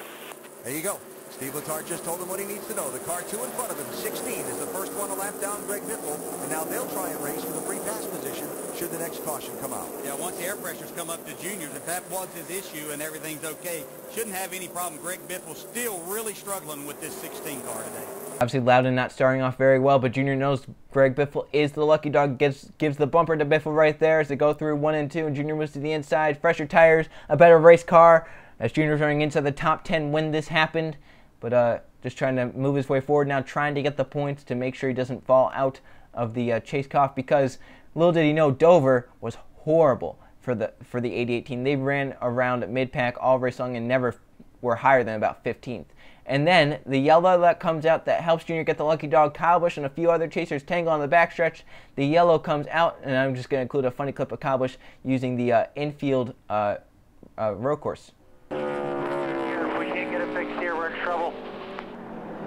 There you go. Steve Letarte just told him what he needs to know. The car 2 in front of him, 16, is the first one to lap down Greg Biffle, and now they'll try and race for the free pass position should the next caution come out.
Yeah, once the air pressures come up to Juniors, if that was his issue and everything's okay, shouldn't have any problem. Greg Biffle still really struggling with this 16 car today.
Obviously, Loudon not starting off very well, but Junior knows Greg Biffle is the lucky dog, gives the bumper to Biffle right there as they go through 1 and 2, and Junior moves to the inside. Fresher tires, a better race car, as Junior's running into the top 10 when this happened, but just trying to move his way forward now, trying to get the points to make sure he doesn't fall out of the chase cuff, because little did he know Dover was horrible for the 88 team. They ran around mid-pack all race long and never were higher than about 15th. And then the yellow that comes out that helps Junior get the lucky dog. Kyle Busch and a few other chasers tangle on the backstretch. The yellow comes out, and I'm just going to include a funny clip of Kyle Busch using the infield road course.
If we can't get it fixed here, we're in trouble.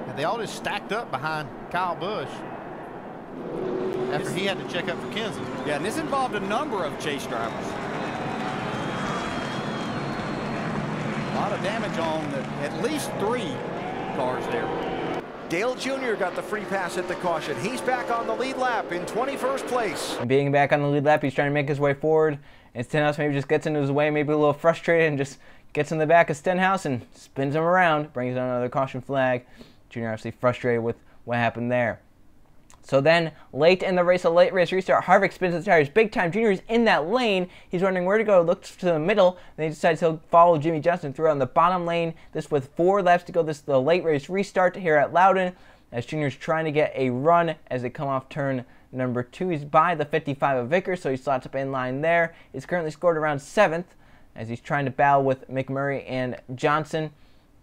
And they all just stacked up behind Kyle Busch after he had to check up for Kenseth.
Yeah, and this involved a number of chase drivers. A lot of damage on at least 3 cars there.
Dale Jr. got the free pass at the caution. He's back on the lead lap in 21st place.
And being back on the lead lap, he's trying to make his way forward. And Stenhouse maybe just gets into his way, maybe a little frustrated, and just gets in the back of Stenhouse and spins him around, brings down another caution flag. Junior obviously frustrated with what happened there. So then, late in the race, a late race restart, Harvick spins the tires big time. Junior is in that lane. He's wondering where to go, looks to the middle, then he decides he'll follow Jimmy Johnson through on the bottom lane. This with 4 laps to go. This is the late race restart here at Loudon, as Junior's trying to get a run as they come off turn number 2. He's by the 55 of Vickers, so he slots up in line there. He's currently scored around 7th, as he's trying to battle with McMurray and Johnson.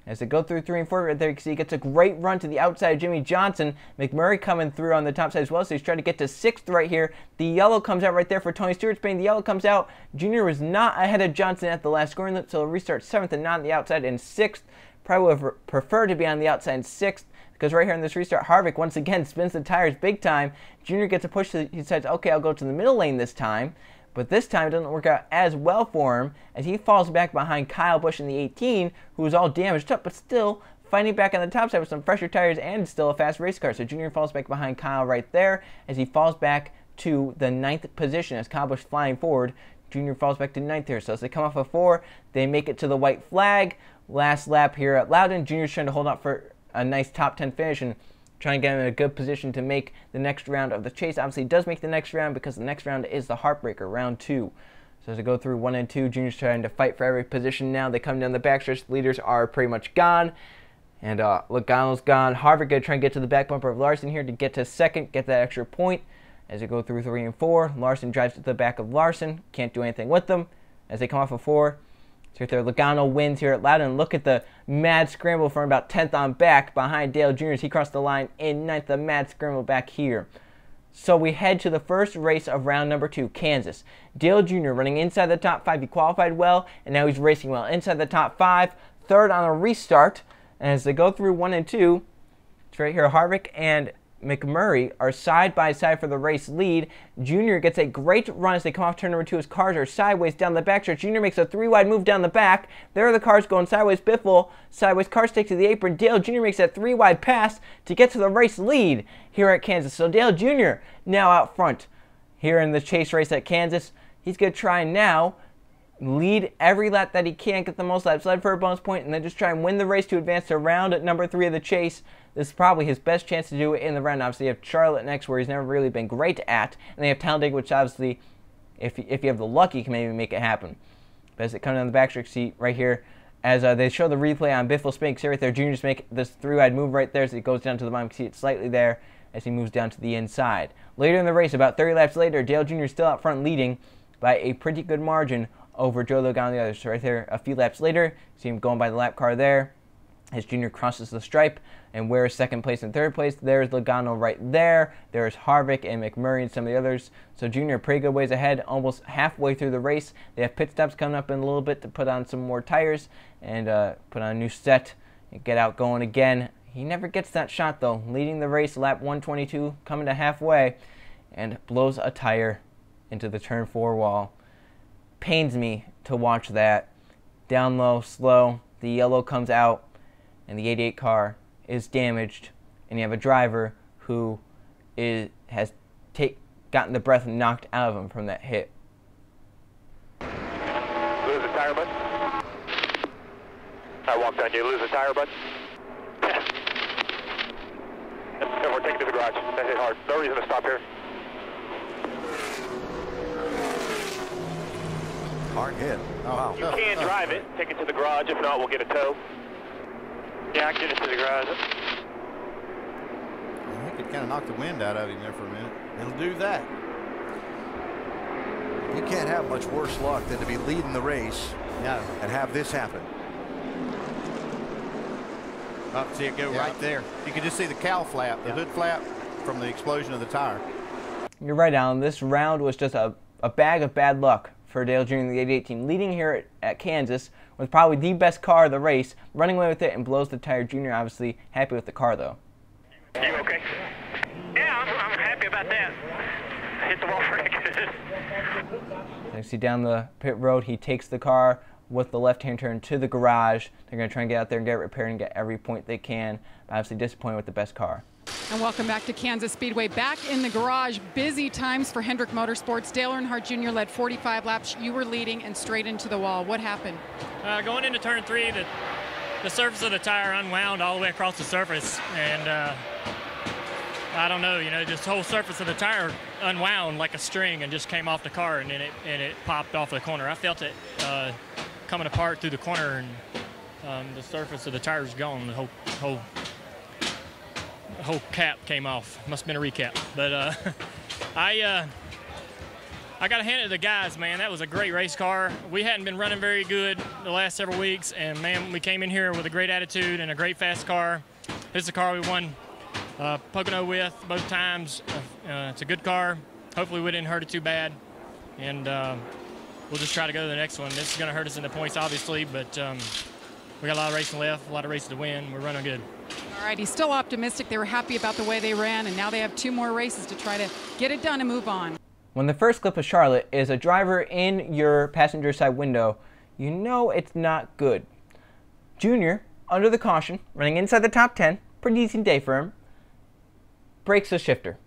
As they go through 3 and 4, right there you can see he gets a great run to the outside of Jimmy Johnson. McMurray coming through on the top side as well, so he's trying to get to 6th right here. The yellow comes out right there for Tony Stewart's Bayne. The yellow comes out. Junior was not ahead of Johnson at the last scoring lap, so he'll restart 7th and not on the outside and 6th. Probably would have preferred to be on the outside and 6th, because right here in this restart, Harvick once again spins the tires big time. Junior gets a push. He decides, okay, I'll go to the middle lane this time. But this time it doesn't work out as well for him, as he falls back behind Kyle Busch in the 18, who was all damaged up, but still fighting back on the top side with some fresher tires and still a fast race car. So Junior falls back behind Kyle right there, as he falls back to the 9th position. As Kyle Busch flying forward, Junior falls back to 9th here. So as they come off of 4, they make it to the white flag. Last lap here at Loudon. Junior's trying to hold out for a nice top 10 finish and trying to get him in a good position to make the next round of the chase. Obviously, he does make the next round, because the next round is the heartbreaker, round 2. So as they go through 1 and 2, Junior's trying to fight for every position now. They come down the backstretch. The leaders are pretty much gone. And Logano's gone. Harvick going to try and get to the back bumper of Larson here to get to second, get that extra point. As they go through 3 and 4, Larson drives to the back of Larson. Can't do anything with them. As they come off of 4, so right there, Logano wins here at Loudon. Look at the mad scramble from about 10th on back behind Dale Jr. as he crossed the line in 9th. The mad scramble back here. So we head to the first race of round number 2, Kansas. Dale Jr. running inside the top 5. He qualified well, and now he's racing well inside the top 5. Third on a restart. And as they go through 1 and 2, it's right here, Harvick and McMurray are side by side for the race lead. Junior gets a great run as they come off turn number 2. His cars are sideways down the backstretch. Junior makes a 3-wide move down the back. There are the cars going sideways. Biffle, sideways, car stakes to the apron. Dale Jr. makes that 3-wide pass to get to the race lead here at Kansas. So Dale Jr. now out front here in the chase race at Kansas. He's going to try now lead every lap that he can, get the most laps led for a bonus point, and then just try and win the race to advance to round at number 3 of the chase. This is probably his best chance to do it in the round. Obviously, you have Charlotte next, where he's never really been great at, and they have Talladega, which obviously, if you have the luck, you can maybe make it happen. But as it comes down the backstretch seat right here, as they show the replay on Biffle Spin, see right there, Junior just make this 3-wide move right there as it goes down to the bottom. You can see it slightly there as he moves down to the inside. Later in the race, about 30 laps later, Dale Jr. is still out front leading by a pretty good margin over Joe Logano and the others. So right there, a few laps later, see him going by the lap car there as Junior crosses the stripe. And where's second place and third place? There's Logano right there. There's Harvick and McMurray and some of the others. So Junior pretty good ways ahead, almost halfway through the race. They have pit stops coming up in a little bit to put on some more tires and put on a new set and get out going again. He never gets that shot though. Leading the race, lap 122, coming to halfway, and blows a tire into the turn 4 wall. Pains me to watch that. Down low, slow, the yellow comes out, and the 88 car is damaged, and you have a driver who has gotten the breath knocked out of him from that hit.
Lose the tire, bud. I walked on you. Lose the tire, bud. And we're taking to the garage. That hit hard. No reason to stop here.
Hard hit. Wow.
You can drive it. Take it to the garage. If not, we'll get a tow. Yeah, I can get it to the garage.
I think it kind of knocked the wind out of him there for a minute.
It'll do that. You can't have much worse luck than to be leading the race and have this happen.
Up, see it go right there. You can just see the cowl flap, the hood flap from the explosion of the tire.
You're right, Alan. This round was just a bag of bad luck for Dale Jr. and the 88 team, leading here at Kansas with probably the best car of the race, running away with it and blows the tire. Junior obviously happy with the car though.
You okay? Yeah, I'm happy about that. Hit the wall pretty good.
You see down the pit road, he takes the car with the left-hand turn to the garage. They're going to try and get out there and get it repaired and get every point they can. Obviously disappointed with the best car.
And welcome back to Kansas Speedway. Back in the garage, busy times for Hendrick Motorsports. Dale Earnhardt Jr. led 45 laps. You were leading and straight into the wall. What happened?
Going into turn 3, the surface of the tire unwound all the way across the surface. And I don't know, just the whole surface of the tire unwound like a string and just came off the car, and it popped off the corner. I felt it coming apart through the corner, and the surface of the tire is gone. The whole cap came off. Must have been a recap. But I got to hand it to the guys, man. That was a great race car. We hadn't been running very good the last several weeks, and man, we came in here with a great attitude and a great fast car. This is a car we won Pocono with both times. It's a good car. Hopefully we didn't hurt it too bad, and we'll just try to go to the next one. This is going to hurt us in the points, obviously, but we got a lot of racing left, a lot of races to win. We're running good.
All right, he's still optimistic. They were happy about the way they ran, and now they have 2 more races to try to get it done and move on.
When the first clip of Charlotte is a driver in your passenger side window, you know it's not good. Junior, under the caution, running inside the top 10, pretty decent day for him, breaks the shifter.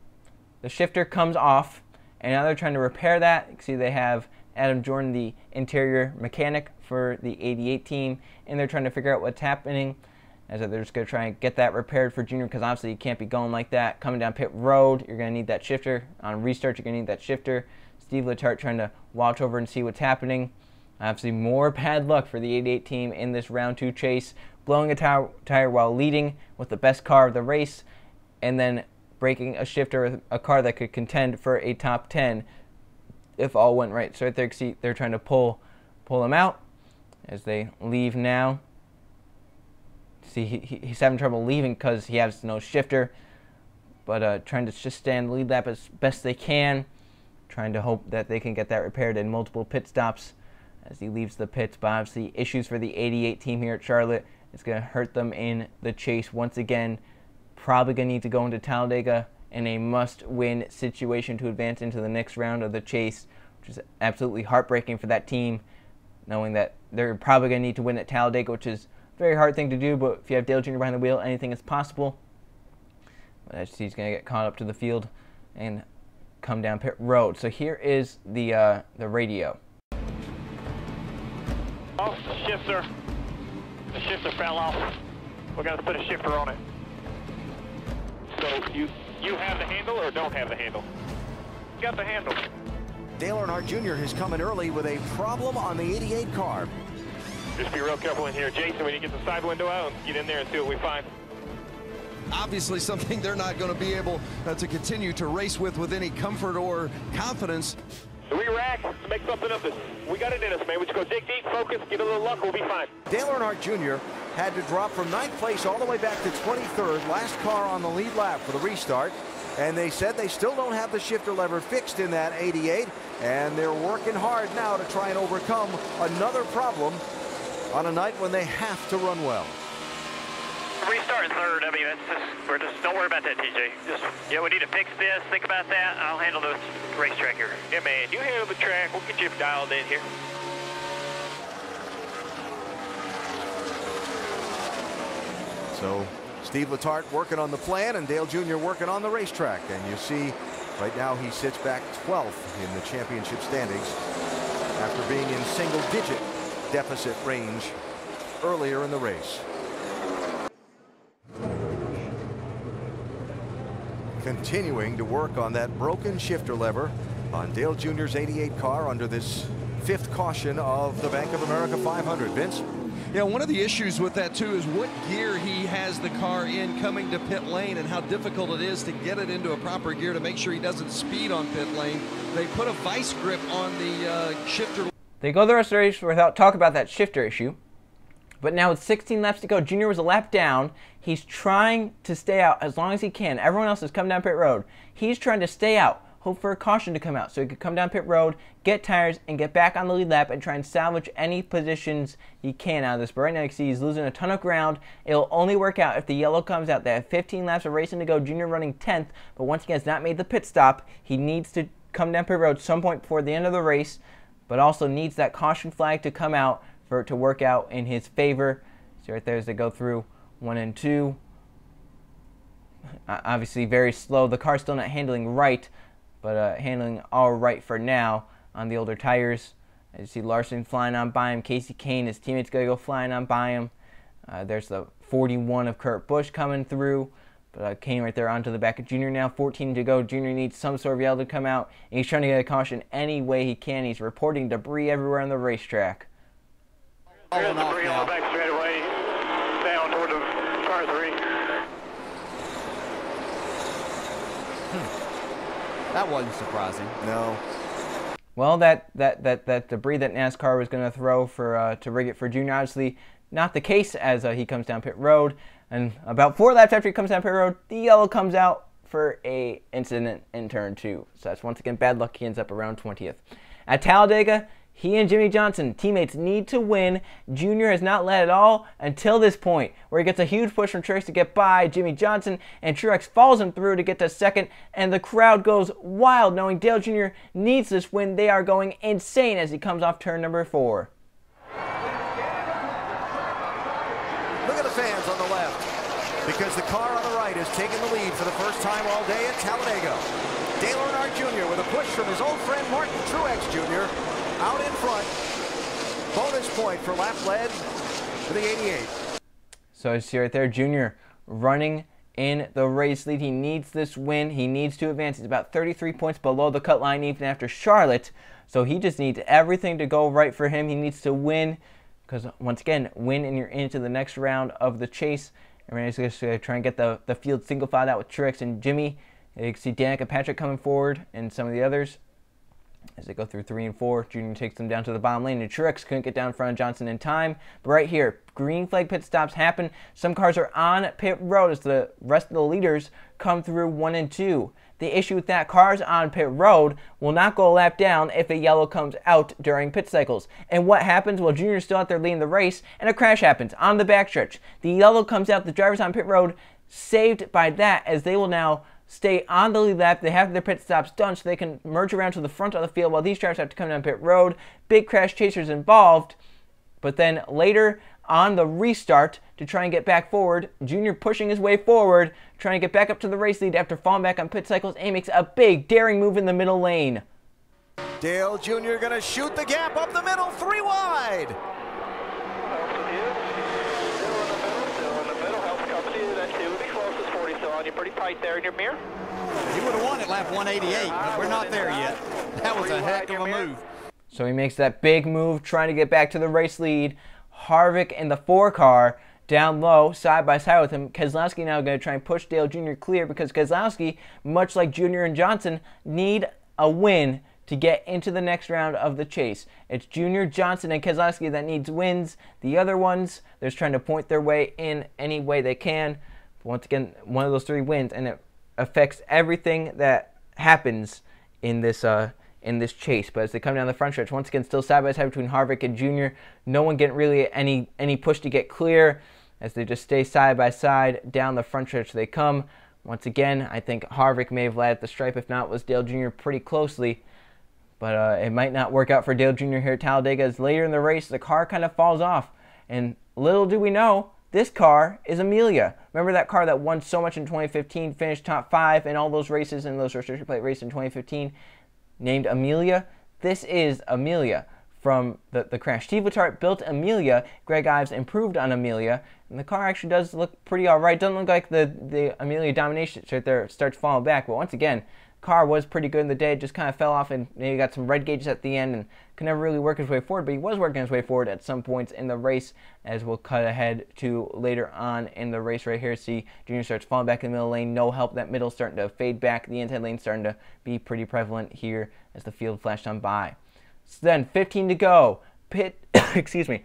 The shifter comes off, and now they're trying to repair that. You can see they have Adam Jordan, the interior mechanic for the 88 team, and they're trying to figure out what's happening. As they're just going to try and get that repaired for Junior, because obviously you can't be going like that. Coming down pit road, you're going to need that shifter. On restart, you're going to need that shifter. Steve Letarte trying to watch over and see what's happening. Obviously, more bad luck for the 88 team in this round 2 chase, blowing a tire while leading with the best car of the race, and then breaking a shifter, a car that could contend for a top 10 if all went right. So right there, you can see they're trying to pull him out as they leave now. See, he's having trouble leaving because he has no shifter, but trying to just stay in the lead lap as best they can, trying to hope that they can get that repaired in multiple pit stops as he leaves the pits. But obviously, issues for the 88 team here at Charlotte. It's going to hurt them in the chase once again. Probably going to need to go into Talladega in a must-win situation to advance into the next round of the chase, which is absolutely heartbreaking for that team, knowing that they're probably going to need to win at Talladega, which is a very hard thing to do, but if you have Dale Jr. behind the wheel, anything is possible. But as he's going to get caught up to the field and come down pit road. So here is the radio.
Off the shifter. The shifter fell off. We're going to put a shifter on it. So you have the handle or don't have the handle? Got the handle.
Dale Earnhardt Jr. has come in early with a problem on the 88 car.
Just be real careful in here. Jason, when you get the side window out, get in there and see what we find.
Obviously something they're not going to be able to continue to race with any comfort or confidence.
So we rack to make something of this. We got it in us, man. We just go dig deep, focus, get a little luck, we'll be fine.
Dale Earnhardt Jr. had to drop from 9th place all the way back to 23rd, last car on the lead lap for the restart. And they said they still don't have the shifter lever fixed in that 88, and they're working hard now to try and overcome another problem on a night when they have to run well.
Restart 3rd. I mean, we're just don't worry about that, TJ. Yeah, we need to fix this. Think about that. I'll handle the racetrack here. Yeah, man, you handle the track. We'll get you dialed in here.
So Steve Letarte working on the plan and Dale Jr. working on the racetrack. And you see right now he sits back 12th in the championship standings after being in single-digit deficit range earlier in the race. Continuing to work on that broken shifter lever on Dale Jr.'s 88 car under this 5th caution of the Bank of America 500. Vince?
Yeah, one of the issues with that too is what gear he has the car in coming to pit lane and how difficult it is to get it into a proper gear to make sure he doesn't speed on pit lane. They put a vice grip on the shifter.
They go the rest of the race without talking about that shifter issue. But now with 16 laps to go, Jr. was a lap down. He's trying to stay out as long as he can. Everyone else has come down pit road. He's trying to stay out, hope for a caution to come out so he could come down pit road, get tires, and get back on the lead lap and try and salvage any positions he can out of this. But right now you can see he's losing a ton of ground. It'll only work out if the yellow comes out. They have 15 laps of racing to go. Jr. running 10th, but once he has not made the pit stop, he needs to come down pit road some point before the end of the race, but also needs that caution flag to come out for it to work out in his favor. See right there as they go through 1 and 2. Obviously very slow. The car's still not handling right, but handling all right for now on the older tires. As you see Larson flying on by him. Kasey Kahne, his teammates going to go flying on by him. There's the 41 of Kurt Busch coming through. But Kahne right there onto the back of Jr. now. 14 to go. Jr. needs some sort of yellow to come out. And he's trying to get a caution any way he can. He's reporting debris everywhere on the racetrack.
There's debris on the back straightaway down toward the car 3.
That wasn't surprising.
No.
Well, that debris that NASCAR was going to throw for to rig it for Jr. obviously not the case as he comes down pit road. And about 4 laps after he comes down pit road, the yellow comes out for a incident in turn 2. So that's once again bad luck. He ends up around 20th. At Talladega, he and Jimmie Johnson, teammates, need to win. Jr. has not led at all until this point, where he gets a huge push from Truex to get by Jimmie Johnson, and Truex follows him through to get to 2nd, and the crowd goes wild knowing Dale Jr. needs this win. They are going insane as he comes off turn number 4.
Look at the fans on the left, because the car on the right has taken the lead for the first time all day at Talladega. Dale Earnhardt Jr. with a push from his old friend Martin Truex Jr. out in front. Bonus point for lap led for the 88.
So you see right there, Jr. running in the race lead. He needs this win. He needs to advance. He's about 33 points below the cut line even after Charlotte. So he just needs everything to go right for him. He needs to win because, once again, win and you're into the next round of the chase. And we're just going to try and get the field single filed out with Truex and Jimmy. You can see Danica Patrick coming forward and some of the others. As they go through 3 and 4, Junior takes them down to the bottom lane, and Truex couldn't get down in front of Johnson in time. But right here, green flag pit stops happen. Some cars are on pit road as the rest of the leaders come through 1 and 2. The issue with that, cars on pit road will not go a lap down if a yellow comes out during pit cycles. And what happens? Well, Junior's still out there leading the race, and a crash happens on the backstretch. The yellow comes out, the drivers on pit road saved by that, as they will now stay on the lead lap. They have their pit stops done so they can merge around to the front of the field while these drivers have to come down pit road. Big crash chasers involved. But then later on the restart to try and get back forward, Junior pushing his way forward, trying to get back up to the race lead after falling back on pit cycles, and he makes a big daring move in the middle lane.
Dale Jr. going to shoot the gap up the middle, 3 wide.
You're pretty tight there in your mirror.
He would have won at lap 188, but we're not there yet. That was a heck of a move.
So he makes that big move, trying to get back to the race lead. Harvick in the 4 car down low, side by side with him. Keselowski now going to try and push Dale Jr. clear because Keselowski, much like Jr. and Johnson, need a win to get into the next round of the chase. It's Jr., Johnson, and Keselowski that needs wins. The other ones, they're just trying to point their way in any way they can. Once again, one of those 3 wins, and it affects everything that happens in this chase. But as they come down the front stretch, once again, still side by side between Harvick and Jr. No one getting really any push to get clear as they just stay side by side down the front stretch they come. Once again, I think Harvick may have led at the stripe. If not, it was Dale Jr. pretty closely. But it might not work out for Dale Jr. here at Talladega, as later in the race, the car kind of falls off. And little do we know, this car is Amelia. Remember that car that won so much in 2015, finished top 5 in all those races, in those restrictor plate races in 2015, named Amelia? This is Amelia from the crash. Steve Letarte built Amelia. Greg Ives improved on Amelia. And the car actually does look pretty all right. Doesn't look like the Amelia domination right there starts falling back. But once again, car was pretty good in the day. It just kind of fell off, and maybe got some red gauges at the end and could never really work his way forward. But he was working his way forward at some points in the race, as we'll cut ahead to later on in the race right here. See, Junior starts falling back in the middle lane. No help. That middle starting to fade back. The inside lane starting to be pretty prevalent here as the field flashed on by. So then 15 to go. Excuse me.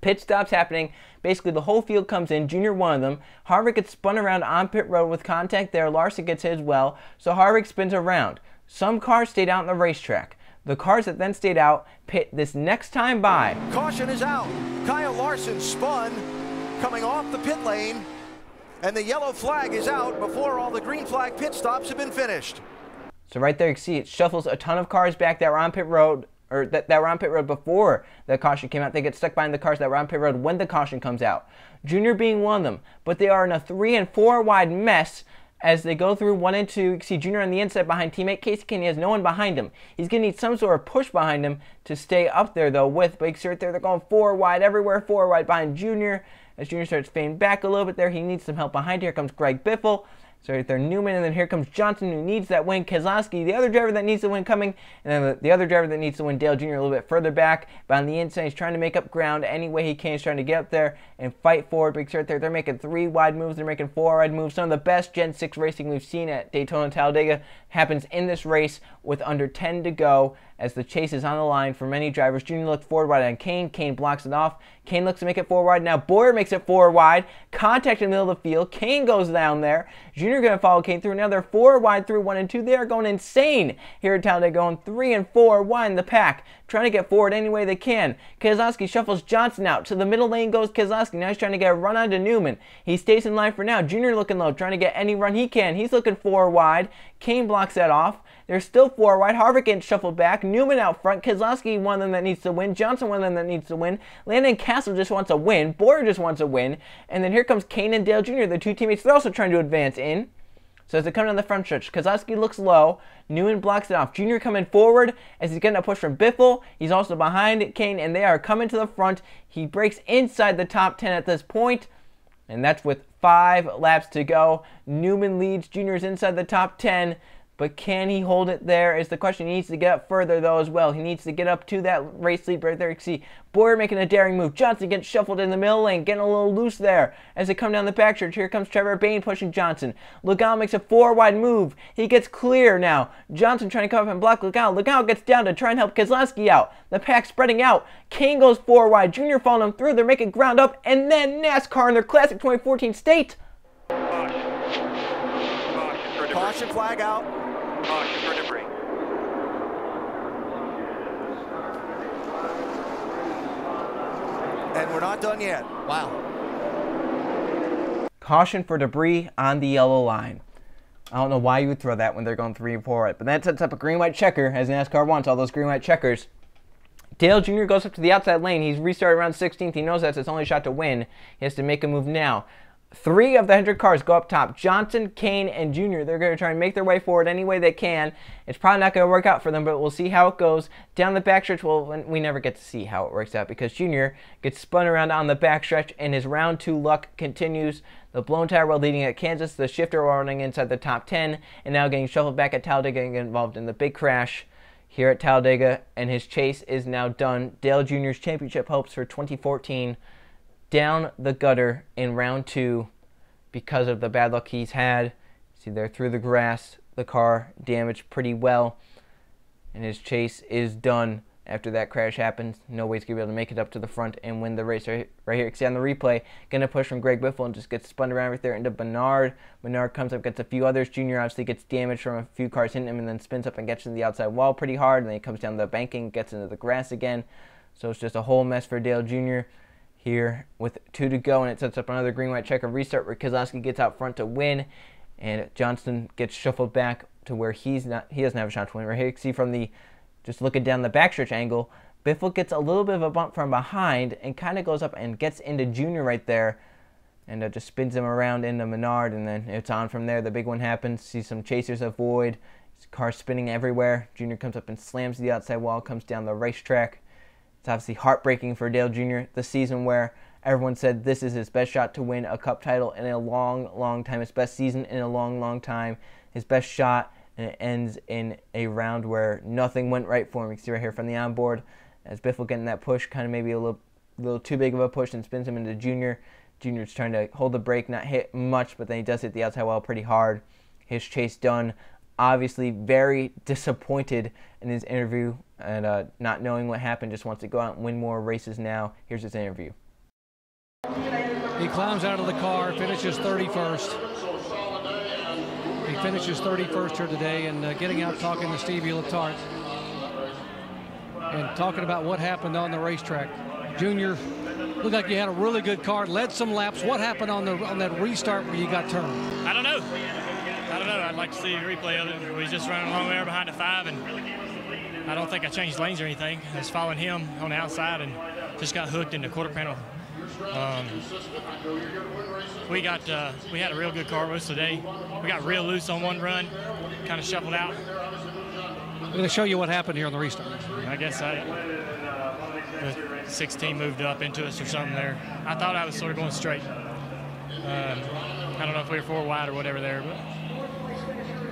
Pit stops happening. Basically, the whole field comes in. Junior one of them. Harvick gets spun around on pit road with contact there. Larson gets hit as well. So Harvick spins around. Some cars stayed out on the racetrack. The cars that then stayed out pit this next time by.
Caution is out. Kyle Larson spun coming off the pit lane. And the yellow flag is out before all the green flag pit stops have been finished.
So right there you can see it shuffles a ton of cars back that were on pit road, or that were on pit road before the caution came out. They get stuck behind the cars that were on pit road when the caution comes out. Junior being one of them. But they are in a 3 and 4 wide mess as they go through 1 and 2. You can see Junior on the inside behind teammate Kasey Kahne. He has no one behind him. He's going to need some sort of push behind him to stay up there, though, with. But you can see right there, they're going 4 wide everywhere, 4 wide behind Junior. As Junior starts fading back a little bit there, he needs some help behind. Here comes Greg Biffle. So right there, Newman, and then here comes Johnson, who needs that win. Keselowski, the other driver that needs the win, coming. And then the other driver that needs to win, Dale Jr., a little bit further back. But on the inside, he's trying to make up ground any way he can. He's trying to get up there and fight forward. But right there, they're making 3 wide moves. They're making 4 wide moves. Some of the best Gen 6 racing we've seen at Daytona and Talladega happens in this race with under 10 to go as the chase is on the line for many drivers. Junior looks forward wide on Kahne. Kahne blocks it off. Kahne looks to make it 4 wide. Now Bowyer makes it 4 wide. Contact in the middle of the field. Kahne goes down there. Junior going to follow Kahne through. Now they're 4 wide through 1 and 2. They are going insane here at Talladega, going 3 and 4 wide in the pack, trying to get forward any way they can. Keselowski shuffles Johnson out. To the middle lane goes Keselowski. Now he's trying to get a run onto Newman. He stays in line for now. Junior looking low, trying to get any run he can. He's looking 4 wide. Kahne blocks that off. They're still 4 wide. Harvick gets shuffled back. Newman out front. Keselowski, one of them that needs to win. Johnson, one of them that needs to win. Landon Castle just wants a win. Bowyer just wants a win. And then here comes Kahne and Dale Jr., the 2 teammates. They're also trying to advance in. So as they come down the front stretch, Keselowski looks low. Newman blocks it off. Jr. coming forward as he's getting a push from Biffle. He's also behind Kahne, and they are coming to the front. He breaks inside the top 10 at this point. And that's with 5 laps to go. Newman leads. Junior's inside the top 10. But can he hold it there is the question. He needs to get up further, though, as well. He needs to get up to that race lead right there. You can see Bowyer making a daring move. Johnson gets shuffled in the middle lane, getting a little loose there as they come down the backstretch. Here comes Trevor Bayne pushing Johnson. Logano makes a 4-wide move. He gets clear now. Johnson trying to come up and block Logano. Logano gets down to try and help Keselowski out. The pack spreading out. Kahne goes 4-wide. Junior following him through. They're making ground up. And then NASCAR in their Classic 2014 state.
Caution flag out.
Caution for debris.
And we're not done yet. Wow.
Caution for debris on the yellow line. I don't know why you would throw that when they're going 3 and 4 right, but that sets up a green-white checker, as NASCAR wants all those green-white checkers. Dale Jr. goes up to the outside lane. He's restarted around 16th. He knows that's his only shot to win. He has to make a move now. 3 of the 100 cars go up top. Johnson, Kahne, and Jr. They're going to try and make their way forward any way they can. It's probably not going to work out for them, but we'll see how it goes. Down the backstretch, well, we never get to see how it works out because Jr. gets spun around on the backstretch, and his round 2 luck continues. The blown tire while leading at Kansas, the shifter running inside the top 10, and now getting shuffled back at Talladega and getting involved in the big crash here at Talladega, and his chase is now done. Dale Jr.'s championship hopes for 2014 down the gutter in round 2 because of the bad luck he's had. See there through the grass, the car damaged pretty well, and his chase is done after that crash happens. No way he's going to be able to make it up to the front and win the race. Right here, you can see on the replay, going to push from Greg Biffle and just gets spun around right there into Menard. Menard comes up, gets a few others. Jr. obviously gets damaged from a few cars hitting him and then spins up and gets to the outside wall pretty hard, and then he comes down the banking, gets into the grass again. So it's just a whole mess for Dale Jr. here with 2 to go, and it sets up another green-white checker restart where Keselowski gets out front to win, and Johnston gets shuffled back to where he doesn't have a shot to win. Right here you can see from the, just looking down the backstretch angle, Biffle gets a little bit of a bump from behind and kind of goes up and gets into Jr. right there, and just spins him around into Menard, and then it's on from there. The big one happens. See some chasers avoid. His car spinning everywhere. Jr. comes up and slams the outside wall, comes down the racetrack. It's obviously heartbreaking for Dale Jr. the season where everyone said this is his best shot to win a cup title in a long, long time. His best season in a long, long time. His best shot, and it ends in a round where nothing went right for him. You can see right here from the onboard as Biffle getting that push, kind of maybe a little too big of a push, and spins him into Jr. Jr.'s trying to hold the brake, not hit much, but then he does hit the outside wall pretty hard. His chase done. Obviously very disappointed in his interview and not knowing what happened, just wants to go out and win more races now. Here's his interview.
He climbs out of the car, finishes 31st. He finishes 31st here today, and getting out talking to Stevie Letarte and talking about what happened on the racetrack. Junior, looked like you had a really good car, led some laps. What happened on that restart where you got turned?
I don't know. I'd like to see a replay of it. We was just running along there behind the 5, and I don't think I changed lanes or anything. I was following him on the outside and just got hooked in the quarter panel. We had a real good car most of the day. We got real loose on one run, kind of shuffled out.
I'm going to show you what happened here on the restart.
I guess the 16 moved up into us or something there. I thought I was sort of going straight. I don't know if we were 4 wide or whatever there, but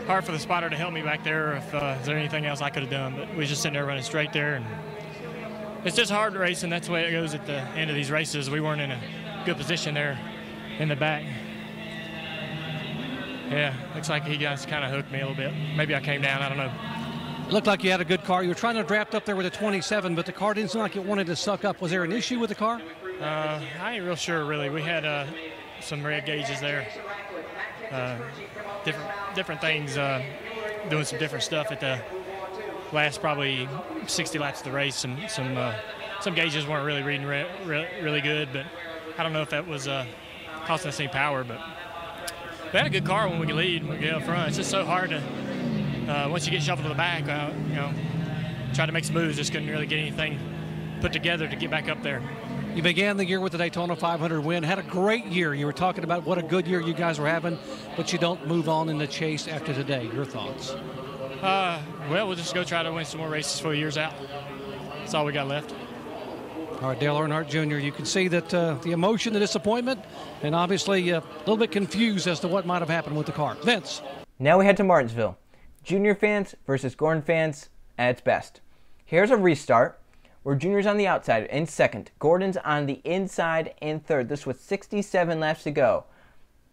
hard for the spotter to help me back there if is there anything else I could have done. But we was just sitting there running straight there, and it's just hard racing. That's the way it goes at the end of these races. We weren't in a good position there in the back. Yeah, looks like he guys kind of hooked me a little bit. Maybe I came down, I don't know.
It looked like you had a good car. You were trying to draft up there with a 27, but the car didn't seem like it wanted to suck up. Was there an issue with the car?
I ain't real sure, really. We had some red gauges there. Different things, doing some different stuff at the last probably 60 laps of the race. Some gauges weren't really reading really good, but I don't know if that was costing us any power. But we had a good car when we could lead, when we could get up front. It's just so hard to once you get shuffled to the back, try to make some moves. Just couldn't really get anything put together to get back up there.
You began the year with the Daytona 500 win, had a great year. You were talking about what a good year you guys were having, but you don't move on in the chase after today. Your thoughts?
Well, we'll just go try to win some more races for the year's out. That's all we got left.
All right, Dale Earnhardt Jr., you can see that the emotion, the disappointment, and obviously a little bit confused as to what might have happened with the car. Vince.
Now we head to Martinsville. Junior fans versus Gordon fans at its best. Here's a restart where Junior's on the outside in second. Gordon's on the inside in third. This was 67 laps to go.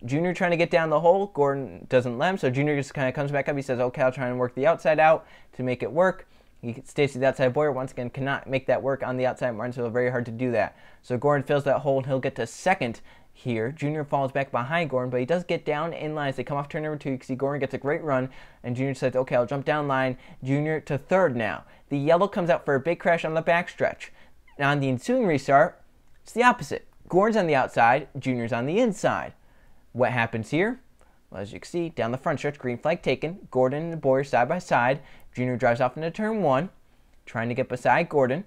Junior trying to get down the hole. Gordon doesn't let him, so Junior just kind of comes back up. He says, okay, I'll try and work the outside out to make it work. He stays to the outside. Bowyer, once again, cannot make that work on the outside. Martinsville, very hard to do that. So Gordon fills that hole, and he'll get to second here. Junior falls back behind Gordon, but he does get down in line as they come off turn number 2. You can see Gordon gets a great run, and Junior says, okay, I'll jump down line. Junior to third now. The yellow comes out for a big crash on the backstretch. Now on the ensuing restart, it's the opposite. Gordon's on the outside, Junior's on the inside. What happens here? Well, as you can see, down the front stretch, green flag taken. Gordon and Bowyer side by side. Junior drives off into turn 1, trying to get beside Gordon.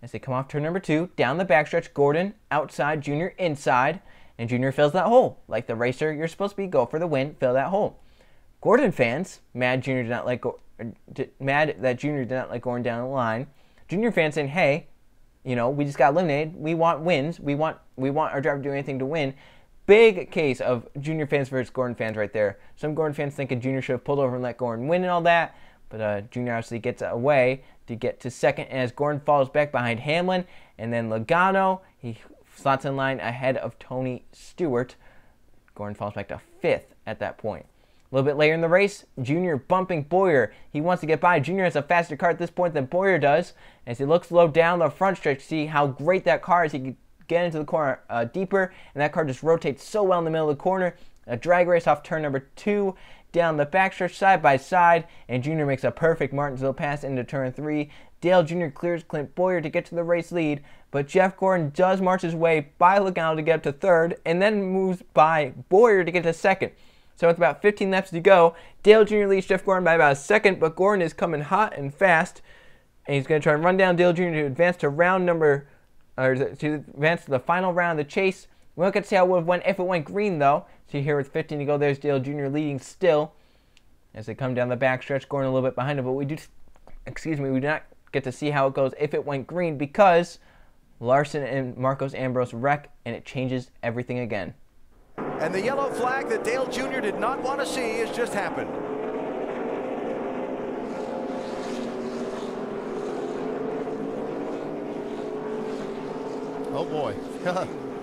As they come off turn number 2, down the backstretch, Gordon outside, Junior inside, and Junior fills that hole. Like the racer you're supposed to be, go for the win, fill that hole. Gordon fans, mad that Junior did not let Gordon down the line. Junior fans saying, hey, you know, we just got eliminated. We want wins. We want our driver to do anything to win. Big case of Junior fans versus Gordon fans right there. Some Gordon fans thinking Junior should have pulled over and let Gordon win and all that. But Junior obviously gets away to get to second. And as Gordon falls back behind Hamlin and then Logano, he slots in line ahead of Tony Stewart. Gordon falls back to 5th at that point. A little bit later in the race, Junior bumping Bowyer. He wants to get by. Junior has a faster car at this point than Bowyer does. As he looks low down the front stretch to see how great that car is. He can get into the corner deeper, and that car just rotates so well in the middle of the corner. A drag race off turn number 2. Down the backstretch side by side, and Junior makes a perfect Martinsville pass into turn 3. Dale Jr. clears Clint Bowyer to get to the race lead, but Jeff Gordon does march his way by Logano to get up to 3rd, and then moves by Bowyer to get to 2nd. So with about 15 laps to go, Dale Jr. leads Jeff Gordon by about a 2nd, but Gordon is coming hot and fast, and he's going to try and run down Dale Jr. to advance to advance to the final round of the chase. We won't get to see how it would have went if it went green, though. So here with 15 to go, there's Dale Jr. leading still as they come down the backstretch, Gordon a little bit behind him. But we do not get to see how it goes if it went green because Larson and Marcos Ambrose wreck, and it changes everything again.
And the yellow flag that Dale Jr. did not want to see has just happened.
Oh boy.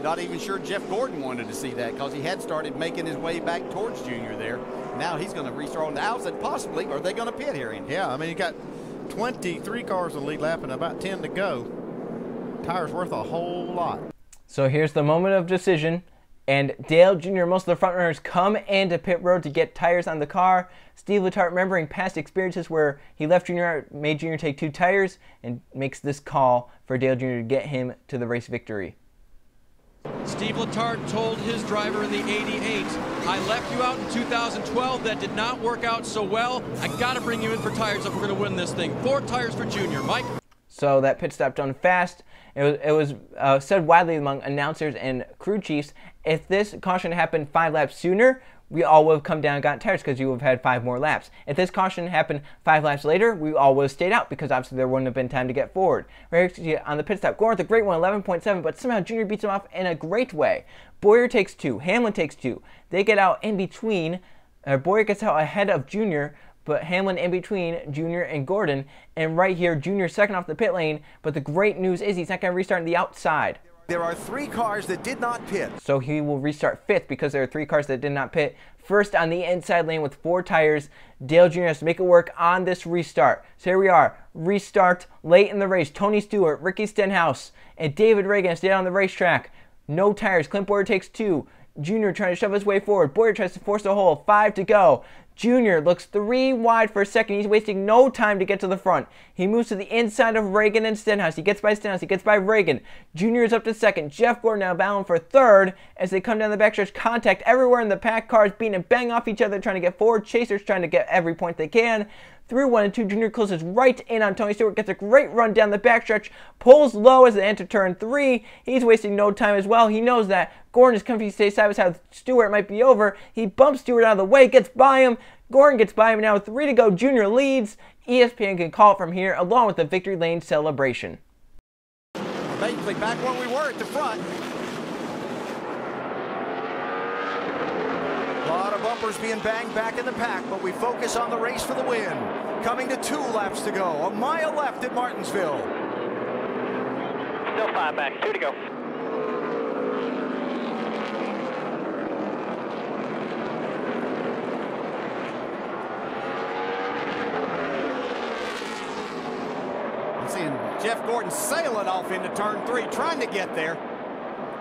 Not even sure Jeff Gordon wanted to see that because he had started making his way back towards Junior there. Now he's going to restart on the outside, possibly. Are they going to pit here?
Yeah, I mean, you got 23 cars in the lead lap and about 10 to go. Tire's worth a whole lot.
So here's the moment of decision. And Dale Jr., most of the front runners come into pit road to get tires on the car. Steve Letarte, remembering past experiences where he left Jr., made Jr. take 2 tires, and makes this call for Dale Jr. to get him to the race victory.
Steve Letarte told his driver in the 88, I left you out in 2012. That did not work out so well. I got to bring you in for tires if we're going to win this thing. 4 tires for Junior. Mike?
So that pit stop done fast. It was said widely among announcers and crew chiefs, if this caution happened 5 laps sooner, we all would have come down and gotten tires because you would have had 5 more laps. If this caution happened 5 laps later, we all would have stayed out because obviously there wouldn't have been time to get forward. Right on the pit stop, Gordon with a great one, 11.7, but somehow Junior beats him off in a great way. Bowyer takes 2, Hamlin takes 2. They get out in between. Bowyer gets out ahead of Junior, but Hamlin in between Junior and Gordon. And right here, Junior second off the pit lane, but the great news is he's not going to restart on the outside.
There are 3 cars that did not pit.
So he will restart 5th because there are 3 cars that did not pit. First on the inside lane with 4 tires. Dale Jr. has to make it work on this restart. So here we are. Restart late in the race. Tony Stewart, Ricky Stenhouse, and David Reagan stay on the racetrack. No tires. Clint Bowyer takes 2. Junior trying to shove his way forward. Bowyer tries to force a hole. 5 to go. Junior looks 3 wide for a second. He's wasting no time to get to the front. He moves to the inside of Reagan and Stenhouse. He gets by Stenhouse. He gets by Reagan. Junior is up to 2nd. Jeff Gordon now battling for 3rd as they come down the backstretch. Contact everywhere in the pack. Cars beating and bang off each other, trying to get forward. Chasers trying to get every point they can. Through 1 and 2, Junior closes right in on Tony Stewart. Gets a great run down the backstretch. Pulls low as they enter turn 3. He's wasting no time as well. He knows that Gordon is coming to stay side by side with Stewart. It might be over. He bumps Stewart out of the way. Gets by him. Gordon gets by him. Now with 3 to go, Junior leads. ESPN can call it from here along with the victory lane celebration.
basically back where we were at the front.
A lot of bumpers being banged back in the pack, but we focus on the race for the win. Coming to 2 laps to go. A mile left at Martinsville.
Still 5 back, 2 to go.
I'm seeing Jeff Gordon sailing off into turn 3, trying to get there.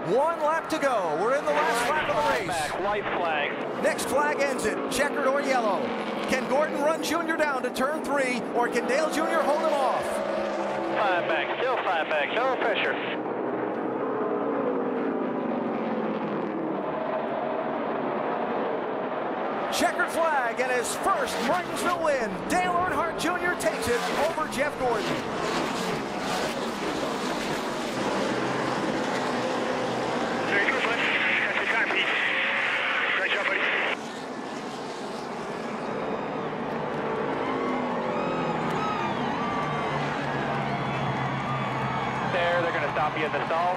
1 lap to go. We're in the last lap of the race.
Back, white flag.
Next flag ends it, checkered or yellow. Can Gordon run Jr. down to turn 3, or can Dale Jr. hold him off?
5 back, still 5 back, no pressure.
Checkered flag and his first Martinsville win. Dale Earnhardt Jr. takes it over Jeff Gordon.
Great job, buddy. There, they're going to stop you in the stall.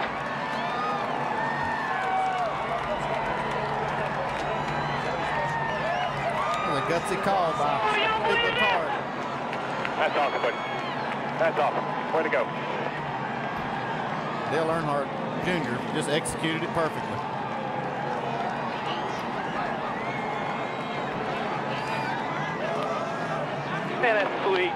A gutsy call by Menard.
That's awesome, buddy. That's awesome. Way to go.
Dale Earnhardt Jr. just executed it perfectly.
Man, that's sweet.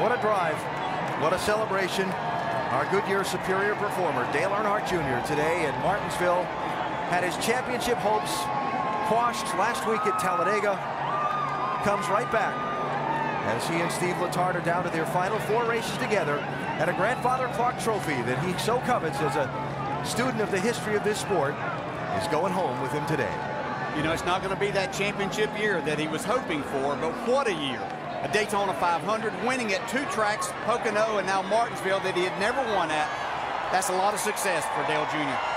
What a drive. What a celebration. Our Goodyear Superior performer, Dale Earnhardt Jr. today in Martinsville, had his championship hopes quashed last week at Talladega. Comes right back as he and Steve Letarte are down to their final 4 races together, and a grandfather clock trophy that he so covets as a student of the history of this sport is going home with him today.
You know, it's not going to be that championship year that he was hoping for, but what a year. A Daytona 500, winning at 2 tracks, Pocono and now Martinsville, that he had never won at. That's a lot of success for Dale Jr.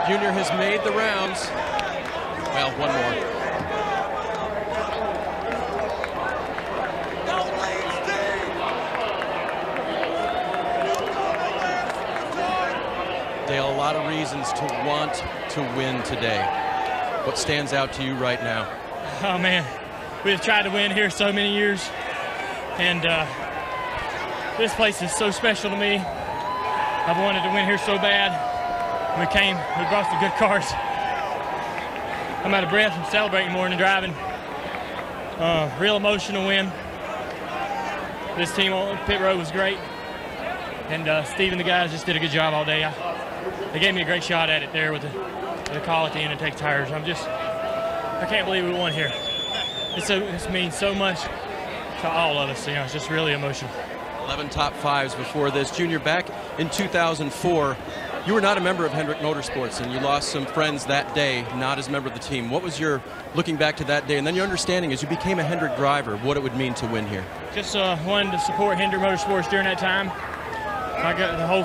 Jr. has made the rounds. Well, one more. Dale, a lot of reasons to want to win today. What stands out to you right now?
Oh, man. We've tried to win here so many years. And this place is so special to me. I've wanted to win here so bad. We brought some good cars. I'm out of breath from celebrating more than driving. Real emotional win. This team on pit road was great. And Steve and the guys just did a good job all day. They gave me a great shot at it there with the call at the end and take tires. I can't believe we won here. It means so much to all of us. You know, it's just really emotional.
11 top fives before this. Junior, back in 2004, you were not a member of Hendrick Motorsports, and you lost some friends that day, not as a member of the team. What was your, looking back to that day, and then your understanding as you became a Hendrick driver, what it would mean to win here?
Just wanted to support Hendrick Motorsports during that time. I got the whole,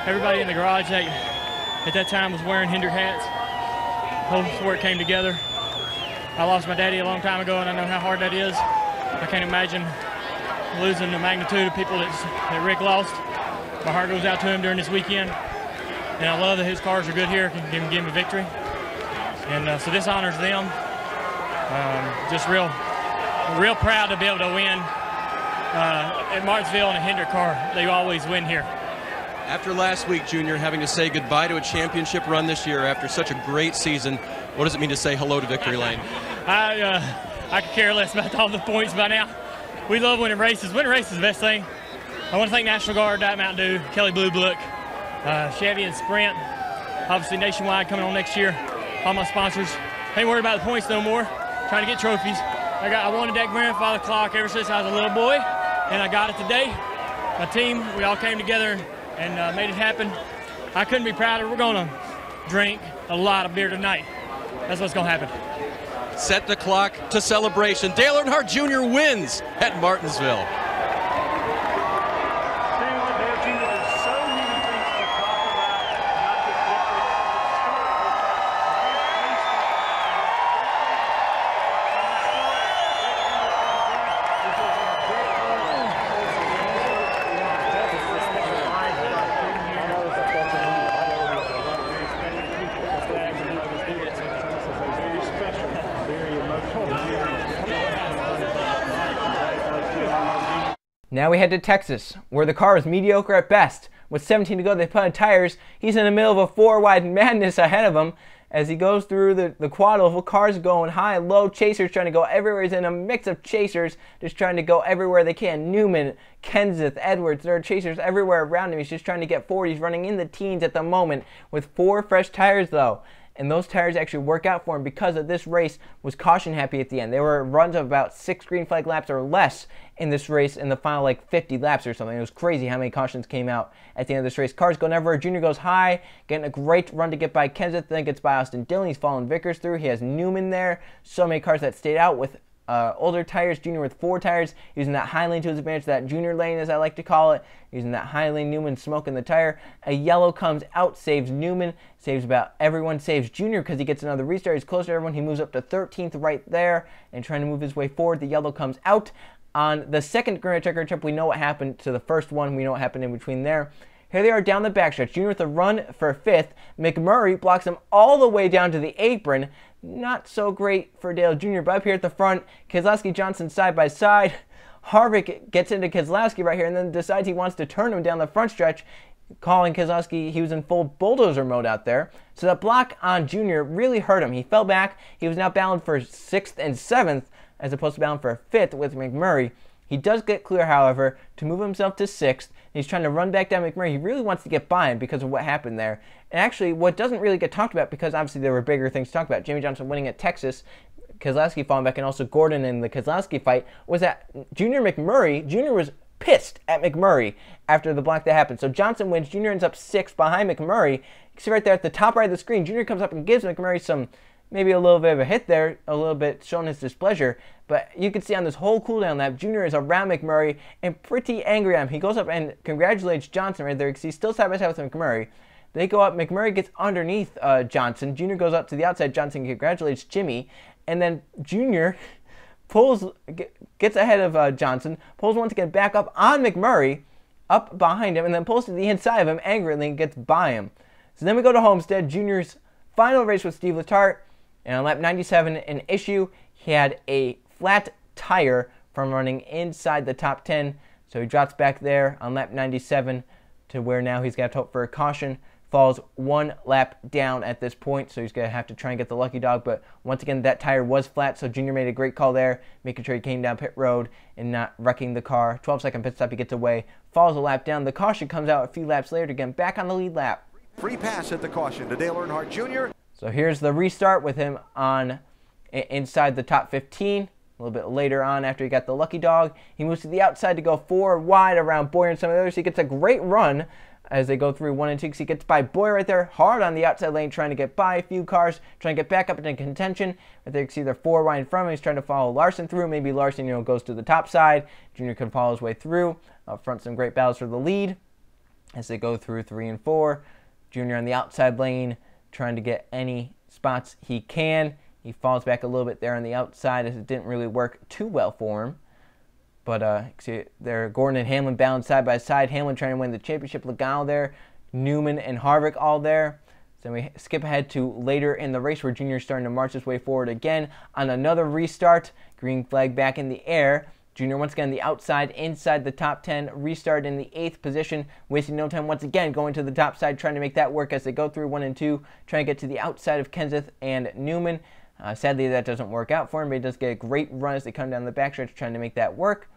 everybody in the garage at that time was wearing Hendrick hats. The whole sport came together. I lost my daddy a long time ago, and I know how hard that is. I can't imagine losing the magnitude of people that Rick lost. My heart goes out to him during this weekend, and I love that his cars are good here, can give him a victory. And so this honors them. Just real proud to be able to win at Martinsville in a Hendrick car. They always win here.
After last week, Junior, having to say goodbye to a championship run this year after such a great season, what does it mean to say hello to victory lane?
I could care less about all the points by now. We love winning races. Winning races is the best thing. I want to thank National Guard, Diet Mountain Dew, Kelly Blue Book, Chevy and Sprint, obviously Nationwide coming on next year, all my sponsors. Ain't worried about the points no more, trying to get trophies. I wanted that grandfather clock ever since I was a little boy, and I got it today. My team, we all came together and made it happen. I couldn't be prouder. We're going to drink a lot of beer tonight. That's what's going to happen.
Set the clock to celebration. Dale Earnhardt Jr. wins at Martinsville.
Now we head to Texas, where the car is mediocre at best. With 17 to go, they put on tires. He's in the middle of a four-wide madness ahead of him as he goes through the quad oval. Cars going high, low, chasers trying to go everywhere. He's in a mix of chasers just trying to go everywhere they can. Newman, Kenseth, Edwards, there are chasers everywhere around him. He's just trying to get forward. He's running in the teens at the moment with 4 fresh tires though. And those tires actually work out for him because of this race was caution happy at the end. There were runs of about 6 green flag laps or less in this race in the final like 50 laps or something. It was crazy how many cautions came out at the end of this race. Cars going everywhere. Junior goes high, getting a great run to get by Kenseth, then gets by Austin Dillon. He's following Vickers through. He has Newman there. So many cars that stayed out with older tires. Junior with 4 tires, using that high lane to his advantage, that junior lane as I like to call it, using that high lane. Newman smoking the tire. A yellow comes out, saves Newman, saves about everyone, saves Junior because he gets another restart. He's close to everyone. He moves up to 13th right there and trying to move his way forward. The yellow comes out. On the second Grand Checker trip, we know what happened to the first one. We know what happened in between there. Here they are down the backstretch. Junior with a run for 5th. McMurray blocks him all the way down to the apron. Not so great for Dale Jr., but up here at the front, Keselowski, Johnson side by side. Harvick gets into Keselowski right here and then decides he wants to turn him down the front stretch, calling Keselowski, he was in full bulldozer mode out there. So that block on Junior really hurt him. He fell back. He was now bound for 6th and 7th as opposed to bound for 5th with McMurray. He does get clear, however, to move himself to 6th. He's trying to run back down McMurray. He really wants to get by him because of what happened there. And actually, what doesn't really get talked about, because obviously there were bigger things to talk about, Jamie Johnson winning at Texas, Keselowski falling back, and also Gordon in the Keselowski fight, was that Junior was pissed at McMurray after the block that happened. So Johnson wins. Junior ends up 6th behind McMurray. You see right there at the top right of the screen, Junior comes up and gives McMurray some, maybe a little bit of a hit there, a little bit showing his displeasure. But you can see on this whole cooldown lap, Junior is around McMurray and pretty angry at him. He goes up and congratulates Johnson right there because he's still side by side with McMurray. They go up. McMurray gets underneath Johnson. Junior goes up to the outside. Johnson congratulates Jimmy. And then Junior gets ahead of Johnson, pulls once again back up on McMurray, up behind him, and then pulls to the inside of him angrily and gets by him. So then we go to Homestead. Junior's final race with Steve Letarte. And on lap 97, an issue. He had a flat tire from running inside the top 10. So he drops back there on lap 97 to where now he's got to hope for a caution. Falls 1 lap down at this point, so he's going to have to try and get the lucky dog. But once again, that tire was flat, so Junior made a great call there, making sure he came down pit road and not wrecking the car. 12-second pit stop, he gets away, falls a lap down. The caution comes out a few laps later to get him back on the lead lap.
Free pass at the caution to Dale Earnhardt Jr.
So here's the restart with him on inside the top 15. A little bit later on, after he got the lucky dog, he moves to the outside to go 4 wide around Bowyer and some of the others. He gets a great run as they go through 1 and 2. He gets by Bowyer right there, hard on the outside lane, trying to get by a few cars, trying to get back up into contention. Right there, you can see they're 4 wide in front of him. He's trying to follow Larson through. Maybe Larson, goes to the top side. Junior can follow his way through. Up front, some great battles for the lead as they go through 3 and 4. Junior on the outside lane, trying to get any spots he can. He falls back a little bit there on the outside as it didn't really work too well for him. But see there, Gordon and Hamlin bound side by side. Hamlin trying to win the championship. Logano there. Newman and Harvick all there. So we skip ahead to later in the race where Junior's starting to march his way forward again on another restart. Green flag back in the air. Junior once again on the outside, inside the top 10. Restart in the 8th position. Wasting no time once again going to the top side, trying to make that work as they go through 1 and 2. Trying to get to the outside of Kenseth and Newman. Sadly, that doesn't work out for him, but he does get a great run as they come down the backstretch, trying to make that work.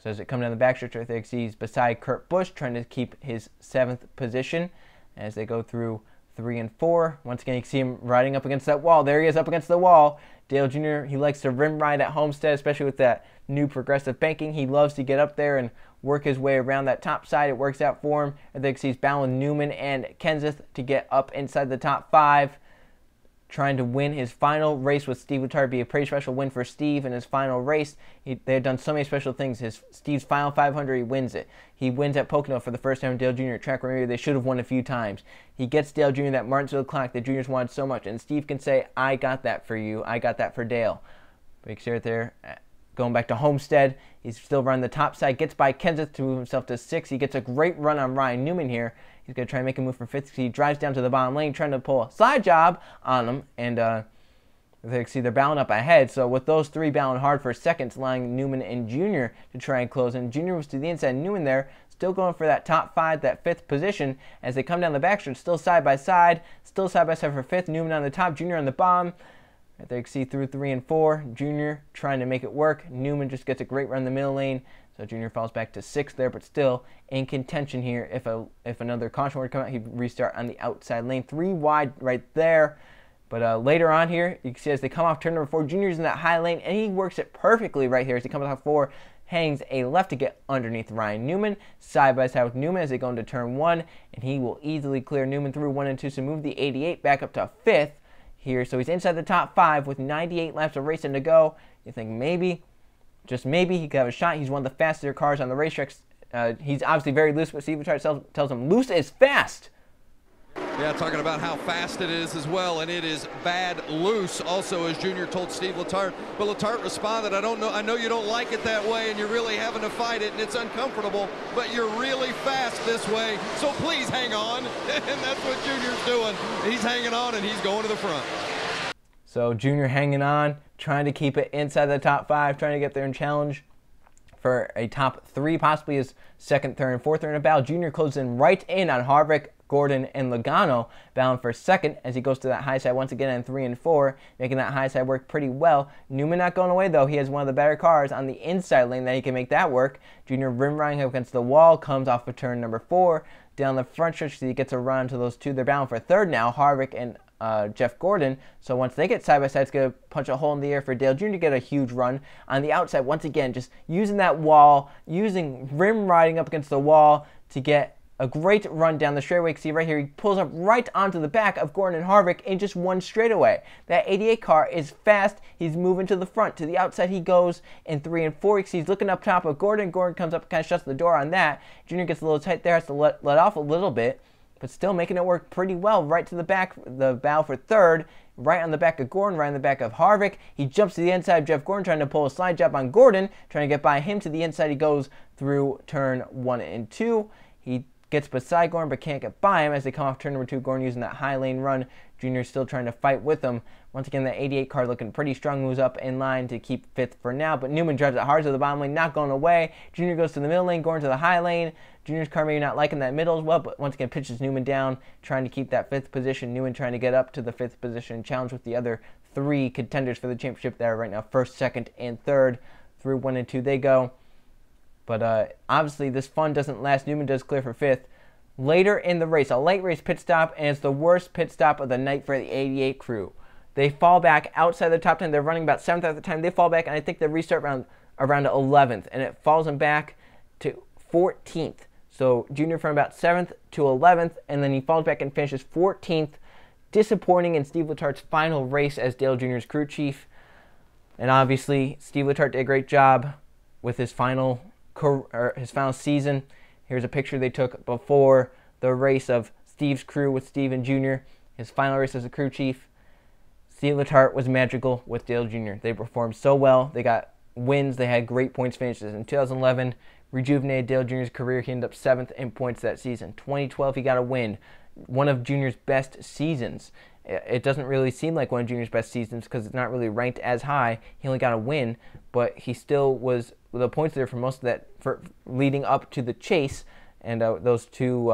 So as it comes down the backstretch, I think he's beside Kurt Busch, trying to keep his 7th position as they go through 3 and 4. Once again, you can see him riding up against that wall. There he is up against the wall. Dale Jr., he likes to rim ride at Homestead, especially with that new progressive banking. He loves to get up there and work his way around that top side. It works out for him. I think he's battling Newman and Kenseth to get up inside the top 5. Trying to win his final race with Steve Letarte. Be a pretty special win for Steve in his final race. They had done so many special things. Steve's final 500, he wins it. He wins at Pocono for the first time. Dale Jr. track where maybe they should have won a few times. He gets Dale Jr. that Martinsville clock that Junior's wanted so much. And Steve can say, I got that for you. I got that for Dale. But you can see right there, going back to Homestead. He's still running the top side. Gets by Kenseth to move himself to 6. He gets a great run on Ryan Newman here. He's going to try and make a move for 5th. He drives down to the bottom lane, trying to pull a slide job on him. And they see they're battling up ahead. So with those 3 battling hard for seconds, allowing Newman and Junior to try and close. And Junior was to the inside. Newman there, still going for that top 5, that 5th position. As they come down the backstretch, still side by side. Still side by side for 5th. Newman on the top, Junior on the bottom. Right there you can see through 3 and 4. Junior trying to make it work. Newman just gets a great run in the middle lane. So Junior falls back to 6th there, but still in contention here. If another caution were to come out, he'd restart on the outside lane. 3 wide right there. But later on here, you can see as they come off turn number 4, Junior's in that high lane, and he works it perfectly right here as he comes off 4, hangs a left to get underneath Ryan Newman, side by side with Newman as they go into turn 1, and he will easily clear Newman through 1 and 2, so move the 88 back up to 5th here. So he's inside the top 5 with 98 laps of racing to go. You think maybe, just maybe, he could have a shot. He's one of the faster cars on the racetracks. He's obviously very loose, but Steve Letarte tells him loose is fast.
Yeah, talking about how fast it is as well, and it is bad loose also, as Junior told Steve Letarte. But Letarte responded, I know you don't like it that way, and you're really having to fight it, and it's uncomfortable, but you're really fast this way, so please hang on. And that's what Junior's doing. He's hanging on, and he's going to the front.
So Junior hanging on, trying to keep it inside the top 5, trying to get there and challenge for a top 3, possibly his 2nd, 3rd, and 4th in a battle. Junior closes in right in on Harvick, Gordon, and Logano, battling for 2nd as he goes to that high side once again in 3 and 4, making that high side work pretty well. Newman not going away though. He has one of the better cars on the inside lane that he can make that work. Junior rim riding up against the wall, comes off of turn number 4, down the front stretch, so he gets a run to those 2. They're battling for 3rd now, Harvick and Jeff Gordon. So once they get side by side, it's going to punch a hole in the air for Dale Jr. to get a huge run on the outside. Once again, just using that wall, using rim riding up against the wall to get a great run down the straightaway. You can see right here, he pulls up right onto the back of Gordon and Harvick in just 1 straightaway. That 88 car is fast. He's moving to the front. To the outside he goes in 3 and 4. You can see he's looking up top of Gordon. Gordon comes up and kind of shuts the door on that. Junior gets a little tight there, has to let off a little bit, but still making it work pretty well. Right to the back, the battle for 3rd. Right on the back of Gordon, right on the back of Harvick. He jumps to the inside of Jeff Gordon, trying to pull a slide job on Gordon, trying to get by him to the inside. He goes through turn 1 and 2. He gets beside Gordon but can't get by him as they come off turn number 2. Gordon using that high lane run. Junior's still trying to fight with him. Once again, that 88 car looking pretty strong, moves up in line to keep 5th for now, but Newman drives it hard to the bottom lane, not going away. Junior goes to the middle lane, Gordon to the high lane. Junior's car maybe not liking that middle as well, but once again pitches Newman down, trying to keep that 5th position. Newman trying to get up to the 5th position, challenge with the other 3 contenders for the championship there right now, 1st, 2nd, and 3rd. Through 1 and 2 they go. But obviously this fun doesn't last. Newman does clear for 5th. Later in the race, a late race pit stop, and it's the worst pit stop of the night for the 88 crew. They fall back outside the top 10. They're running about 7th at the time. They fall back, and I think they restart around 11th, and it falls them back to 14th. So Junior from about 7th to 11th, and then he falls back and finishes 14th. Disappointing in Steve Letart's final race as Dale Jr.'s crew chief. And obviously, Steve Letart did a great job with his final season. Here's a picture they took before the race of Steve's crew with Steve and Jr., his final race as a crew chief. Steve Letart was magical with Dale Jr. They performed so well. They got wins. They had great points finishes. In 2011, rejuvenated Dale Jr.'s career. He ended up 7th in points that season. 2012, he got a win. One of Junior's best seasons. It doesn't really seem like one of Junior's best seasons because it's not really ranked as high. He only got a win, but he still was the points there for most of that, for leading up to the chase, and those two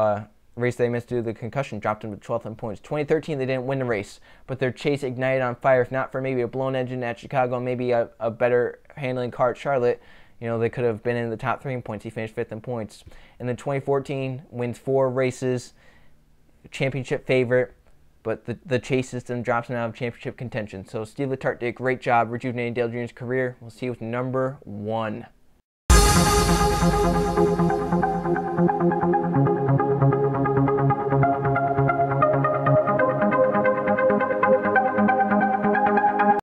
races they missed due to the concussion dropped him to 12th in points. 2013, they didn't win the race, but their chase ignited on fire. If not for maybe a blown engine at Chicago, maybe a better handling car at Charlotte, they could have been in the top 3 in points. He finished 5th in points. And then 2014, wins 4 races, championship favorite, but the chase system drops him out of championship contention. So Steve Letart did a great job rejuvenating Dale Jr.'s career. We'll see you with number 1.